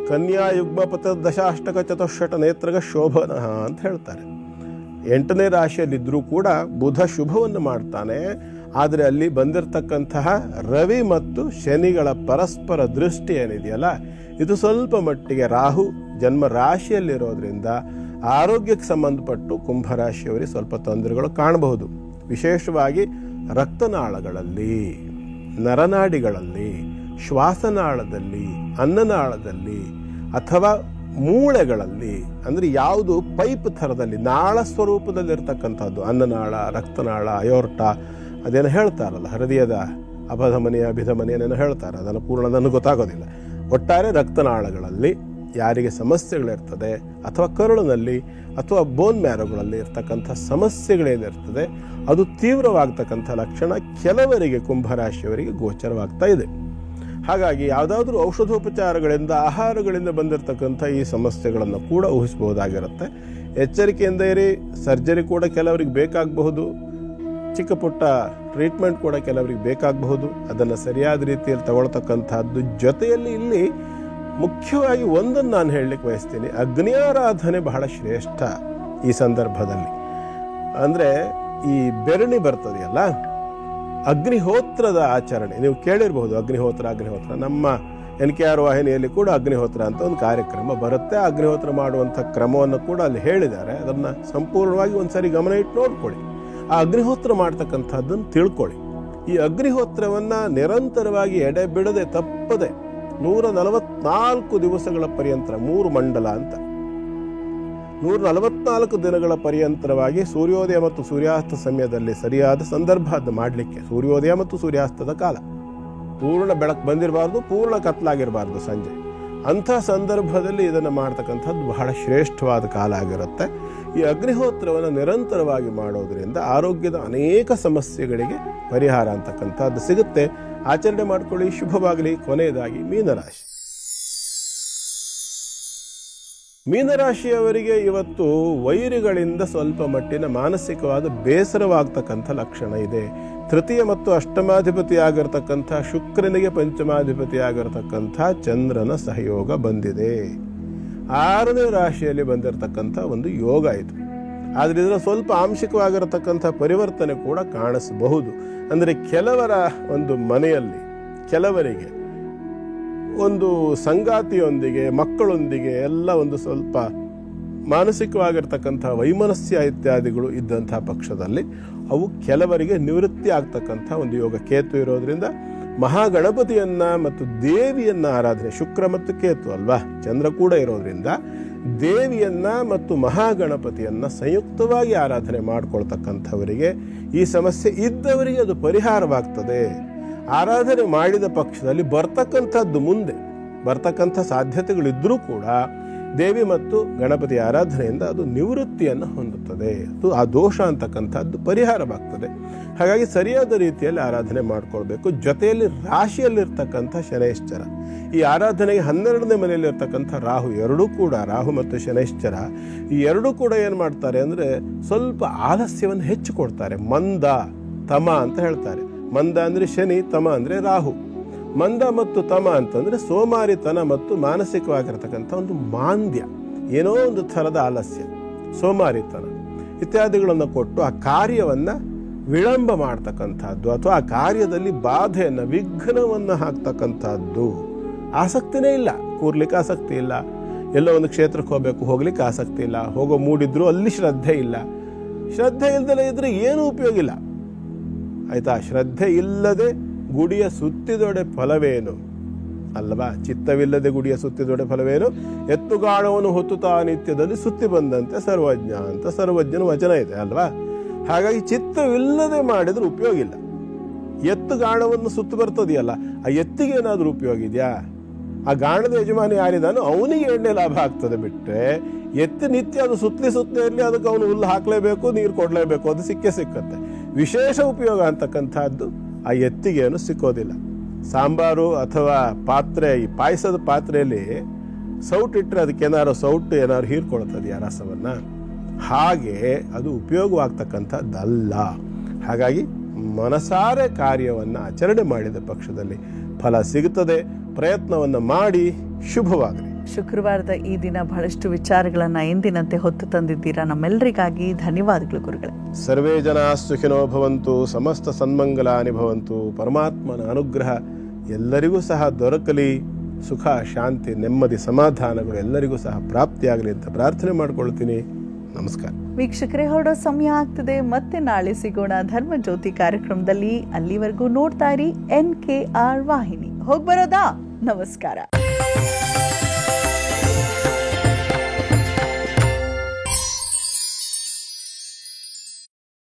ಕನ್ಯಾ ಯುಗ್ಮಪಥ ದಶಾಷ್ಟಕ ಚತುಷ್ಷಟ ನೇತ್ರಗ ಶೋಭನ ಅಂತ ಹೇಳ್ತಾರೆ. 8ನೇ ರಾಶಿಯಲ್ಲಿದ್ದರೂ ಕೂಡ ಬುಧ ಶುಭವನ್ನು ಮಾಡ್ತಾನೆ. ಆದರೆ ಅಲ್ಲಿ ಬಂದಿರತಕ್ಕಂತಹ ರವಿ ಮತ್ತು ಶನಿಗಳ ಪರಸ್ಪರ ದೃಷ್ಟಿ ಏನಿದೆಯಲ್ಲ, ಇದು ಸ್ವಲ್ಪ ಮಟ್ಟಿಗೆ ರಾಹು ಜನ್ಮ ರಾಶಿಯಲ್ಲಿರೋದ್ರಿಂದ ಆರೋಗ್ಯಕ್ಕೆ ಸಂಬಂಧಪಟ್ಟು ಕುಂಭರಾಶಿಯವರಿಗೆ ಸ್ವಲ್ಪ ತೊಂದರೆಗಳು ಕಾಣಬಹುದು. ವಿಶೇಷವಾಗಿ ರಕ್ತನಾಳಗಳಲ್ಲಿ, ನರನಾಡಿಗಳಲ್ಲಿ, ಶ್ವಾಸನಾಳದಲ್ಲಿ, ಅನ್ನನಾಳದಲ್ಲಿ ಅಥವಾ ಮೂಳೆಗಳಲ್ಲಿ, ಅಂದರೆ ಯಾವುದು ಪೈಪ್ ಥರದಲ್ಲಿ ನಾಳ ಸ್ವರೂಪದಲ್ಲಿರ್ತಕ್ಕಂಥದ್ದು, ಅನ್ನನಾಳ, ರಕ್ತನಾಳ, ಅಯೋರ್ಟ, ಅದೇನೋ ಹೇಳ್ತಾರಲ್ಲ, ಹೃದಯದ ಅಪಧಮನಿಯ ಅಭಿಧಮನಿಯನೇನೋ ಹೇಳ್ತಾರೆ, ಅದನ್ನು ಪೂರ್ಣ ನನಗೆ ಗೊತ್ತಾಗೋದಿಲ್ಲ. ಒಟ್ಟಾರೆ ರಕ್ತನಾಳಗಳಲ್ಲಿ ಯಾರಿಗೆ ಸಮಸ್ಯೆಗಳಿರ್ತದೆ ಅಥವಾ ಕರುಳಿನಲ್ಲಿ ಅಥವಾ ಬೋನ್ ಮ್ಯಾರೋಗಳಲ್ಲಿ ಇರ್ತಕ್ಕಂಥ ಸಮಸ್ಯೆಗಳೇನಿರ್ತದೆ ಅದು ತೀವ್ರವಾಗ್ತಕ್ಕಂಥ ಲಕ್ಷಣ ಕೆಲವರಿಗೆ ಕುಂಭರಾಶಿಯವರಿಗೆ ಗೋಚರವಾಗ್ತಾ ಇದೆ. ಹಾಗಾಗಿ ಯಾವುದಾದ್ರೂ ಔಷಧೋಪಚಾರಗಳಿಂದ ಆಹಾರಗಳಿಂದ ಬಂದಿರತಕ್ಕಂಥ ಈ ಸಮಸ್ಯೆಗಳನ್ನು ಕೂಡ ಊಹಿಸಬಹುದಾಗಿರುತ್ತೆ. ಎಚ್ಚರಿಕೆಯಿಂದ ಇರಿ. ಸರ್ಜರಿ ಕೂಡ ಕೆಲವರಿಗೆ ಬೇಕಾಗಬಹುದು, ಚಿಕ್ಕ ಪುಟ್ಟ ಟ್ರೀಟ್ಮೆಂಟ್ ಕೂಡ ಕೆಲವರಿಗೆ ಬೇಕಾಗಬಹುದು. ಅದನ್ನು ಸರಿಯಾದ ರೀತಿಯಲ್ಲಿ ತಗೊಳ್ತಕ್ಕಂಥದ್ದು. ಜೊತೆಯಲ್ಲಿ ಇಲ್ಲಿ ಮುಖ್ಯವಾಗಿ ಒಂದನ್ನು ನಾನು ಹೇಳಲಿಕ್ಕೆ ಬಯಸ್ತೀನಿ, ಅಗ್ನಿಯಾರಾಧನೆ ಬಹಳ ಶ್ರೇಷ್ಠ ಈ ಸಂದರ್ಭದಲ್ಲಿ. ಅಂದರೆ ಈ ಬೆರಣಿ ಬರ್ತದೆಯಲ್ಲ, ಅಗ್ನಿಹೋತ್ರದ ಆಚರಣೆ ನೀವು ಕೇಳಿರಬಹುದು. ಅಗ್ನಿಹೋತ್ರ ನಮ್ಮ NKR ವಾಹಿನಿಯಲ್ಲಿ ಕೂಡ ಅಗ್ನಿಹೋತ್ರ ಅಂತ ಒಂದು ಕಾರ್ಯಕ್ರಮ ಬರುತ್ತೆ. ಅಗ್ನಿಹೋತ್ರ ಮಾಡುವಂಥ ಕ್ರಮವನ್ನು ಕೂಡ ಅಲ್ಲಿ ಹೇಳಿದ್ದಾರೆ. ಅದನ್ನು ಸಂಪೂರ್ಣವಾಗಿ ಒಂದ್ಸರಿ ಗಮನ ಇಟ್ಟು ನೋಡ್ಕೊಳ್ಳಿ. ಆ ಅಗ್ನಿಹೋತ್ರ ಮಾಡ್ತಕ್ಕಂಥದ್ದನ್ನು ತಿಳ್ಕೊಳ್ಳಿ. ಈ ಅಗ್ನಿಹೋತ್ರವನ್ನು ನಿರಂತರವಾಗಿ ಎಡೆಬಿಡದೆ ತಪ್ಪದೆ 144 ದಿವಸಗಳ ಪರ್ಯಂತರ 3 ಮಂಡಲ ಅಂತ 144 ದಿನಗಳ ಪರ್ಯಂತರವಾಗಿ ಸೂರ್ಯೋದಯ ಮತ್ತು ಸೂರ್ಯಾಸ್ತ ಸಮಯದಲ್ಲಿ ಸರಿಯಾದ ಸಂದರ್ಭ ಅದು ಮಾಡಲಿಕ್ಕೆ. ಸೂರ್ಯೋದಯ ಮತ್ತು ಸೂರ್ಯಾಸ್ತದ ಕಾಲ ಪೂರ್ಣ ಬೆಳಕು ಬಂದಿರಬಾರ್ದು, ಪೂರ್ಣ ಕತ್ಲಾಗಿರಬಾರ್ದು ಸಂಜೆ. ಅಂಥ ಸಂದರ್ಭದಲ್ಲಿ ಇದನ್ನು ಮಾಡ್ತಕ್ಕಂಥದ್ದು ಬಹಳ ಶ್ರೇಷ್ಠವಾದ ಕಾಲ ಆಗಿರುತ್ತೆ. ಈ ಅಗ್ನಿಹೋತ್ರವನ್ನು ನಿರಂತರವಾಗಿ ಮಾಡೋದ್ರಿಂದ ಆರೋಗ್ಯದ ಅನೇಕ ಸಮಸ್ಯೆಗಳಿಗೆ ಪರಿಹಾರ ಅಂತಕ್ಕಂಥದ್ದು ಸಿಗುತ್ತೆ. ಆಚರಣೆ ಮಾಡಿಕೊಳ್ಳಿ. ಶುಭವಾಗಲಿ. ಕೊನೆಯದಾಗಿ ಮೀನರಾಶಿ. ಮೀನರಾಶಿಯವರಿಗೆ ಇವತ್ತು ವೈರಿಗಳಿಂದ ಸ್ವಲ್ಪ ಮಟ್ಟಿನ ಮಾನಸಿಕವಾದ ಬೇಸರವಾಗ್ತಕ್ಕಂಥ ಲಕ್ಷಣ ಇದೆ. ತೃತೀಯ ಮತ್ತು ಅಷ್ಟಮಾಧಿಪತಿ ಆಗಿರತಕ್ಕಂಥ ಶುಕ್ರನಿಗೆ ಪಂಚಮಾಧಿಪತಿ ಆಗಿರತಕ್ಕಂಥ ಚಂದ್ರನ ಸಹಯೋಗ ಬಂದಿದೆ. 6ನೇ ರಾಶಿಯಲ್ಲಿ ಬಂದಿರತಕ್ಕಂಥ ಒಂದು ಯೋಗ ಇದು. ಆದರೆ ಇದರ ಸ್ವಲ್ಪ ಆಂಶಿಕವಾಗಿರತಕ್ಕಂಥ ಪರಿವರ್ತನೆ ಕೂಡ ಕಾಣಿಸಬಹುದು. ಅಂದರೆ ಕೆಲವರ ಒಂದು ಮನೆಯಲ್ಲಿ ಕೆಲವರಿಗೆ ಒಂದು ಸಂಗಾತಿಯೊಂದಿಗೆ ಮಕ್ಕಳೊಂದಿಗೆ ಎಲ್ಲ ಒಂದು ಸ್ವಲ್ಪ ಮಾನಸಿಕವಾಗಿರ್ತಕ್ಕಂಥ ವೈಮನಸ್ಯ ಇತ್ಯಾದಿಗಳು ಇದ್ದಂಥ ಪಕ್ಷದಲ್ಲಿ ಅವು ಕೆಲವರಿಗೆ ನಿವೃತ್ತಿ ಆಗ್ತಕ್ಕಂಥ ಒಂದು ಯೋಗ. ಕೇತು ಇರೋದ್ರಿಂದ ಮಹಾಗಣಪತಿಯನ್ನ ಮತ್ತು ದೇವಿಯನ್ನ ಆರಾಧನೆ, ಶುಕ್ರ ಮತ್ತು ಕೇತು ಅಲ್ವಾ, ಚಂದ್ರ ಕೂಡ ಇರೋದ್ರಿಂದ ದೇವಿಯನ್ನ ಮತ್ತು ಮಹಾಗಣಪತಿಯನ್ನ ಸಂಯುಕ್ತವಾಗಿ ಆರಾಧನೆ ಮಾಡ್ಕೊಳ್ತಕ್ಕಂಥವರಿಗೆ ಈ ಸಮಸ್ಯೆ ಇದ್ದವರಿಗೆ ಅದು ಪರಿಹಾರವಾಗ್ತದೆ. ಆರಾಧನೆ ಮಾಡಿದ ಪಕ್ಷದಲ್ಲಿ ಬರ್ತಕ್ಕಂಥದ್ದು ಮುಂದೆ ಬರ್ತಕ್ಕಂಥ ಸಾಧ್ಯತೆಗಳಿದ್ರೂ ಕೂಡ ದೇವಿ ಮತ್ತು ಗಣಪತಿ ಆರಾಧನೆಯಿಂದ ಅದು ನಿವೃತ್ತಿಯನ್ನು ಹೊಂದುತ್ತದೆ. ಅದು ಆ ದೋಷ ಅಂತಕ್ಕಂಥದ್ದು ಪರಿಹಾರವಾಗ್ತದೆ. ಹಾಗಾಗಿ ಸರಿಯಾದ ರೀತಿಯಲ್ಲಿ ಆರಾಧನೆ ಮಾಡ್ಕೊಳ್ಬೇಕು. ಜೊತೆಯಲ್ಲಿ ರಾಶಿಯಲ್ಲಿರ್ತಕ್ಕಂಥ ಶನೈಶ್ಚರ, ಈ ಆರಾಧನೆಗೆ 12ನೇ ಮನೆಯಲ್ಲಿರ್ತಕ್ಕಂಥ ರಾಹು, ಎರಡೂ ಕೂಡ ರಾಹು ಮತ್ತು ಶನೈಶ್ಚರ ಈ ಎರಡೂ ಕೂಡ ಏನು ಮಾಡ್ತಾರೆ ಅಂದರೆ ಸ್ವಲ್ಪ ಆಲಸ್ಯವನ್ನು ಹೆಚ್ಚು ಕೊಡ್ತಾರೆ. ಮಂದ ತಮ ಅಂತ ಹೇಳ್ತಾರೆ. ಮಂದ ಅಂದರೆ ಶನಿ, ತಮ ಅಂದರೆ ರಾಹು. ಮಂದ ಮತ್ತು ತಮ ಅಂತಂದರೆ ಸೋಮಾರಿತನ ಮತ್ತು ಮಾನಸಿಕವಾಗಿರ್ತಕ್ಕಂಥ ಒಂದು ಮಾಂದ್ಯ, ಏನೋ ಒಂದು ಥರದ ಆಲಸ್ಯ, ಸೋಮಾರಿತನ ಇತ್ಯಾದಿಗಳನ್ನು ಕೊಟ್ಟು ಆ ಕಾರ್ಯವನ್ನು ವಿಳಂಬ ಮಾಡ್ತಕ್ಕಂಥದ್ದು ಅಥವಾ ಆ ಕಾರ್ಯದಲ್ಲಿ ಬಾಧೆಯನ್ನು ವಿಘ್ನವನ್ನು ಹಾಕ್ತಕ್ಕಂಥದ್ದು. ಆಸಕ್ತಿನೇ ಇಲ್ಲ, ಕೂರ್ಲಿಕ್ಕೆ ಆಸಕ್ತಿ ಇಲ್ಲ, ಎಲ್ಲೋ ಒಂದು ಕ್ಷೇತ್ರಕ್ಕೆ ಹೋಗ್ಲಿಕ್ಕೆ ಆಸಕ್ತಿ ಇಲ್ಲ, ಹೋಗೋ ಮೂಡಿದ್ರು ಅಲ್ಲಿ ಶ್ರದ್ಧೆ ಇಲ್ಲ. ಶ್ರದ್ಧೆ ಇಲ್ಲದಲೇ ಇದ್ರೆ ಏನೂ ಉಪಯೋಗ ಇಲ್ಲ, ಆಯ್ತಾ. ಶ್ರದ್ಧೆ ಇಲ್ಲದೆ ಗುಡಿಯ ಸುತ್ತಿದೊಡೆ ಫಲವೇನು ಅಲ್ವಾ. ಚಿತ್ತವಿಲ್ಲದೆ ಗುಡಿಯ ಸುತ್ತಿದೊಡೆ ಫಲವೇನು, ಎತ್ತುಗಾಣವನ್ನು ಹೊತ್ತುತ್ತಾ ನಿತ್ಯದಲ್ಲಿ ಸುತ್ತಿ ಬಂದಂತೆ ಸರ್ವಜ್ಞ ಅಂತ ಸರ್ವಜ್ಞನ ವಚನ ಇದೆ ಅಲ್ವಾ. ಹಾಗಾಗಿ ಚಿತ್ತವಿಲ್ಲದೆ ಮಾಡಿದ್ರೆ ಉಪಯೋಗ ಇಲ್ಲ. ಎತ್ತುಗಾಣವನ್ನು ಸುತ್ತು ಬರ್ತದೆಯಲ್ಲ, ಆ ಎತ್ತಿಗೆ ಏನಾದರೂ ಉಪಯೋಗ ಇದೆಯಾ? ಆ ಗಾಣದ ಯಜಮಾನಿ ಯಾರಿದಾನೋ ಅವನಿಗೆ ಎಣ್ಣೆ ಲಾಭ ಆಗ್ತದೆ ಬಿಟ್ಟರೆ ಎತ್ತಿ ನಿತ್ಯ ಅದು ಸುತ್ತಲಿ ಇರಲಿ, ಅದಕ್ಕೆ ಅವನು ಹುಲ್ಲು ಹಾಕಲೇಬೇಕು, ನೀರು ಕೊಡಲೇಬೇಕು, ಅದು ಸಿಕ್ಕತ್ತೆ. ವಿಶೇಷ ಉಪಯೋಗ ಅಂತಕ್ಕಂಥದ್ದು ಆ ಎತ್ತಿಗೇನು ಸಿಕ್ಕೋದಿಲ್ಲ. ಸಾಂಬಾರು ಅಥವಾ ಪಾತ್ರೆ, ಈ ಪಾಯಸದ ಪಾತ್ರೆಯಲ್ಲಿ ಸೌಟು ಇಟ್ಟರೆ ಅದಕ್ಕೇನಾದ್ರು ಸೌಟು ಏನಾದ್ರು ಹೀರ್ಕೊಳ್ತದೆ ಆ ರಸವನ್ನು, ಹಾಗೆ ಅದು ಉಪಯೋಗವಾಗ್ತಕ್ಕಂಥದ್ದಲ್ಲ. ಹಾಗಾಗಿ ಮನಸಾರೆ ಕಾರ್ಯವನ್ನು ಆಚರಣೆ ಮಾಡಿದ ಪಕ್ಷದಲ್ಲಿ ಫಲ ಸಿಗುತ್ತದೆ. ಪ್ರಯತ್ನವನ್ನು ಮಾಡಿ. ಶುಭವಾಗಲಿ. ಶುಕ್ರವಾರದ ಈ ದಿನ ಬಹಳಷ್ಟು ವಿಚಾರಗಳನ್ನ ಎಂದಿನಂತೆ ಹೊತ್ತು ತಂದಿದ್ದೀರಾ. ನಮ್ಮೆಲ್ಲರಿಗಾಗಿ ಧನ್ಯವಾದಗಳು ಗುರುಗಳೇ. ಸರ್ವೇ ಜನ ಸುಖಿನೋ ಭವಂತು, ಸಮಸ್ತ ಸನ್ಮಂಗಲಾನಿ ಭವಂತು. ಪರಮಾತ್ಮನ ಅನುಗ್ರಹ ಎಲ್ಲರಿಗೂ ಸಹ ದೊರಕಲಿ. ಸುಖ, ಶಾಂತಿ, ನೆಮ್ಮದಿ, ಸಮಾಧಾನಗಳು ಎಲ್ಲರಿಗೂ ಸಹ ಪ್ರಾಪ್ತಿಯಾಗಲಿ ಅಂತ ಪ್ರಾರ್ಥನೆ ಮಾಡ್ಕೊಳ್ತೀನಿ. ನಮಸ್ಕಾರ ವೀಕ್ಷಕರೇ. ಹೊರಡೋ ಸಮಯ ಆಗ್ತದೆ. ಮತ್ತೆ ನಾಳೆ ಸಿಗೋಣ ಧರ್ಮ ಜ್ಯೋತಿ ಕಾರ್ಯಕ್ರಮದಲ್ಲಿ. ಅಲ್ಲಿವರೆಗೂ ನೋಡ್ತಾ ಇರಿ NKR ವಾಹಿನಿ. ಹೋಗ್ಬರೋದಾ? ನಮಸ್ಕಾರ.